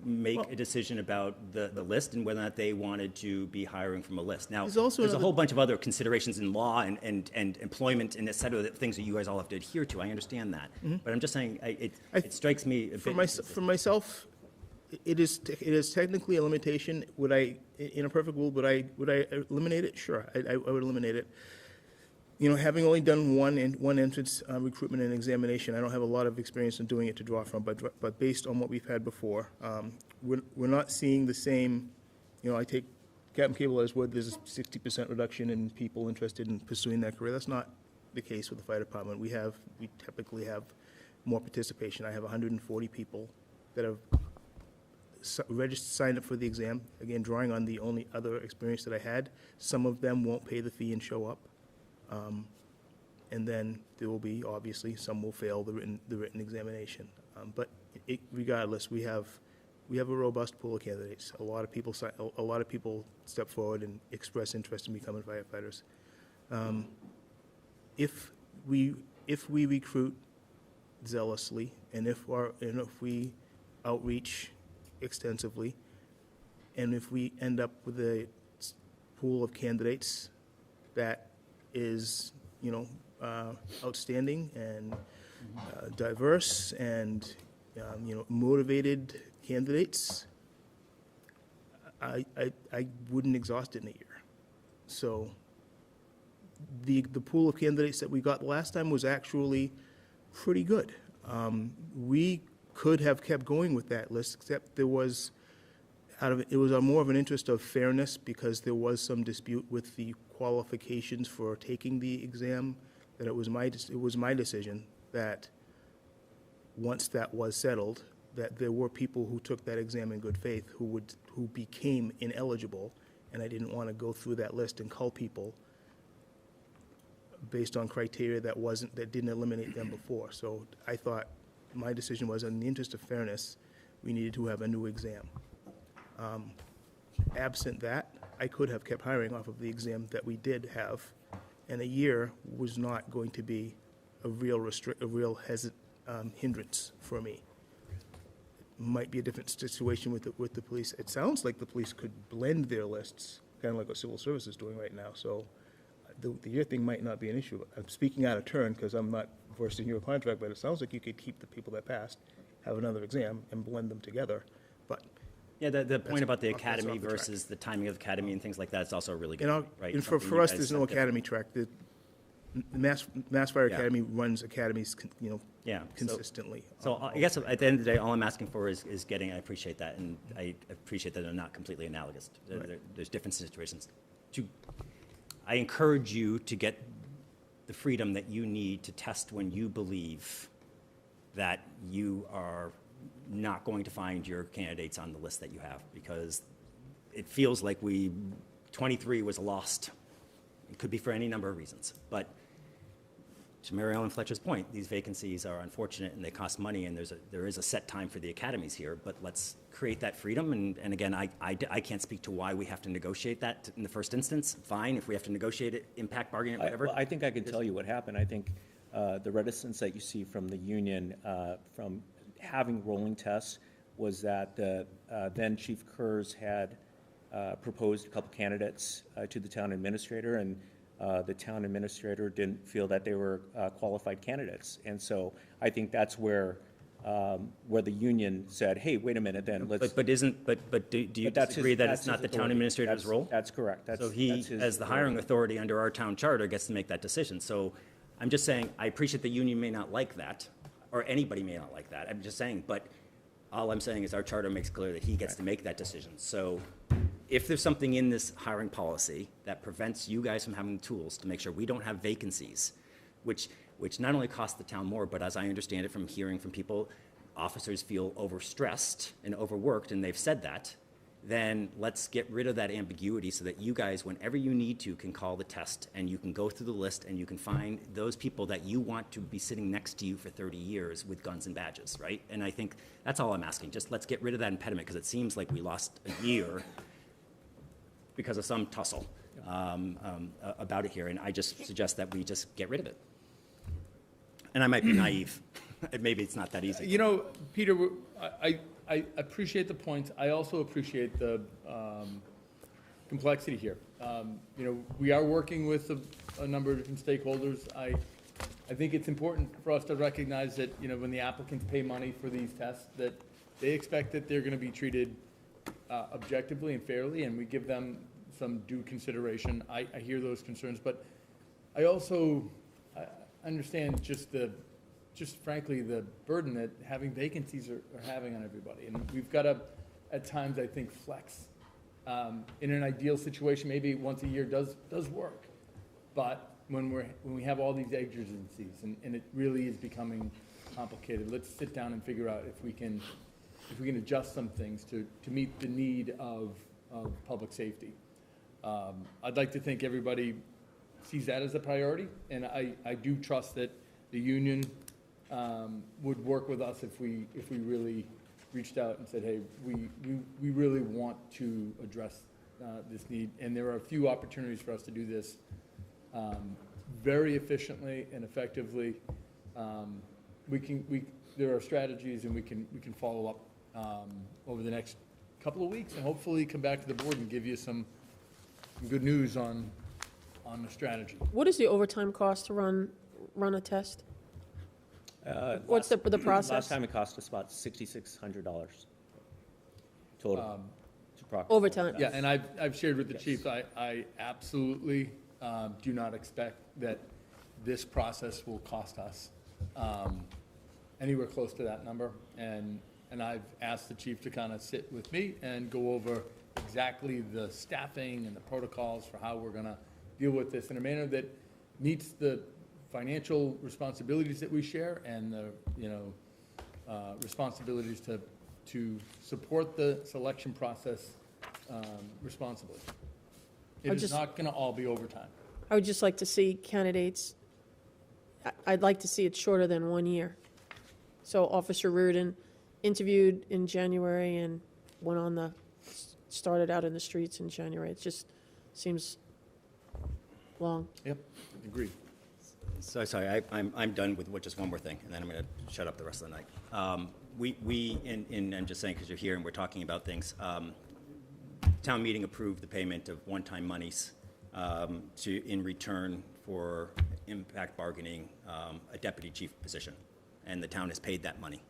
make a decision about the list and whether or not they wanted to be hiring from a list. Now, there's a whole bunch of other considerations in law and employment and et cetera, things that you guys all have to adhere to. I understand that. Mm-hmm. But I'm just saying, it strikes me a bit. For myself, it is technically a limitation. Would I, in a perfect world, would I eliminate it? Sure, I would eliminate it. Having only done one entrance recruitment and examination, I don't have a lot of experience in doing it to draw from, but based on what we've had before, we're not seeing the same, I take Captain Cable as word, there's a 60% reduction in people interested in pursuing that career. That's not the case with the fire department. We typically have more participation. I have 140 people that have signed up for the exam, again, drawing on the only other experience that I had. Some of them won't pay the fee and show up. And then there will be, obviously, some will fail the written examination. But regardless, we have a robust pool of candidates. A lot of people step forward and express interest in becoming firefighters. If we recruit zealously, and if we outreach extensively, and if we end up with a pool of candidates that is, outstanding and diverse and, motivated candidates, I wouldn't exhaust it in a year. So the pool of candidates that we got the last time was actually pretty good. We could have kept going with that list, except it was more of an interest of fairness because there was some dispute with the qualifications for taking the exam, that it was my decision that once that was settled, that there were people who took that exam in good faith who became ineligible, and I didn't want to go through that list and cull people based on criteria that didn't eliminate them before. So I thought my decision was, in the interest of fairness, we needed to have a new exam. Absent that, I could have kept hiring off of the exam that we did have, and a year was not going to be a real hindrance for me. It might be a different situation with the police. It sounds like the police could blend their lists, kind of like what civil service is doing right now. So the year thing might not be an issue. I'm speaking out of turn because I'm not versed in your contract, but it sounds like you could keep the people that passed, have another exam, and blend them together. But Yeah, the point about the that's academy off the track. versus the timing of the academy and things like that is also a really good And, point, right? and for Something you us, guys there's no have to- academy track. The Mass Fire Yeah. Academy runs academies, Yeah. consistently. So I guess at the end of the day, all I'm asking for is getting, I appreciate that, and I appreciate that they're not completely analogous. There's different situations. I encourage you to get the freedom that you need to test when you believe that you are not going to find your candidates on the list that you have, because it feels like 23 was lost. It could be for any number of reasons, but to Mary Ellen Fletcher's point, these vacancies are unfortunate and they cost money, and there is a set time for the academies here, but let's create that freedom. And again, I can't speak to why we have to negotiate that in the first instance. Fine, if we have to negotiate it, impact bargaining, whatever. I think I can tell you what happened. I think the reticence that you see from the union from having rolling tests was that then Chief Kurz had proposed a couple candidates to the town administrator, and the town administrator didn't feel that they were qualified candidates. And so I think that's where the union said, hey, wait a minute, then let's. But do you disagree that it's not the town administrator's role? That's correct. So he, as the hiring authority under our town charter, gets to make that decision. So I'm just saying, I appreciate the union may not like that, or anybody may not like that. I'm just saying, but all I'm saying is our charter makes clear that he gets to make that decision. So if there's something in this hiring policy that prevents you guys from having the tools to make sure we don't have vacancies, which not only cost the town more, but as I understand it from hearing from people, officers feel overstressed and overworked, and they've said that, then let's get rid of that ambiguity so that you guys, whenever you need to, can call the test and you can go through the list and you can find those people that you want to be sitting next to you for 30 years with guns and badges, right? And I think that's all I'm asking. Just let's get rid of that impediment, because it seems like we lost a year because of some tussle about it here. And I just suggest that we just get rid of it. And I might be naive. Maybe it's not that easy. You know, Peter, I appreciate the points. I also appreciate the complexity here. You know, we are working with a number of different stakeholders. I think it's important for us to recognize that, you know, when the applicants pay money for these tests, that they expect that they're going to be treated objectively and fairly, and we give them some due consideration. I hear those concerns, but I also understand just frankly, the burden that having vacancies are having on everybody. And we've got to, at times, I think, flex. In an ideal situation, maybe once a year does work. But when we have all these exigencies, and it really is becoming complicated, let's sit down and figure out if we can adjust some things to meet the need of public safety. I'd like to think everybody sees that as a priority, and I do trust that the union would work with us if we really reached out and said, hey, we really want to address this need. And there are a few opportunities for us to do this very efficiently and effectively. There are strategies, and we can follow up over the next couple of weeks, and hopefully come back to the board and give you some good news on the strategy. What is the overtime cost to run a test? What's the process? Last time it cost us about $6,600 total. to proctor. Overtime. Yeah, and I've shared with the chief, I absolutely do not expect that this process will cost us anywhere close to that number. And I've asked the chief to kind of sit with me and go over exactly the staffing and the protocols for how we're going to deal with this in a manner that meets the financial responsibilities that we share and the, responsibilities to support the selection process responsibly. It is not going to all be overtime. I would just like to see candidates, I'd like to see it shorter than 1 year. So Officer Reardon interviewed in January and started out in the streets in January. It just seems long. Yep, agreed. So sorry, I'm done with just one more thing, and then I'm going to shut up the rest of the night. I'm just saying because you're here and we're talking about things. Town meeting approved the payment of one-time monies in return for impact bargaining a deputy chief position, and the town has paid that money.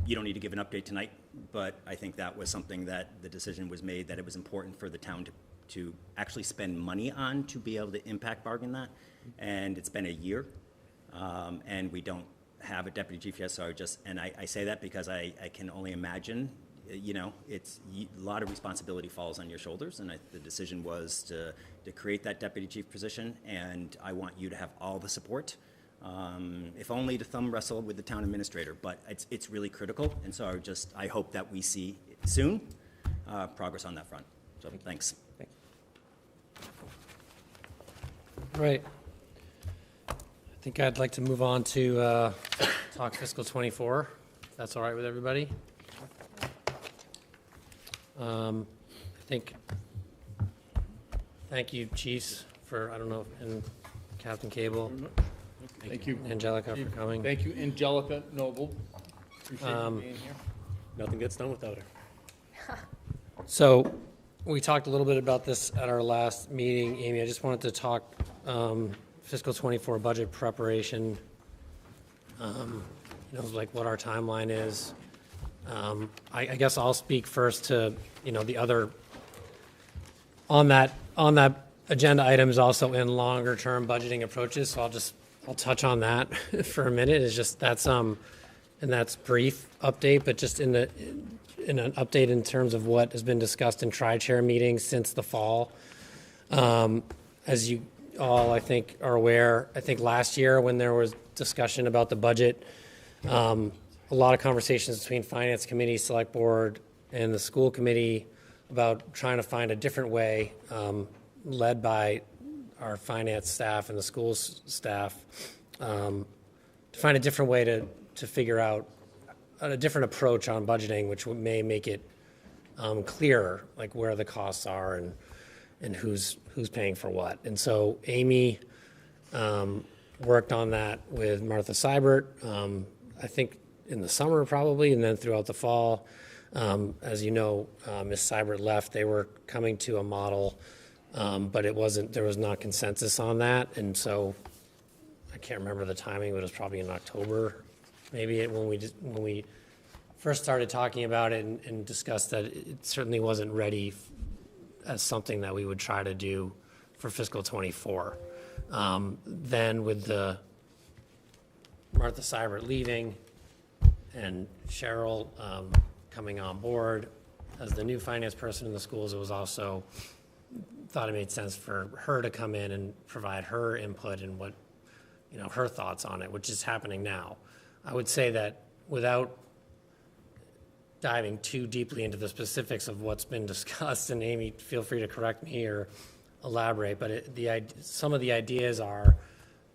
you don't need to give an update tonight, but I think that was something that the decision was made, that it was important for the town to actually spend money on to be able to impact bargain that. And it's been a year, and we don't have a deputy chief yet, so I say that because I can only imagine, you know, a lot of responsibility falls on your shoulders, and the decision was to create that deputy chief position, and I want you to have all the support, if only to thumb wrestle with the town administrator, but it's really critical, and so I hope that we see soon progress on that front. So thanks. Right. I think I'd like to move on to talk fiscal '24, if that's all right with everybody. Thank you, chiefs, for, I don't know, and Captain Cable. Thank you. Angelica, for coming. Thank you, Angelica Noble. Appreciate you being here. Nothing gets done without her. So, we talked a little bit about this at our last meeting. Amy, I just wanted to talk fiscal '24 budget preparation, like what our timeline is. I guess I'll speak first to, the other, on that agenda item is also in longer term budgeting approaches, so I'll touch on that for a minute. It's just, that's brief update, but just in an update in terms of what has been discussed in tri-chair meetings since the fall. As you all, I think, are aware, I think last year when there was discussion about the budget, a lot of conversations between Finance Committee, Select Board, and the School Committee about trying to find a different way, led by our finance staff and the schools staff, to find a different way to figure out a different approach on budgeting, which may make it clearer, like where the costs are and who's paying for what. And so Amy worked on that with Martha Seibert, I think in the summer probably, and then throughout the fall. As you know, Ms. Seibert left. They were coming to a model, but there was not consensus on that. And so I can't remember the timing, but it was probably in October, maybe when we first started talking about it and discussed that it certainly wasn't ready as something that we would try to do for fiscal '24. Then with the Martha Seibert leaving and Cheryl coming on board as the new finance person in the schools, it was also thought it made sense for her to come in and provide her input and what, her thoughts on it, which is happening now. I would say that without diving too deeply into the specifics of what's been discussed, and Amy, feel free to correct me or elaborate, but some of the ideas are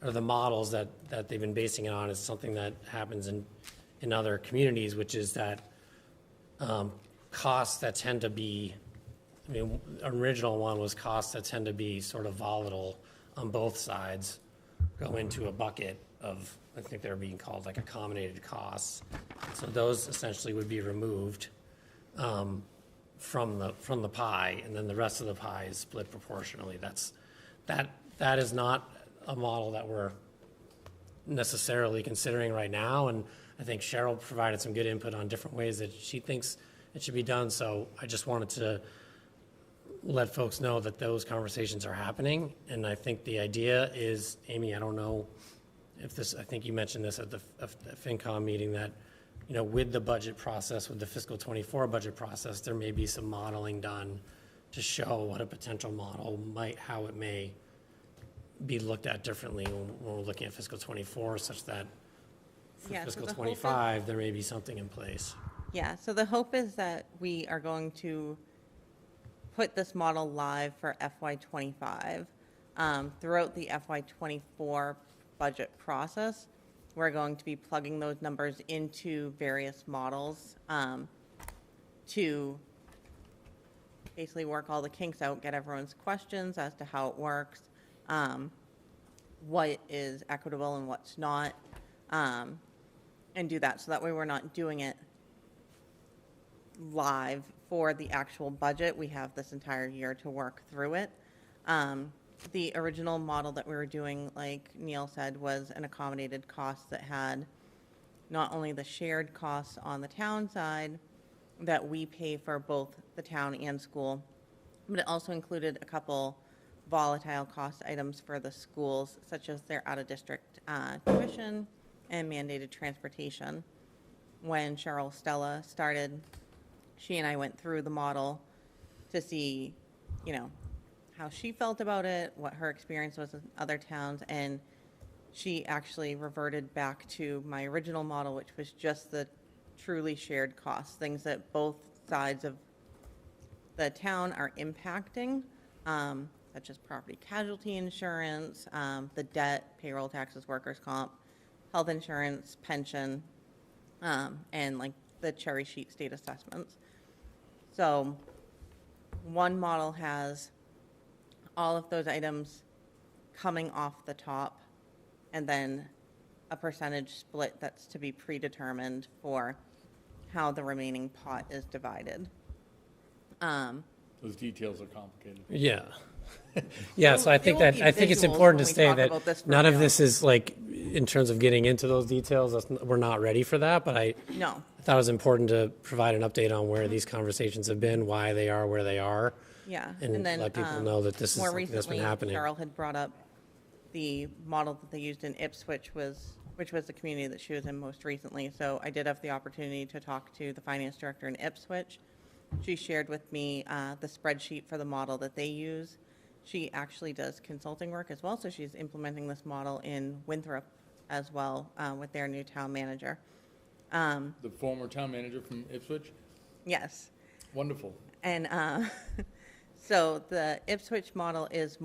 the models that they've been basing it on is something that happens in other communities, which is that costs that tend to be, original one was costs that tend to be sort of volatile on both sides, go into a bucket of, I think they're being called like accommodated costs. So those essentially would be removed from the pie, and then the rest of the pie is split proportionally. That is not a model that we're necessarily considering right now, and I think Cheryl provided some good input on different ways that she thinks it should be done. So I just wanted to let folks know that those conversations are happening, and I think the idea is, Amy, I don't know if I think you mentioned this at the FinCom meeting, that, with the budget process, with the fiscal '24 budget process, there may be some modeling done to show what a potential model how it may be looked at differently when we're looking at fiscal '24, such that for fiscal '25, there may be something in place. Yeah, so the hope is that we are going to put this model live for FY '25. Throughout the FY '24 budget process, we're going to be plugging those numbers into various models to basically work all the kinks out, get everyone's questions as to how it works, what is equitable and what's not, and do that. So that way we're not doing it live for the actual budget. We have this entire year to work through it. The original model that we were doing, like Neil said, was an accommodated cost that had not only the shared costs on the town side that we pay for both the town and school, but it also included a couple volatile cost items for the schools, such as their out-of-district tuition and mandated transportation. When Cheryl Stella started, she and I went through the model to see, how she felt about it, what her experience was in other towns, and she actually reverted back to my original model, which was just the truly shared costs, things that both sides of the town are impacting, such as property casualty insurance, the debt, payroll taxes, workers' comp, health insurance, pension, and like the cherry sheet state assessments. So one model has all of those items coming off the top, and then a percentage split that's to be predetermined for how the remaining pot is divided. Those details are complicated. Yeah. Yeah, so I think it's important to say that none of this is like, in terms of getting into those details, we're not ready for that, but I thought it was important to provide an update on where these conversations have been, why they are where they are. Yeah, And then let people know that this is more something that's been recently, happening. Cheryl had brought up the model that they used in Ipswich, which was the community that she was in most recently. So I did have the opportunity to talk to the finance director in Ipswich. She shared with me the spreadsheet for the model that they use. She actually does consulting work as well, so she's implementing this model in Winthrop as well with their new town manager. The former town manager from Ipswich? Yes. Wonderful. And so the Ipswich model is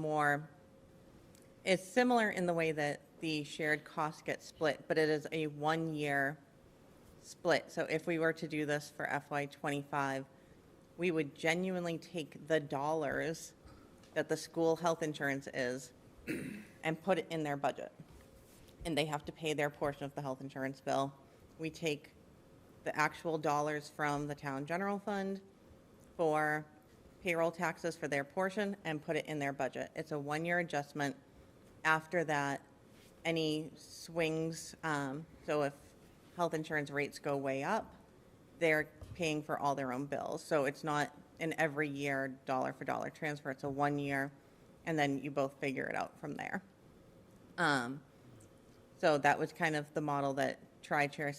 similar in the way that the shared costs get split, but it is a 1-year split. So if we were to do this for FY25, we would genuinely take the dollars that the school health insurance is and put it in their budget. And they have to pay their portion of the health insurance bill. We take the actual dollars from the town general fund for payroll taxes for their portion and put it in their budget. It's a 1-year adjustment. After that, any swings, so if health insurance rates go way up, they're paying for all their own bills. So it's not an every year dollar for dollar transfer. It's a 1 year, and then you both figure it out from there. So that was kind of the model that TriChair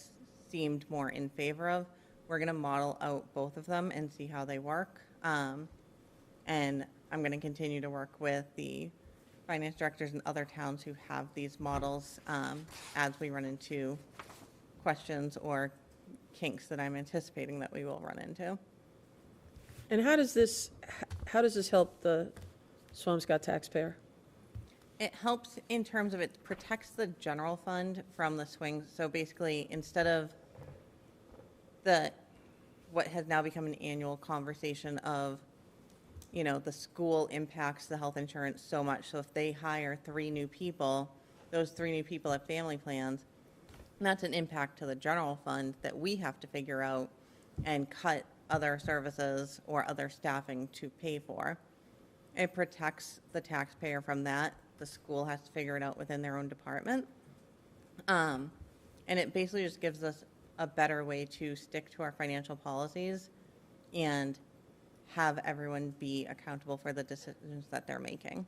seemed more in favor of. We're going to model out both of them and see how they work. And I'm going to continue to work with the finance directors in other towns who have these models as we run into questions or kinks that I'm anticipating that we will run into. And how does this help the Swampscott taxpayer? It helps in terms of it protects the general fund from the swings. So basically, instead of what has now become an annual conversation of, the school impacts the health insurance so much. So if they hire 3 new people, those 3 new people have family plans, and that's an impact to the general fund that we have to figure out and cut other services or other staffing to pay for. It protects the taxpayer from that. The school has to figure it out within their own department. And it basically just gives us a better way to stick to our financial policies and have everyone be accountable for the decisions that they're making.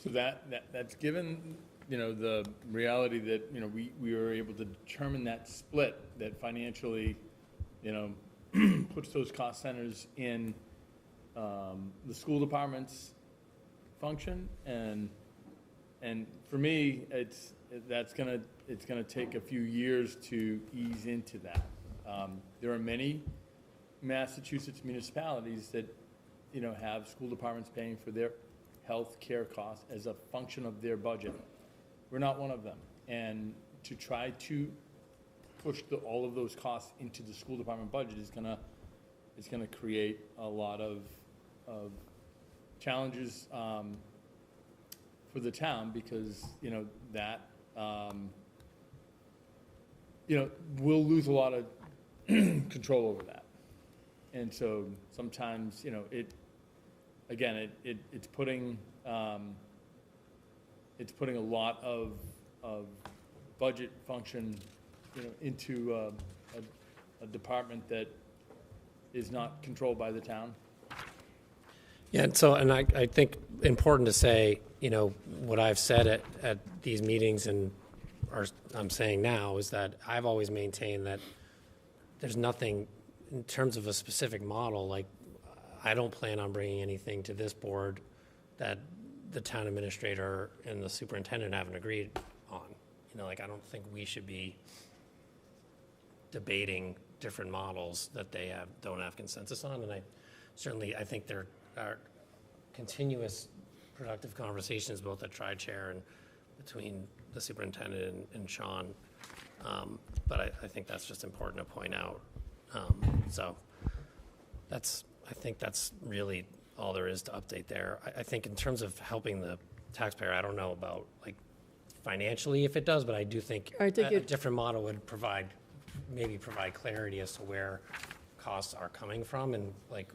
So that's given, the reality that, we were able to determine that split that financially, puts those cost centers in the school department's function, and for me, it's gonna take a few years to ease into that. There are many Massachusetts municipalities that, have school departments paying for their health care costs as a function of their budget. We're not one of them, and to try to push all of those costs into the school department budget is gonna create a lot of challenges for the town, because we'll lose a lot of control over that. And so sometimes it's putting a lot of budget function into a department that is not controlled by the town. Yeah, and so, and I think important to say, what I've said at these meetings and I'm saying now is that I've always maintained that there's nothing in terms of a specific model, like I don't plan on bringing anything to this board that the town administrator and the superintendent haven't agreed on. I don't think we should be debating different models that they don't have consensus on. And I think there are continuous productive conversations both at tri-chair and between the superintendent and Sean. But I think that's just important to point out. So I think that's really all there is to update there. I think in terms of helping the taxpayer, I don't know about financially if it does, but I do think a different model would maybe provide clarity as to where costs are coming from. And I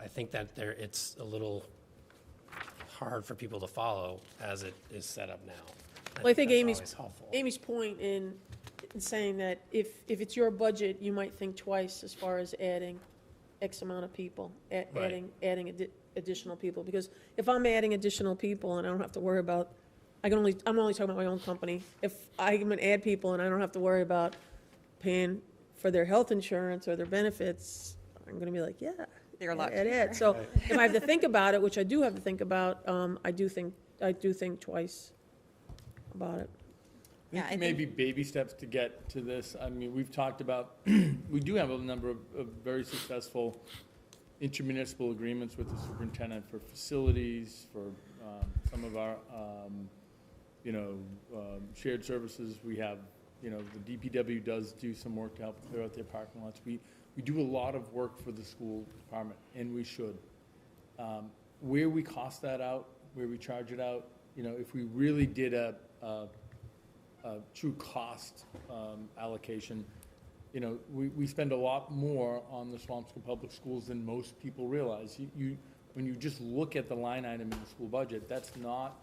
think that it's a little hard for people to follow as it is set up now. Well, I think that's Amy's always helpful. Amy's point in saying that if it's your budget, you might think twice as far as adding X amount of people, adding additional people. Because if I'm adding additional people and I don't have to worry about, I'm only talking about my own company. If I'm going to add people and I don't have to worry about paying for their health insurance or their benefits, I'm going to be like, yeah, They're a lot add. So if I have to think about it, which I do have to think about, I do think twice about it. I think maybe baby steps to get to this. I mean, we've talked about, we do have a number of very successful intermunicipal agreements with the superintendent for facilities, for some of our, shared services. We have, the DPW does do some work to help clear out their parking lots. We do a lot of work for the school department, and we should. Where we cost that out, where we charge it out, if we really did a true cost allocation, we spend a lot more on the Swampscott Public Schools than most people realize. When you just look at the line item in the school budget, that's not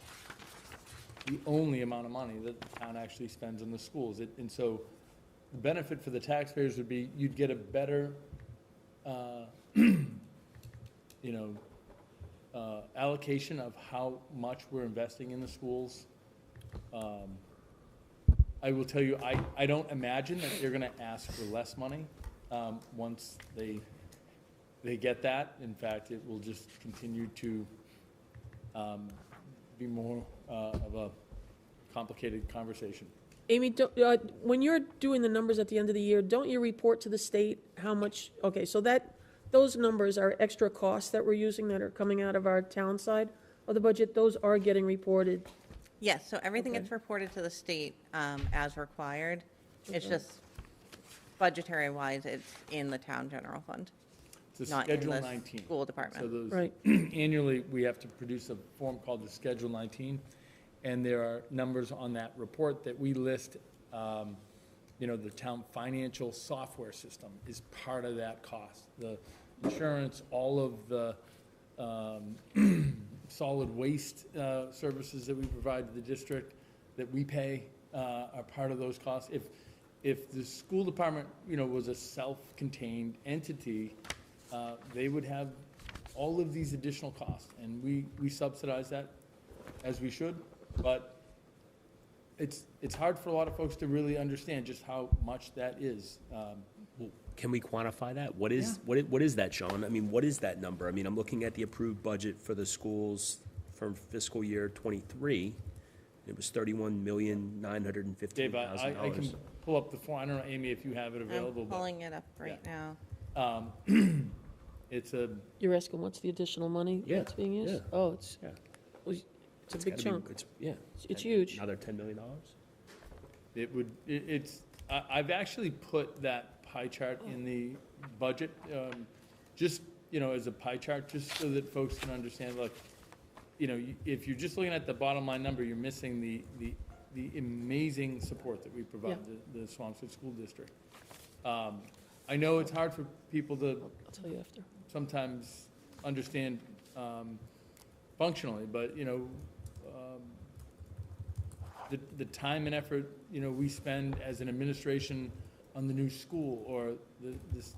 the only amount of money that the town actually spends on the schools. And so the benefit for the taxpayers would be you'd get a better, allocation of how much we're investing in the schools. I will tell you, I don't imagine that they're going to ask for less money once they get that. In fact, it will just continue to be more of a complicated conversation. Amy, when you're doing the numbers at the end of the year, don't you report to the state how much, okay, so those numbers are extra costs that we're using that are coming out of our town side of the budget, those are getting reported? Yes, so everything gets reported to the state as required. It's just budgetary-wise, it's in the town general fund, It's a not in Schedule the 19. school department. So those, Right. annually, we have to produce a form called the Schedule 19, and there are numbers on that report that we list. The town financial software system is part of that cost. The insurance, all of the solid waste services that we provide to the district that we pay are part of those costs. If the school department, was a self-contained entity, they would have all of these additional costs, and we subsidize that as we should, but it's hard for a lot of folks to really understand just how much that is. Well, can we quantify that? What is that, Sean? I mean, what is that number? I mean, I'm looking at the approved budget for the schools from fiscal year '23. It was $31,915,000. Dave, I can pull up the form. I don't know, Amy, if you have it available. I'm pulling it up right now. It's a, You're asking what's the additional money Yeah, that's being used? yeah. Oh, it's Yeah. a big chunk. It's huge. Another $10 million? I've actually put that pie chart in the budget, just, as a pie chart, just so that folks can understand, look, if you're just looking at the bottom line number, you're missing the amazing support that we provide the Swampscott School District. I know it's hard for people to I'll tell you after. sometimes understand the time and effort, we spend as an administration on the new school, or this,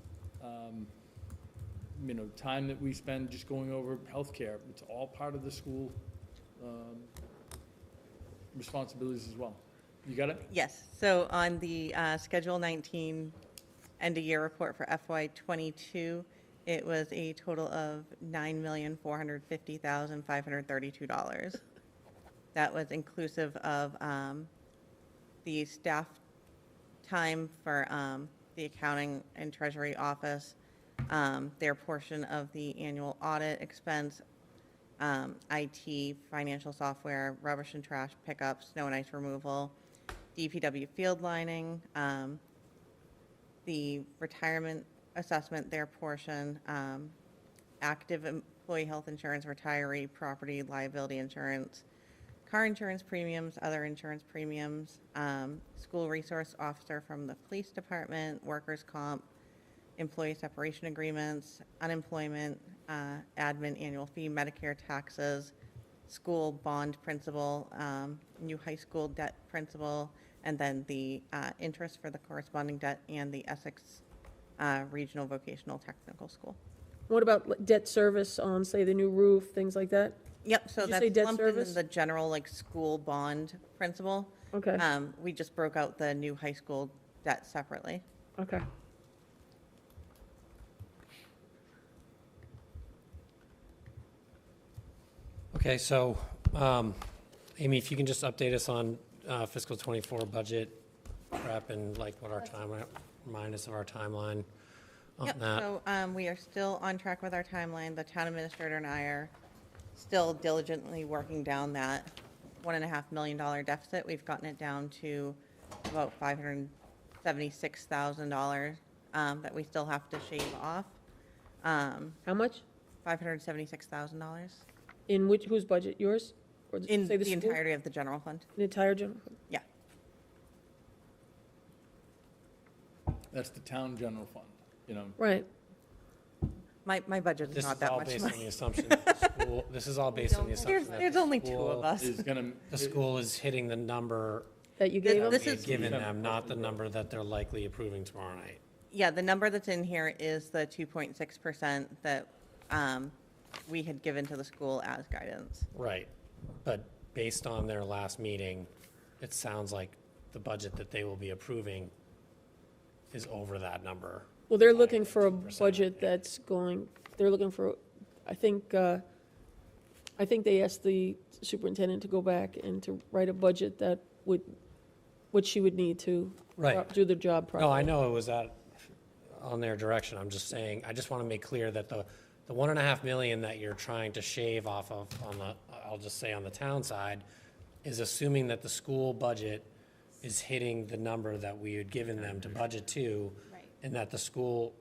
time that we spend just going over healthcare. It's all part of the school responsibilities as well. You got it? Yes, so on the Schedule 19 end-of-year report for FY '22, it was a total of $9,450,532. That was inclusive of the staff time for the accounting and treasury office, their portion of the annual audit expense, IT, financial software, rubbish and trash pickup, snow and ice removal, DPW field lining, the retirement assessment, their portion, active employee health insurance, retiree property liability insurance, car insurance premiums, other insurance premiums, school resource officer from the police department, workers' comp, employee separation agreements, unemployment, admin annual fee, Medicare taxes, school bond principal, new high school debt principal, and then the interest for the corresponding debt and the Essex Regional Vocational Technical School. What about debt service on, say, the new roof, things like that? Yep, so Did you say that's debt lumped service? in the general, like, school bond principal. Okay, We just broke out the new high school debt separately. okay. Okay, so, Amy, if you can just update us on fiscal '24 budget prep and like what our timeline, remind us of our timeline on Yep, that. so we are still on track with our timeline. The town administrator and I are still diligently working down that $1.5 million deficit. We've gotten it down to about $576,000 that we still have to shave off. How much? $576,000 In whose budget, yours? Or did you in say the school? entirety of the general fund. The entire general fund? Yeah. That's the town general fund, Right. My budget is This not is that all much based on the money. assumption that the school, this is all based on the assumption that There's the only two school of us. is gonna. The school is hitting the number That you gave that them? This we is- had given them, not the number that they're likely approving tomorrow night. Yeah, the number that's in here is the 2.6% that we had given to the school as guidance. Right, but based on their last meeting, it sounds like the budget that they will be approving is over that number. Well, they're looking for a 2%, budget that's going, they're looking for, I think they asked the superintendent to go back and to write a budget that would, what she would need to Right. do the job properly. No, I know it was on their direction. I'm just saying, I just want to make clear that the $1.5 million that you're trying to shave off of on the, I'll just say on the town side, is assuming that the school budget is hitting the number that we had given them to budget to, Right. and that the school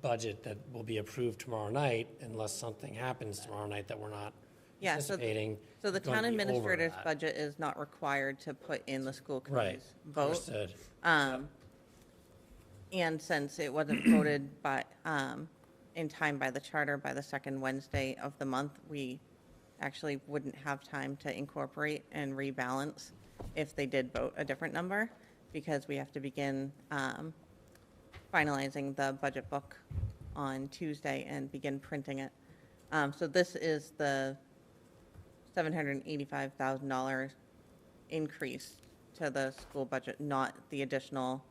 budget that will be approved tomorrow night, unless something happens tomorrow night that we're not Yeah, so anticipating. So the is going town to be over administrator's that. budget is not required to put in the school Right, committee's vote. understood. And since it wasn't voted by, in time by the charter by the second Wednesday of the month, we actually wouldn't have time to incorporate and rebalance if they did vote a different number, because we have to begin finalizing the budget book on Tuesday and begin printing it. So this is the $785,000 increase to the school budget, not the additional,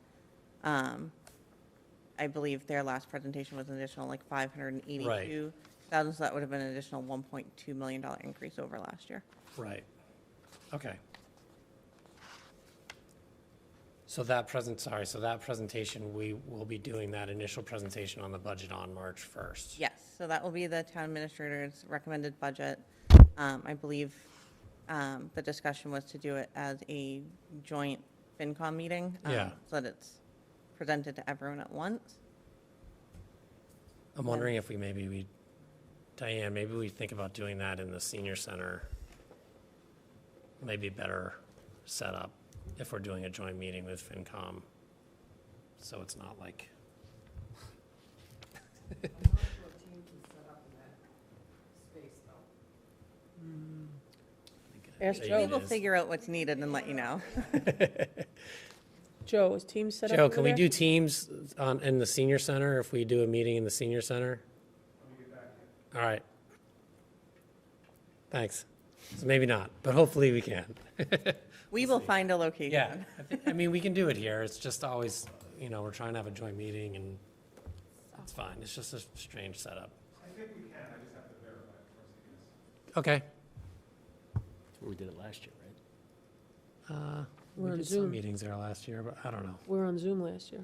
I believe their last presentation was an additional like 582,000, so that would have been an additional $1.2 million increase over last year. Right, okay. So that presentation, we will be doing that initial presentation on the budget on March 1st. Yes, so that will be the town administrator's recommended budget. I believe the discussion was to do it as a joint FinCom meeting. Yeah. So that it's presented to everyone at once. I'm wondering if Diane, maybe we think about doing that in the senior center. Maybe better setup if we're doing a joint meeting with FinCom. So it's not like. Ask We Joe. will figure out what's needed and let you know. Joe, is Teams set up Joe, over can we there? do Teams in the senior center if we do a meeting in the senior center? All right. Thanks. So maybe not, but hopefully we can. We will find a location. Yeah, I mean, we can do it here. It's just always, we're trying to have a joint meeting and it's fine. It's just a strange setup. I think we can, I just have to verify it first, I guess. Okay. That's where we did it last year, right? We're We on did some Zoom. meetings there last year, but I don't know. We were on Zoom last year.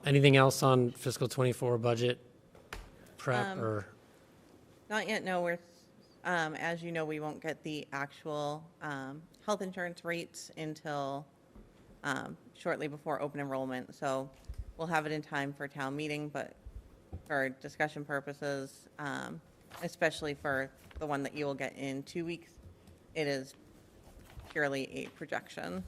Anything else on fiscal '24 budget prep or? Not yet, no, as you know, we won't get the actual health insurance rates until shortly before open enrollment. So we'll have it in time for town meeting, but for discussion purposes, especially for the one that you will get in 2 weeks, it is purely a projection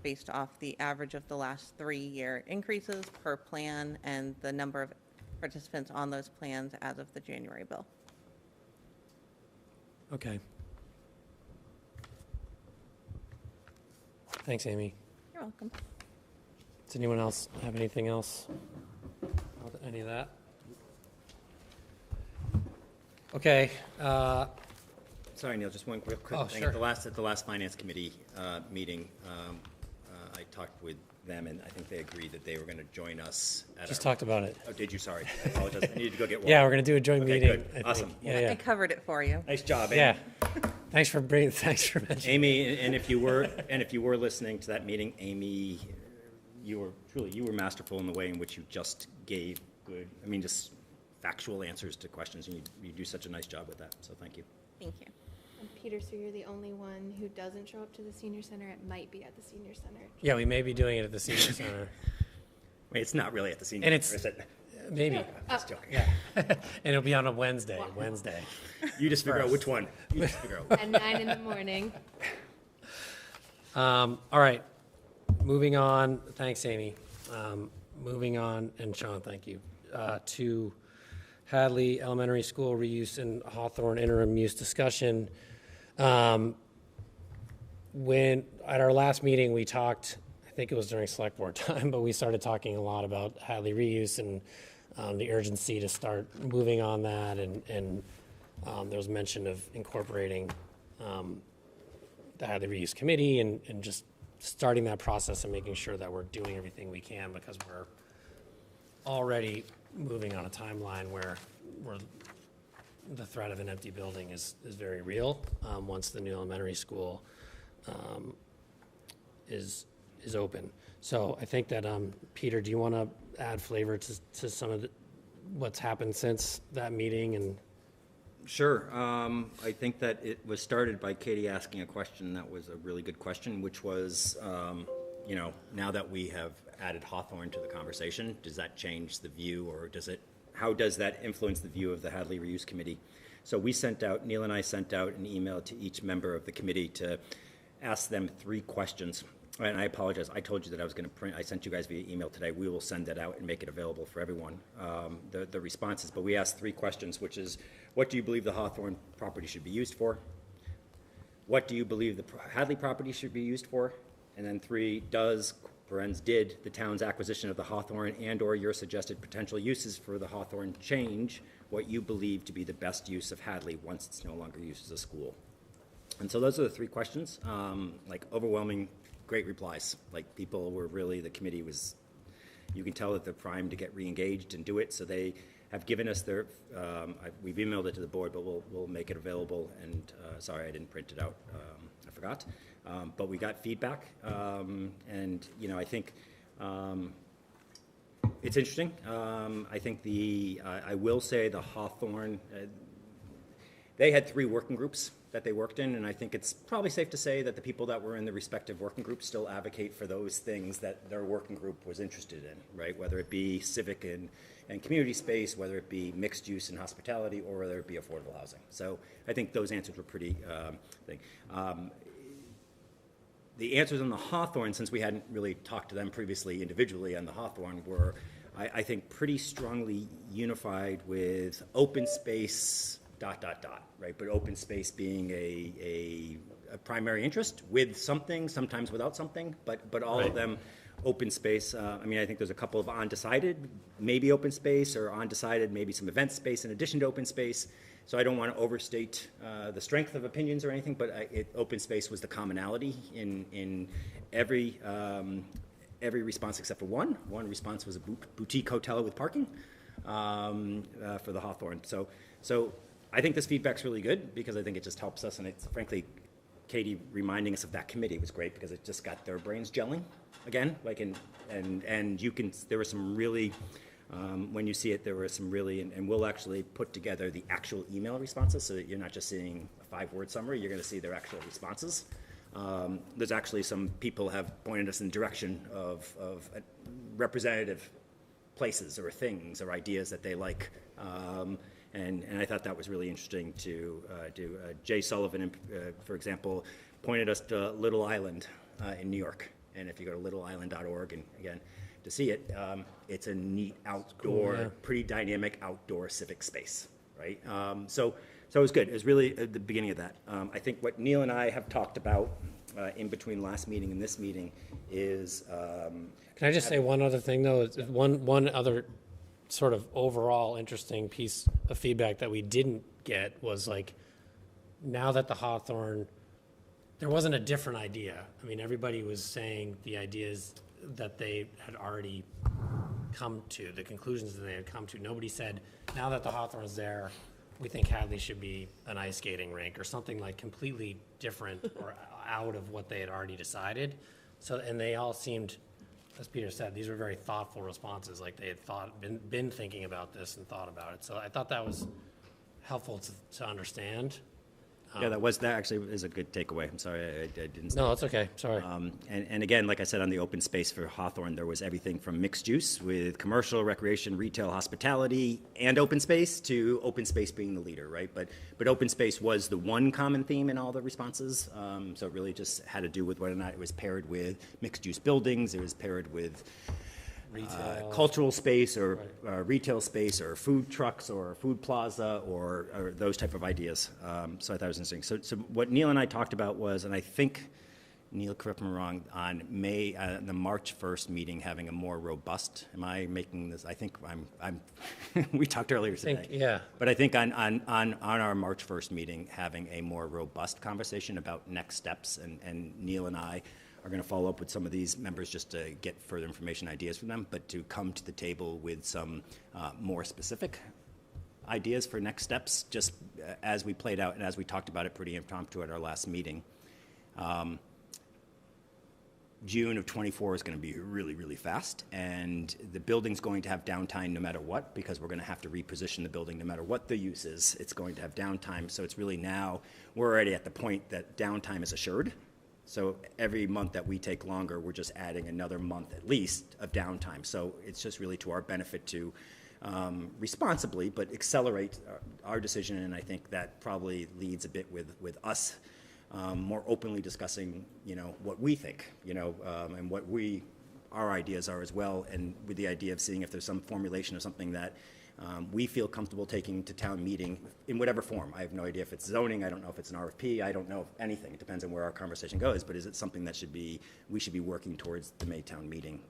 based off the average of the last 3-year increases per plan and the number of participants on those plans as of the January bill. Okay. Thanks, Amy. You're welcome. Does anyone else have anything else about any of that? Okay. Sorry, Neil, just one quick Oh, thing. sure. At the last Finance Committee meeting, I talked with them, and I think they agreed that they were going to join us at Just our... talked about it. Oh, did you? Sorry. I apologize. I needed to go get water. Yeah, we're going to do a joint Okay, meeting. good. I think. Awesome. Yeah, I covered it for you. Nice job, Amy. yeah. Thanks for mentioning. Amy, and if you were listening to that meeting, Amy, you were masterful in the way in which you just gave good, just factual answers to questions, and you do such a nice job with that, so thank you. Thank you. And Peter, so you're the only one who doesn't show up to the senior center. It might be at the senior center. Yeah, we may be doing it at the senior center. Wait, it's not really at the senior And center, is it? Maybe. I'm just joking. Yeah. And it'll be on a Wednesday. You just figure out which one. You just figure out. At 9 in the morning. All right. Moving on. Thanks, Amy. Moving on, and Sean, thank you, to Hadley Elementary School reuse and Hawthorne interim use discussion. When, at our last meeting, we talked, I think it was during select board time, but we started talking a lot about Hadley reuse and the urgency to start moving on that, and there was mention of incorporating the Hadley Reuse Committee and just starting that process and making sure that we're doing everything we can, because we're already moving on a timeline where the threat of an empty building is very real once the new elementary school is open. So I think that, Peter, do you want to add flavor to some of what's happened since that meeting? And Sure. I think that it was started by Katie asking a question that was a really good question, which was, now that we have added Hawthorne to the conversation, does that change the view, or how does that influence the view of the Hadley Reuse Committee? So Neil and I sent out an email to each member of the committee to ask them 3 questions. And I apologize, I told you that I was going to I sent you guys via email today. We will send that out and make it available for everyone, the responses. But we asked 3 questions, which is, what do you believe the Hawthorne property should be used for? What do you believe the Hadley property should be used for? And then 3, did the town's acquisition of the Hawthorne and/or your suggested potential uses for the Hawthorne change what you believe to be the best use of Hadley once it's no longer used as a school? And so those are the 3 questions, overwhelming, great replies. People were really, the committee was, you can tell that they're primed to get re-engaged and do it, so they have given us their, we've emailed it to the board, but we'll make it available, and sorry I didn't print it out, I forgot. But we got feedback, and I think it's interesting. I think I will say the Hawthorne, they had 3 working groups that they worked in, and I think it's probably safe to say that the people that were in the respective working groups still advocate for those things that their working group was interested in, right? Whether it be civic and community space, whether it be mixed use and hospitality, or whether it be affordable housing. So I think those answers were pretty the answers on the Hawthorne, since we hadn't really talked to them previously individually on the Hawthorne, were, I think, pretty strongly unified with open space, right? But open space being a primary interest with something, sometimes without something, but all of them open space. I mean, I think there's a couple of undecided, maybe open space, or undecided, maybe some event space in addition to open space. So I don't want to overstate the strength of opinions or anything, but open space was the commonality in every response except for one. One response was a boutique hotel with parking for the Hawthorne. So I think this feedback's really good because I think it just helps us, and it's frankly, Katie reminding us of that committee was great because it just got their brains gelling again. And you can, there were some really, when you see it, there were some really, and we'll actually put together the actual email responses so that you're not just seeing a 5-word summary, you're going to see their actual responses. There's actually some people have pointed us in the direction of representative places or things or ideas that they like. And I thought that was really interesting to do. Jay Sullivan, for example, pointed us to Little Island in New York. And if you go to littleisland.org, and again, to see it, it's a neat outdoor, cool, yeah. pretty dynamic outdoor civic space, right? So it was good. It was really at the beginning of that. I think what Neil and I have talked about in between last meeting and this meeting is... Can I just say one other thing, though? One other sort of overall interesting piece of feedback that we didn't get was like, now that the Hawthorne, there wasn't a different idea. I mean, everybody was saying the ideas that they had already come to, the conclusions that they had come to. Nobody said, now that the Hawthorne's there, we think Hadley should be an ice skating rink or something like completely different or out of what they had already decided. So, and they all seemed, as Peter said, these were very thoughtful responses, like they had been thinking about this and thought about it. So I thought that was helpful to understand. Yeah, that actually is a good takeaway. I'm sorry, I didn't. No, it's okay. Sorry. And again, like I said, on the open space for Hawthorne, there was everything from mixed use with commercial, recreation, retail, hospitality, and open space to open space being the leader, right? But open space was the one common theme in all the responses. So it really just had to do with whether or not it was paired with mixed use buildings, it was paired with cultural space or retail space or food trucks or food plaza or those type of ideas. So I thought it was interesting. So what Neil and I talked about was, and I think, Neil, correct me if I'm wrong, on the March 1st meeting, having a more robust, am I making this, I think I'm we talked earlier today. Yeah. But I think on our March 1st meeting, having a more robust conversation about next steps, and Neil and I are going to follow up with some of these members just to get further information, ideas from them, but to come to the table with some more specific ideas for next steps, just as we played out and as we talked about it pretty impromptu at our last meeting. June of 24 is going to be really, really fast, and the building's going to have downtime no matter what, because we're going to have to reposition the building no matter what the use is. It's going to have downtime, so it's really now, we're already at the point that downtime is assured. So every month that we take longer, we're just adding another month at least of downtime. So it's just really to our benefit to responsibly, but accelerate our decision. And I think that probably leads a bit with us more openly discussing, what we think, and what our ideas are as well. And with the idea of seeing if there's some formulation of something that we feel comfortable taking to town meeting in whatever form. I have no idea if it's zoning. I don't know if it's an RFP. I don't know if anything. It depends on where our conversation goes. But is it something that we should be working towards the May town meeting,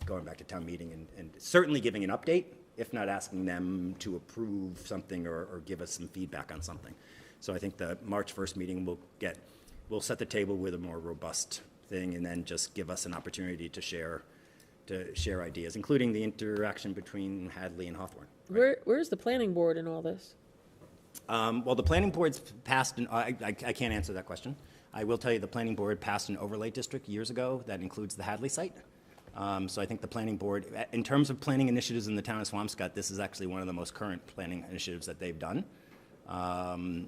going back to town meeting and certainly giving an update, if not asking them to approve something or give us some feedback on something. So I think the March 1st meeting we'll set the table with a more robust thing and then just give us an opportunity to share ideas, including the interaction between Hadley and Hawthorne. Right? Where's the planning board in all this? Well, the planning board's passed, I can't answer that question. I will tell you the planning board passed an overlay district years ago that includes the Hadley site. So I think the planning board, in terms of planning initiatives in the town of Swampscott, this is actually one of the most current planning initiatives that they've done.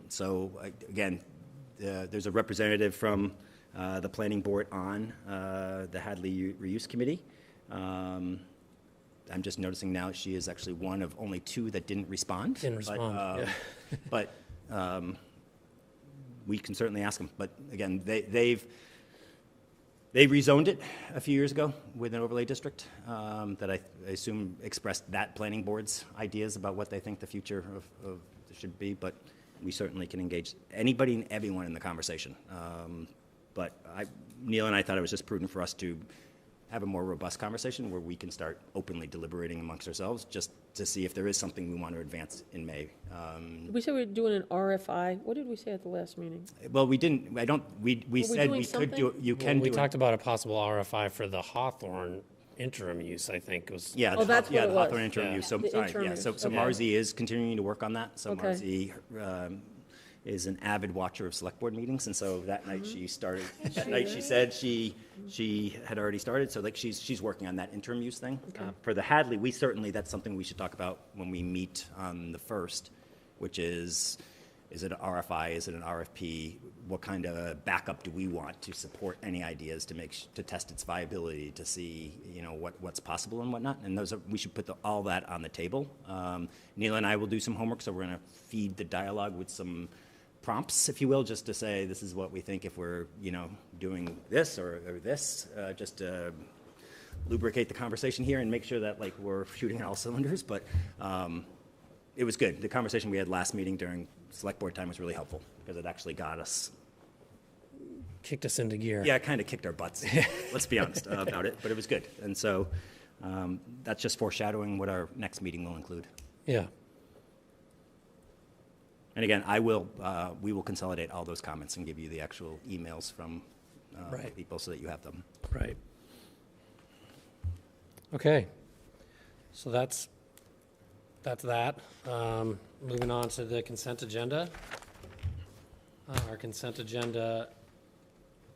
So again, there's a representative from the planning board on the Hadley Reuse Committee. I'm just noticing now she is actually one of only 2 that didn't respond. Yeah. But we can certainly ask them. But again, they've rezoned it a few years ago with an overlay district that I assume expressed that planning board's ideas about what they think the future of should be, but we certainly can engage anybody and everyone in the conversation. But Neil and I thought it was just prudent for us to have a more robust conversation where we can start openly deliberating amongst ourselves, just to see if there is something we want to advance in May. We said we were doing an RFI. What did we say at the last meeting? Well, we didn't, we said doing we could do, something? you can do We it. talked about a possible RFI for the Hawthorne interim use, I think, was. Yeah, Oh, that's what it the was. Hawthorne interim Yeah. use, so, The sorry, interim yeah, use, so okay. Marzi is continuing to work on that. So Okay. Marzi is an avid watcher of select board meetings, and so that night she started, that night she said she had already started, so like she's working on that interim use thing. For the Hadley, that's something we should talk about when we meet on the 1st, which is it an RFI, is it an RFP? What kind of backup do we want to support any ideas to test its viability, to see, what's possible and whatnot? And we should put all that on the table. Neil and I will do some homework, so we're gonna feed the dialogue with some prompts, if you will, just to say, this is what we think if we're, doing this or this, just to lubricate the conversation here and make sure that, like, we're shooting on all cylinders. But it was good. The conversation we had last meeting during select board time was really helpful, because it actually got us. Kicked us into gear. Yeah, it kind of kicked our butts, let's be honest about it, but it was good. And so that's just foreshadowing what our next meeting will include. Yeah. And again, we will consolidate all those comments and give you the actual emails from Right. people so that you have them. Right. Okay. So that's that. Moving on to the consent agenda. Our consent agenda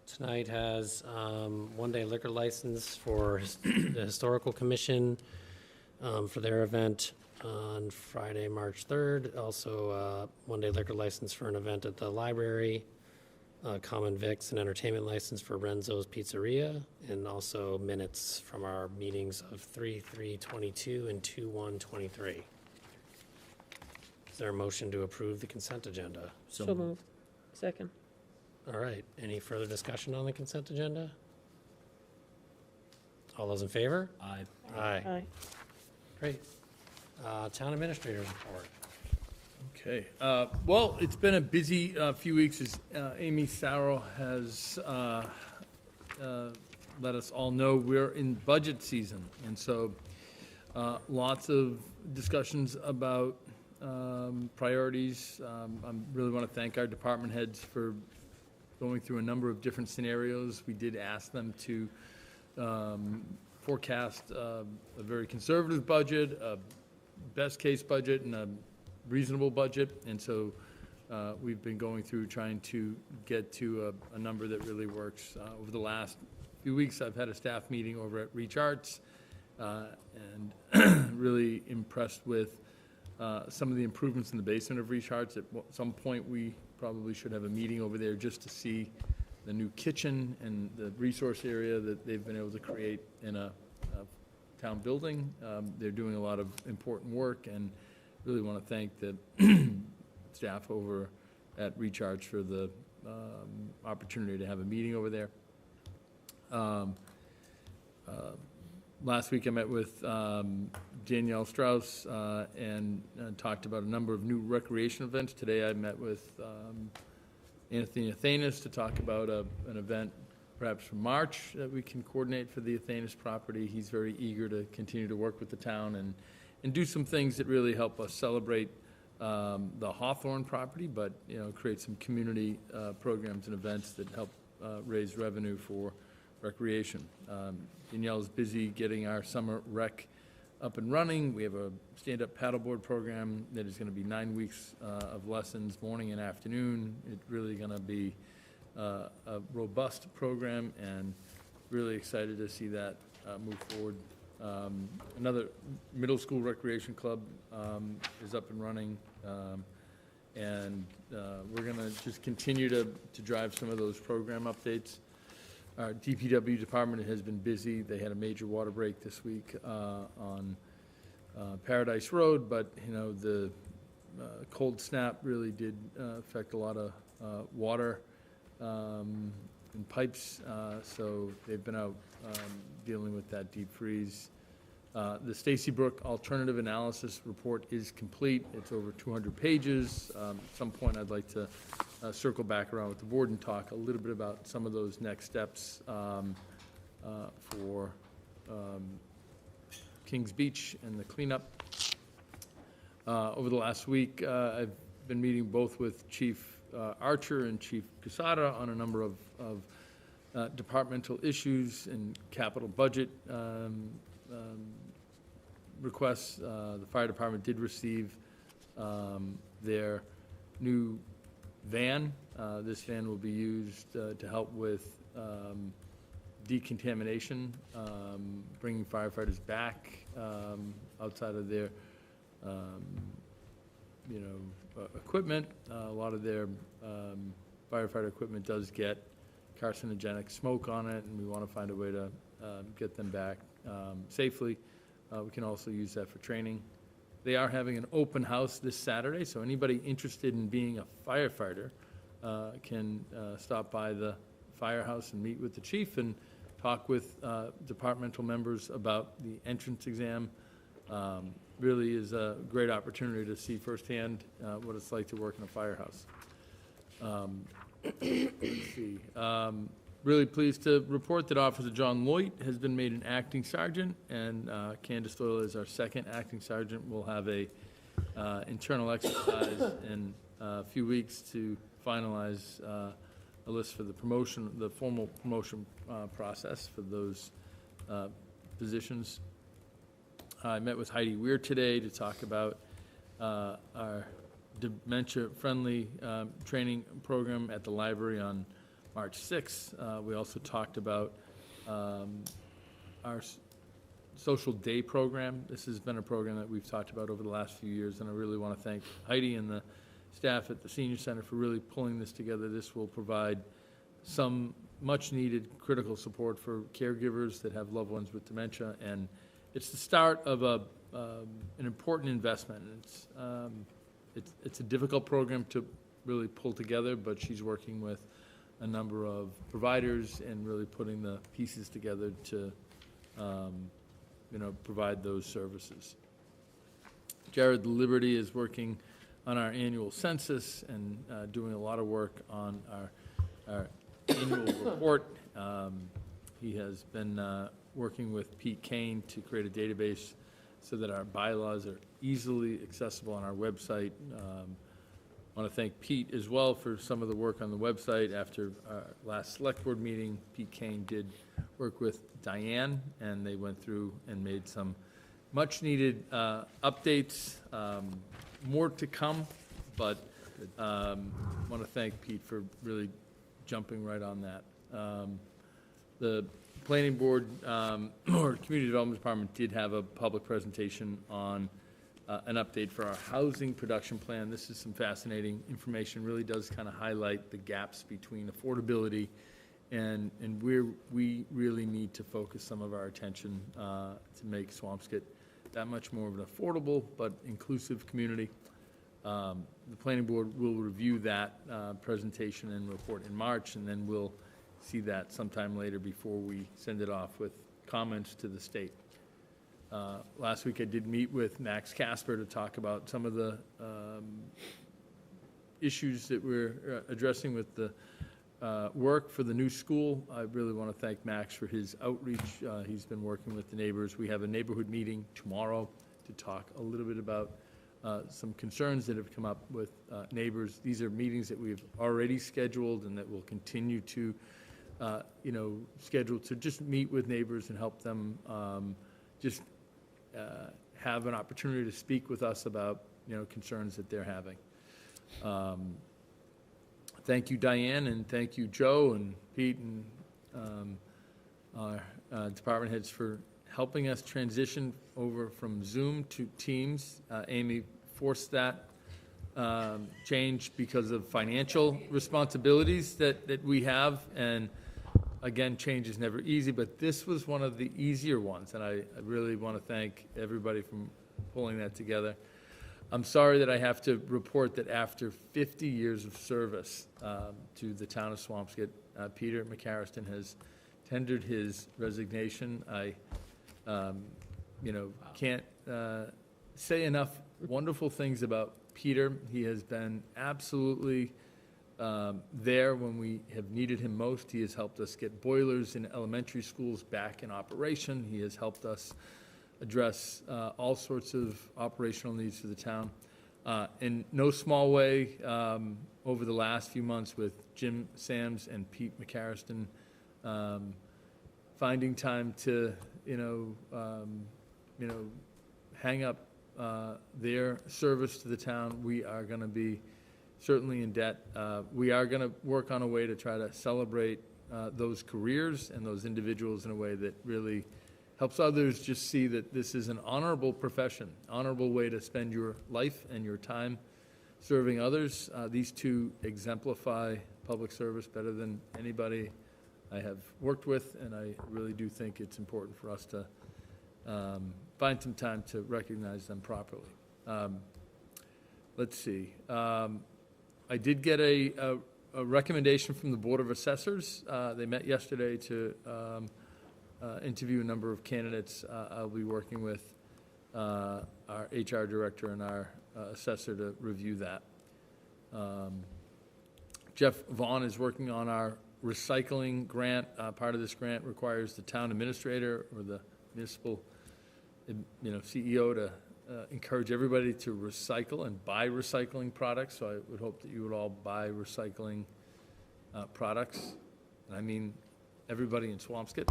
tonight has one-day liquor license for the Historical Commission for their event on Friday, March 3rd. Also, one-day liquor license for an event at the library, common vics and entertainment license for Renzo's Pizzeria, and also minutes from our meetings of 3/3/22 and 2/1/23. Is there a motion to approve the consent agenda? So moved. Second. All right, any further discussion on the consent agenda? All those in favor? Aye. Aye. Aye. Great. Town administrators report. Okay, well, it's been a busy few weeks, as Amy Sarro has let us all know. We're in budget season, and so lots of discussions about priorities. I really want to thank our department heads for going through a number of different scenarios. We did ask them to forecast a very conservative budget, a best-case budget, and a reasonable budget. And so we've been going through trying to get to a number that really works. Over the last few weeks, I've had a staff meeting over at Reach Arts, and really impressed with some of the improvements in the basement of Reach Arts. At some point, we probably should have a meeting over there just to see the new kitchen and the resource area that they've been able to create in a town building. They're doing a lot of important work, and really want to thank the staff over at Reach Arts for the opportunity to have a meeting over there. Last week I met with Danielle Strauss and talked about a number of new recreation events. Today I met with Anthony Athanas to talk about an event perhaps for March that we can coordinate for the Athanas property. He's very eager to continue to work with the town and do some things that really help us celebrate the Hawthorne property, but create some community programs and events that help raise revenue for recreation. Danielle is busy getting our summer rec up and running. We have a stand-up paddleboard program that is going to be 9 weeks of lessons, morning and afternoon. It's really going to be a robust program, and really excited to see that move forward. Another middle school recreation club is up and running, and we're going to just continue to drive some of those program updates. Our DPW department has been busy. They had a major water break this week on Paradise Road, but the cold snap really did affect a lot of water and pipes, so they've been out dealing with that deep freeze. The Stacy Brook Alternative Analysis Report is complete. It's over 200 pages. At some point, I'd like to circle back around with the board and talk a little bit about some of those next steps for Kings Beach and the cleanup. Over the last week, I've been meeting both with Chief Archer and Chief QUESADA on a number of departmental issues and capital budget requests. The fire department did receive their new van. This van will be used to help with decontamination, bringing firefighters back outside of their equipment. A lot of their firefighter equipment does get carcinogenic smoke on it, and we want to find a way to get them back safely. We can also use that for training. They are having an open house this Saturday, so anybody interested in being a firefighter can stop by the firehouse and meet with the chief and talk with departmental members about the entrance exam. Really is a great opportunity to see firsthand what it's like to work in a firehouse. Let's see. Really pleased to report that Officer John Lloyd has been made an acting sergeant, and Candace Doyle is our second acting sergeant. We'll have a internal exercise in a few weeks to finalize a list for the promotion, the formal promotion process for those positions. I met with Heidi Weir today to talk about our dementia-friendly training program at the library on March 6th. We also talked about our social day program. This has been a program that we've talked about over the last few years, and I really want to thank Heidi and the staff at the Senior Center for really pulling this together. This will provide some much-needed critical support for caregivers that have loved ones with dementia, and it's the start of an important investment. It's a difficult program to really pull together, but she's working with a number of providers and really putting the pieces together to provide those services. Jared Liberty is working on our annual census and doing a lot of work on our annual report. He has been working with Pete Kane to create a database so that our bylaws are easily accessible on our website. I want to thank Pete as well for some of the work on the website. After our last select board meeting, Pete Kane did work with Diane, and they went through and made some much needed updates. More to come, but I want to thank Pete for really jumping right on that. The planning board or community development department did have a public presentation on an update for our housing production plan. This is some fascinating information, really does kind of highlight the gaps between affordability and where we really need to focus some of our attention to make Swampscott that much more of an affordable but inclusive community. The planning board will review that presentation and report in March, and then we'll see that sometime later before we send it off with comments to the state. Last week I did meet with Max Casper to talk about some of the issues that we're addressing with the work for the new school. I really want to thank Max for his outreach. He's been working with the neighbors. We have a neighborhood meeting tomorrow to talk a little bit about some concerns that have come up with neighbors. These are meetings that we've already scheduled and that we'll continue to schedule to just meet with neighbors and help them just have an opportunity to speak with us about concerns that they're having. Thank you, Diane, and thank you, Joe and Pete and our department heads for helping us transition over from Zoom to Teams. Amy forced that change because of financial responsibilities that we have, and again, change is never easy, but this was one of the easier ones, and I really want to thank everybody for pulling that together. I'm sorry that I have to report that after 50 years of service to the town of Swampscott, Peter McCarriston has tendered his resignation. I can't say enough wonderful things about Peter. He has been absolutely there when we have needed him most. He has helped us get boilers in elementary schools back in operation. He has helped us address all sorts of operational needs for the town. In no small way, over the last few months with Jim Sams and Pete McCarriston, finding time to, hang up their service to the town, we are going to be certainly in debt. We are going to work on a way to try to celebrate those careers and those individuals in a way that really helps others just see that this is an honorable profession, honorable way to spend your life and your time serving others. These two exemplify public service better than anybody I have worked with, and I really do think it's important for us to find some time to recognize them properly. Let's see. I did get a recommendation from the Board of Assessors. They met yesterday to interview a number of candidates. I'll be working with our HR director and our assessor to review that. Jeff Vaughn is working on our recycling grant. Part of this grant requires the town administrator or the municipal CEO to encourage everybody to recycle and buy recycling products. So I would hope that you would all buy recycling products. And I mean everybody in Swampscott.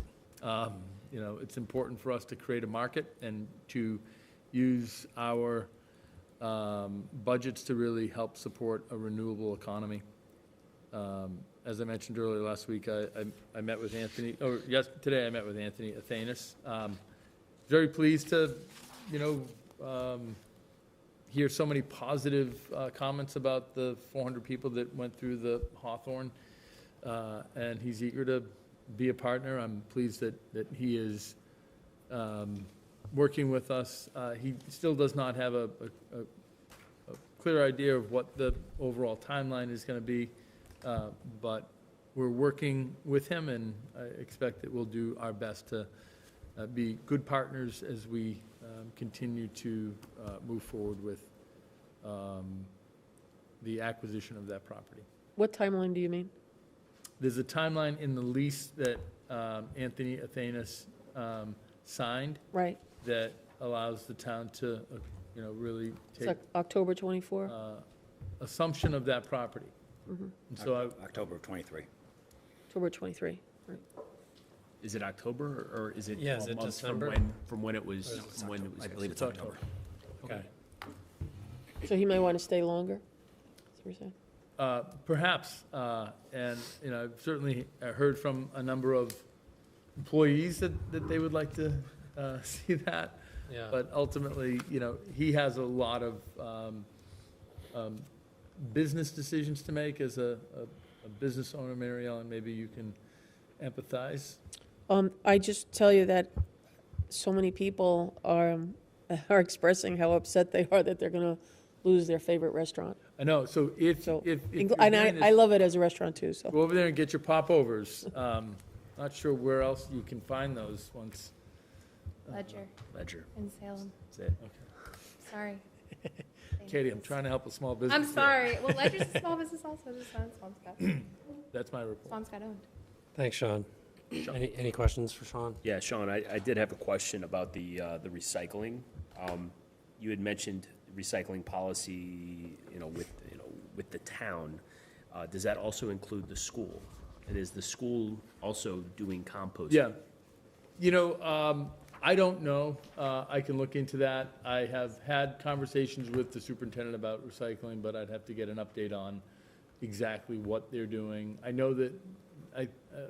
It's important for us to create a market and to use our budgets to really help support a renewable economy. As I mentioned earlier last week, I met with Anthony, today I met with Anthony Athanas. Very pleased to, hear so many positive comments about the 400 people that went through the Hawthorne, and he's eager to be a partner. I'm pleased that he is working with us. He still does not have a clear idea of what the overall timeline is going to be, but we're working with him, and I expect that we'll do our best to be good partners as we continue to move forward with the acquisition of that property. What timeline do you mean? There's a timeline in the lease that Anthony Athanas signed. Right. That allows the town to, really It's take like October 24? assumption of that property. Mm-hmm. And so October of '23. October 23, right. Is it October, or is it? Yeah, is 12 it months December? From when it was, I believe it's October. Okay. So he may want to stay longer? That's what you're saying? Perhaps, and, I've certainly heard from a number of employees that they would like to see that. Yeah. But ultimately, he has a lot of business decisions to make as a business owner, Mary Ellen. Maybe you can empathize. I just tell you that so many people are expressing how upset they are that they're going to lose their favorite restaurant. I know, so if you're And doing I this, love it as a restaurant too, so. go over there and get your popovers. Not sure where else you can find those once. Ledger in Salem. That's it. Sorry. Katie, I'm trying to help a small business. I'm here. sorry. Well, Ledger's a small business also, just on Swampscott. That's my report. Swampscott owned. Thanks, Sean. Any questions for Sean? Yeah, Sean, I did have a question about the recycling. You had mentioned recycling policy, with the town. Does that also include the school? And is the school also doing composting? Yeah. I don't know. I can look into that. I have had conversations with the superintendent about recycling, but I'd have to get an update on exactly what they're doing. I know that a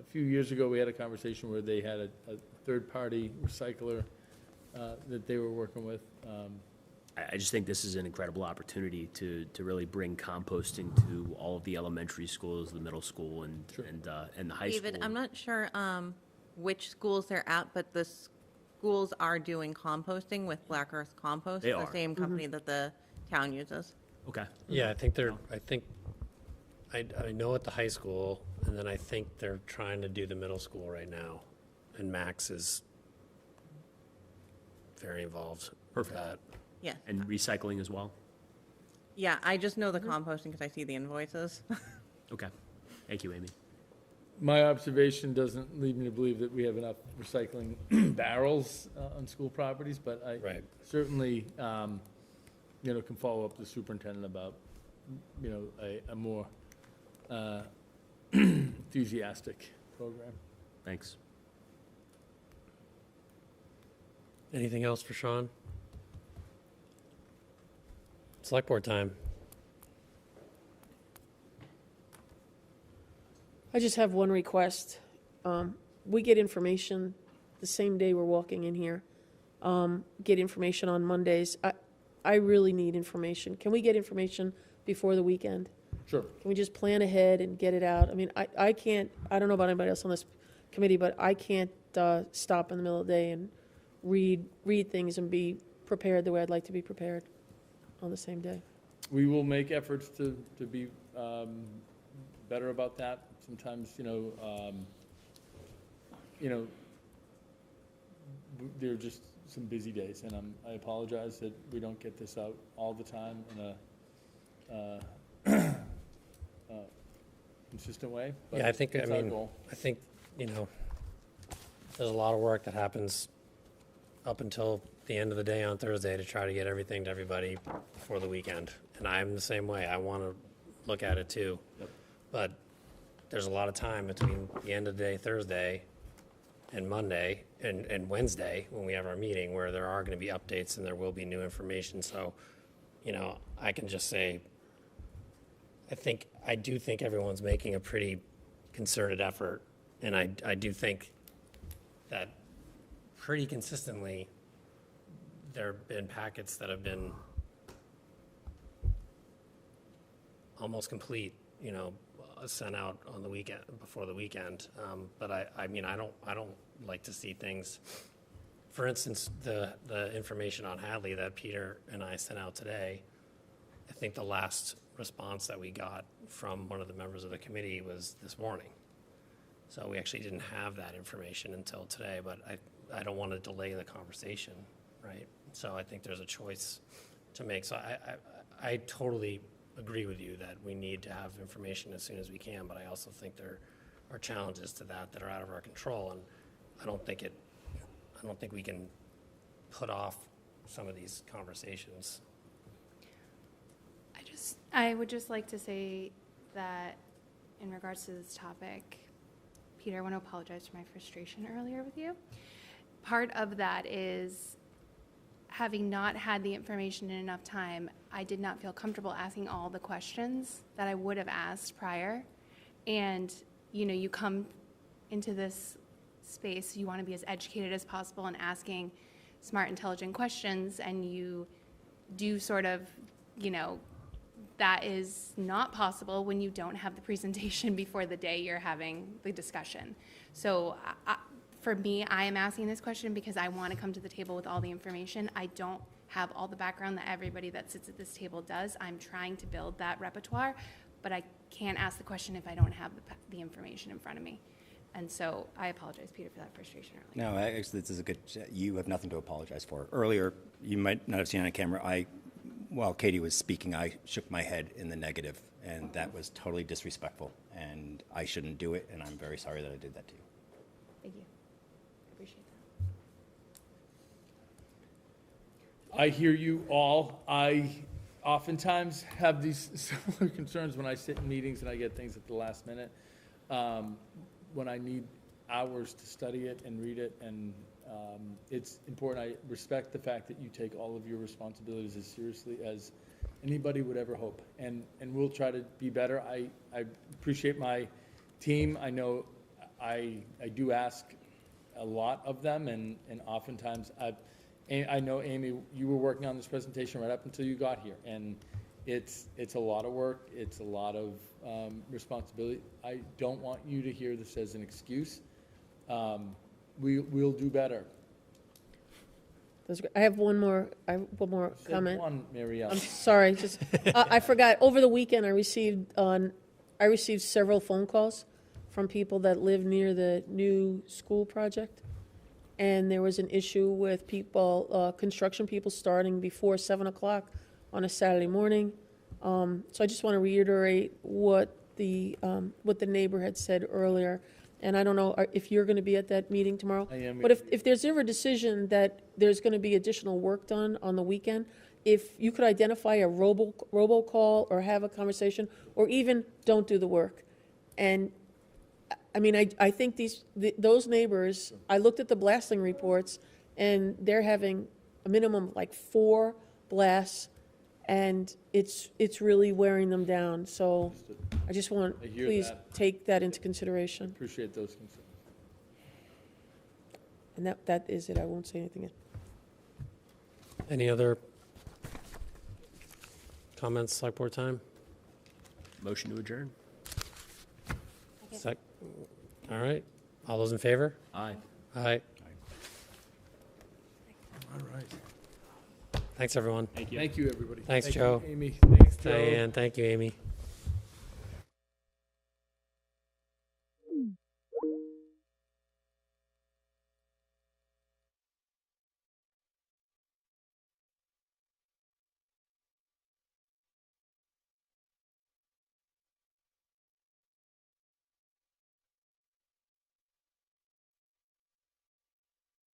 few years ago, we had a conversation where they had a third-party recycler that they were working with. I just think this is an incredible opportunity to really bring composting to all of the elementary schools, the middle school, and the high school. David, I'm not sure which schools they're at, but the schools are doing composting with Black Earth Compost, They the are. same company that the town uses. Okay. Yeah, I know at the high school, and then I think they're trying to do the middle school right now. And Max is very involved with that. Yes. And recycling as well? Yeah, I just know the composting because I see the invoices. Okay. Thank you, Amy. My observation doesn't lead me to believe that we have enough recycling barrels on school properties, but I Right. certainly, can follow up with the superintendent about, a more enthusiastic program. Thanks. Anything else for Sean? Select board time. I just have one request. We get information the same day we're walking in here. Get information on Mondays. I really need information. Can we get information before the weekend? Sure. Can we just plan ahead and get it out? I mean, I can't, I don't know about anybody else on this committee, but I can't stop in the middle of the day and read things and be prepared the way I'd like to be prepared on the same day. We will make efforts to be better about that. Sometimes, there are just some busy days, and I apologize that we don't get this out all the time in a consistent way. But Yeah, I think, it's our goal. there's a lot of work that happens up until the end of the day on Thursday to try to get everything to everybody before the weekend. And I'm the same way. I want to look at it too. But there's a lot of time between the end of the day Thursday and Monday and Wednesday when we have our meeting where there are going to be updates and there will be new information. So, I can just say, I do think everyone's making a pretty concerted effort. And I do think that pretty consistently there have been packets that have been almost complete, sent out on the weekend, before the weekend. But I don't like to see things, for instance, the information on Hadley that Peter and I sent out today. I think the last response that we got from one of the members of the committee was this morning. So we actually didn't have that information until today, but I don't want to delay the conversation, right? So I think there's a choice to make. So I totally agree with you that we need to have information as soon as we can, but I also think there are challenges to that are out of our control, and I don't think we can put off some of these conversations. I would just like to say that in regards to this topic, Peter, I want to apologize for my frustration earlier with you. Part of that is having not had the information in enough time, I did not feel comfortable asking all the questions that I would have asked prior. And, you come into this space, you want to be as educated as possible and asking smart, intelligent questions, and you do sort of, that is not possible when you don't have the presentation before the day you're having the discussion. So for me, I am asking this question because I want to come to the table with all the information. I don't have all the background that everybody that sits at this table does. I'm trying to build that repertoire, but I can't ask the question if I don't have the information in front of me. And so I apologize, Peter, for that frustration earlier. No, actually, this is a good, you have nothing to apologize for. Earlier, you might not have seen on camera, while Katie was speaking, I shook my head in the negative, and that was totally disrespectful, and I shouldn't do it, and I'm very sorry that I did that to you. Thank you. Appreciate that. I hear you all. I oftentimes have these similar concerns when I sit in meetings and I get things at the last minute. When I need hours to study it and read it, and it's important. I respect the fact that you take all of your responsibilities as seriously as anybody would ever hope, and we'll try to be better. I appreciate my team. I know I do ask a lot of them, and oftentimes I know, Amy, you were working on this presentation right up until you got here, and it's a lot of work. It's a lot of responsibility. I don't want you to hear this as an excuse. We'll do better. I have one more comment. One, Marielle. I'm sorry, just, I forgot, over the weekend, I received several phone calls from people that live near the new school project. and there was an issue with people, construction people starting before 7 o'clock on a Saturday morning. So I just want to reiterate what the neighbor had said earlier. And I don't know if you're going to be at that meeting tomorrow. I am. But if there's ever a decision that there's going to be additional work done on the weekend, if you could identify a robocall or have a conversation, or even don't do the work. And, I mean, I think those neighbors, I looked at the blasting reports, and they're having a minimum of like 4 blasts, and it's really wearing them down. So I just want, I hear please that. take that into consideration. Appreciate those concerns. And that is it. I won't say anything else. Any other comments, select board time? Motion to adjourn? All right. All those in favor? Aye. Aye. All right. Thanks, everyone. Thank you. Thank you, everybody. Thanks, Thank you, Joe. Amy, thanks, Joe. Diane, thank you, Amy.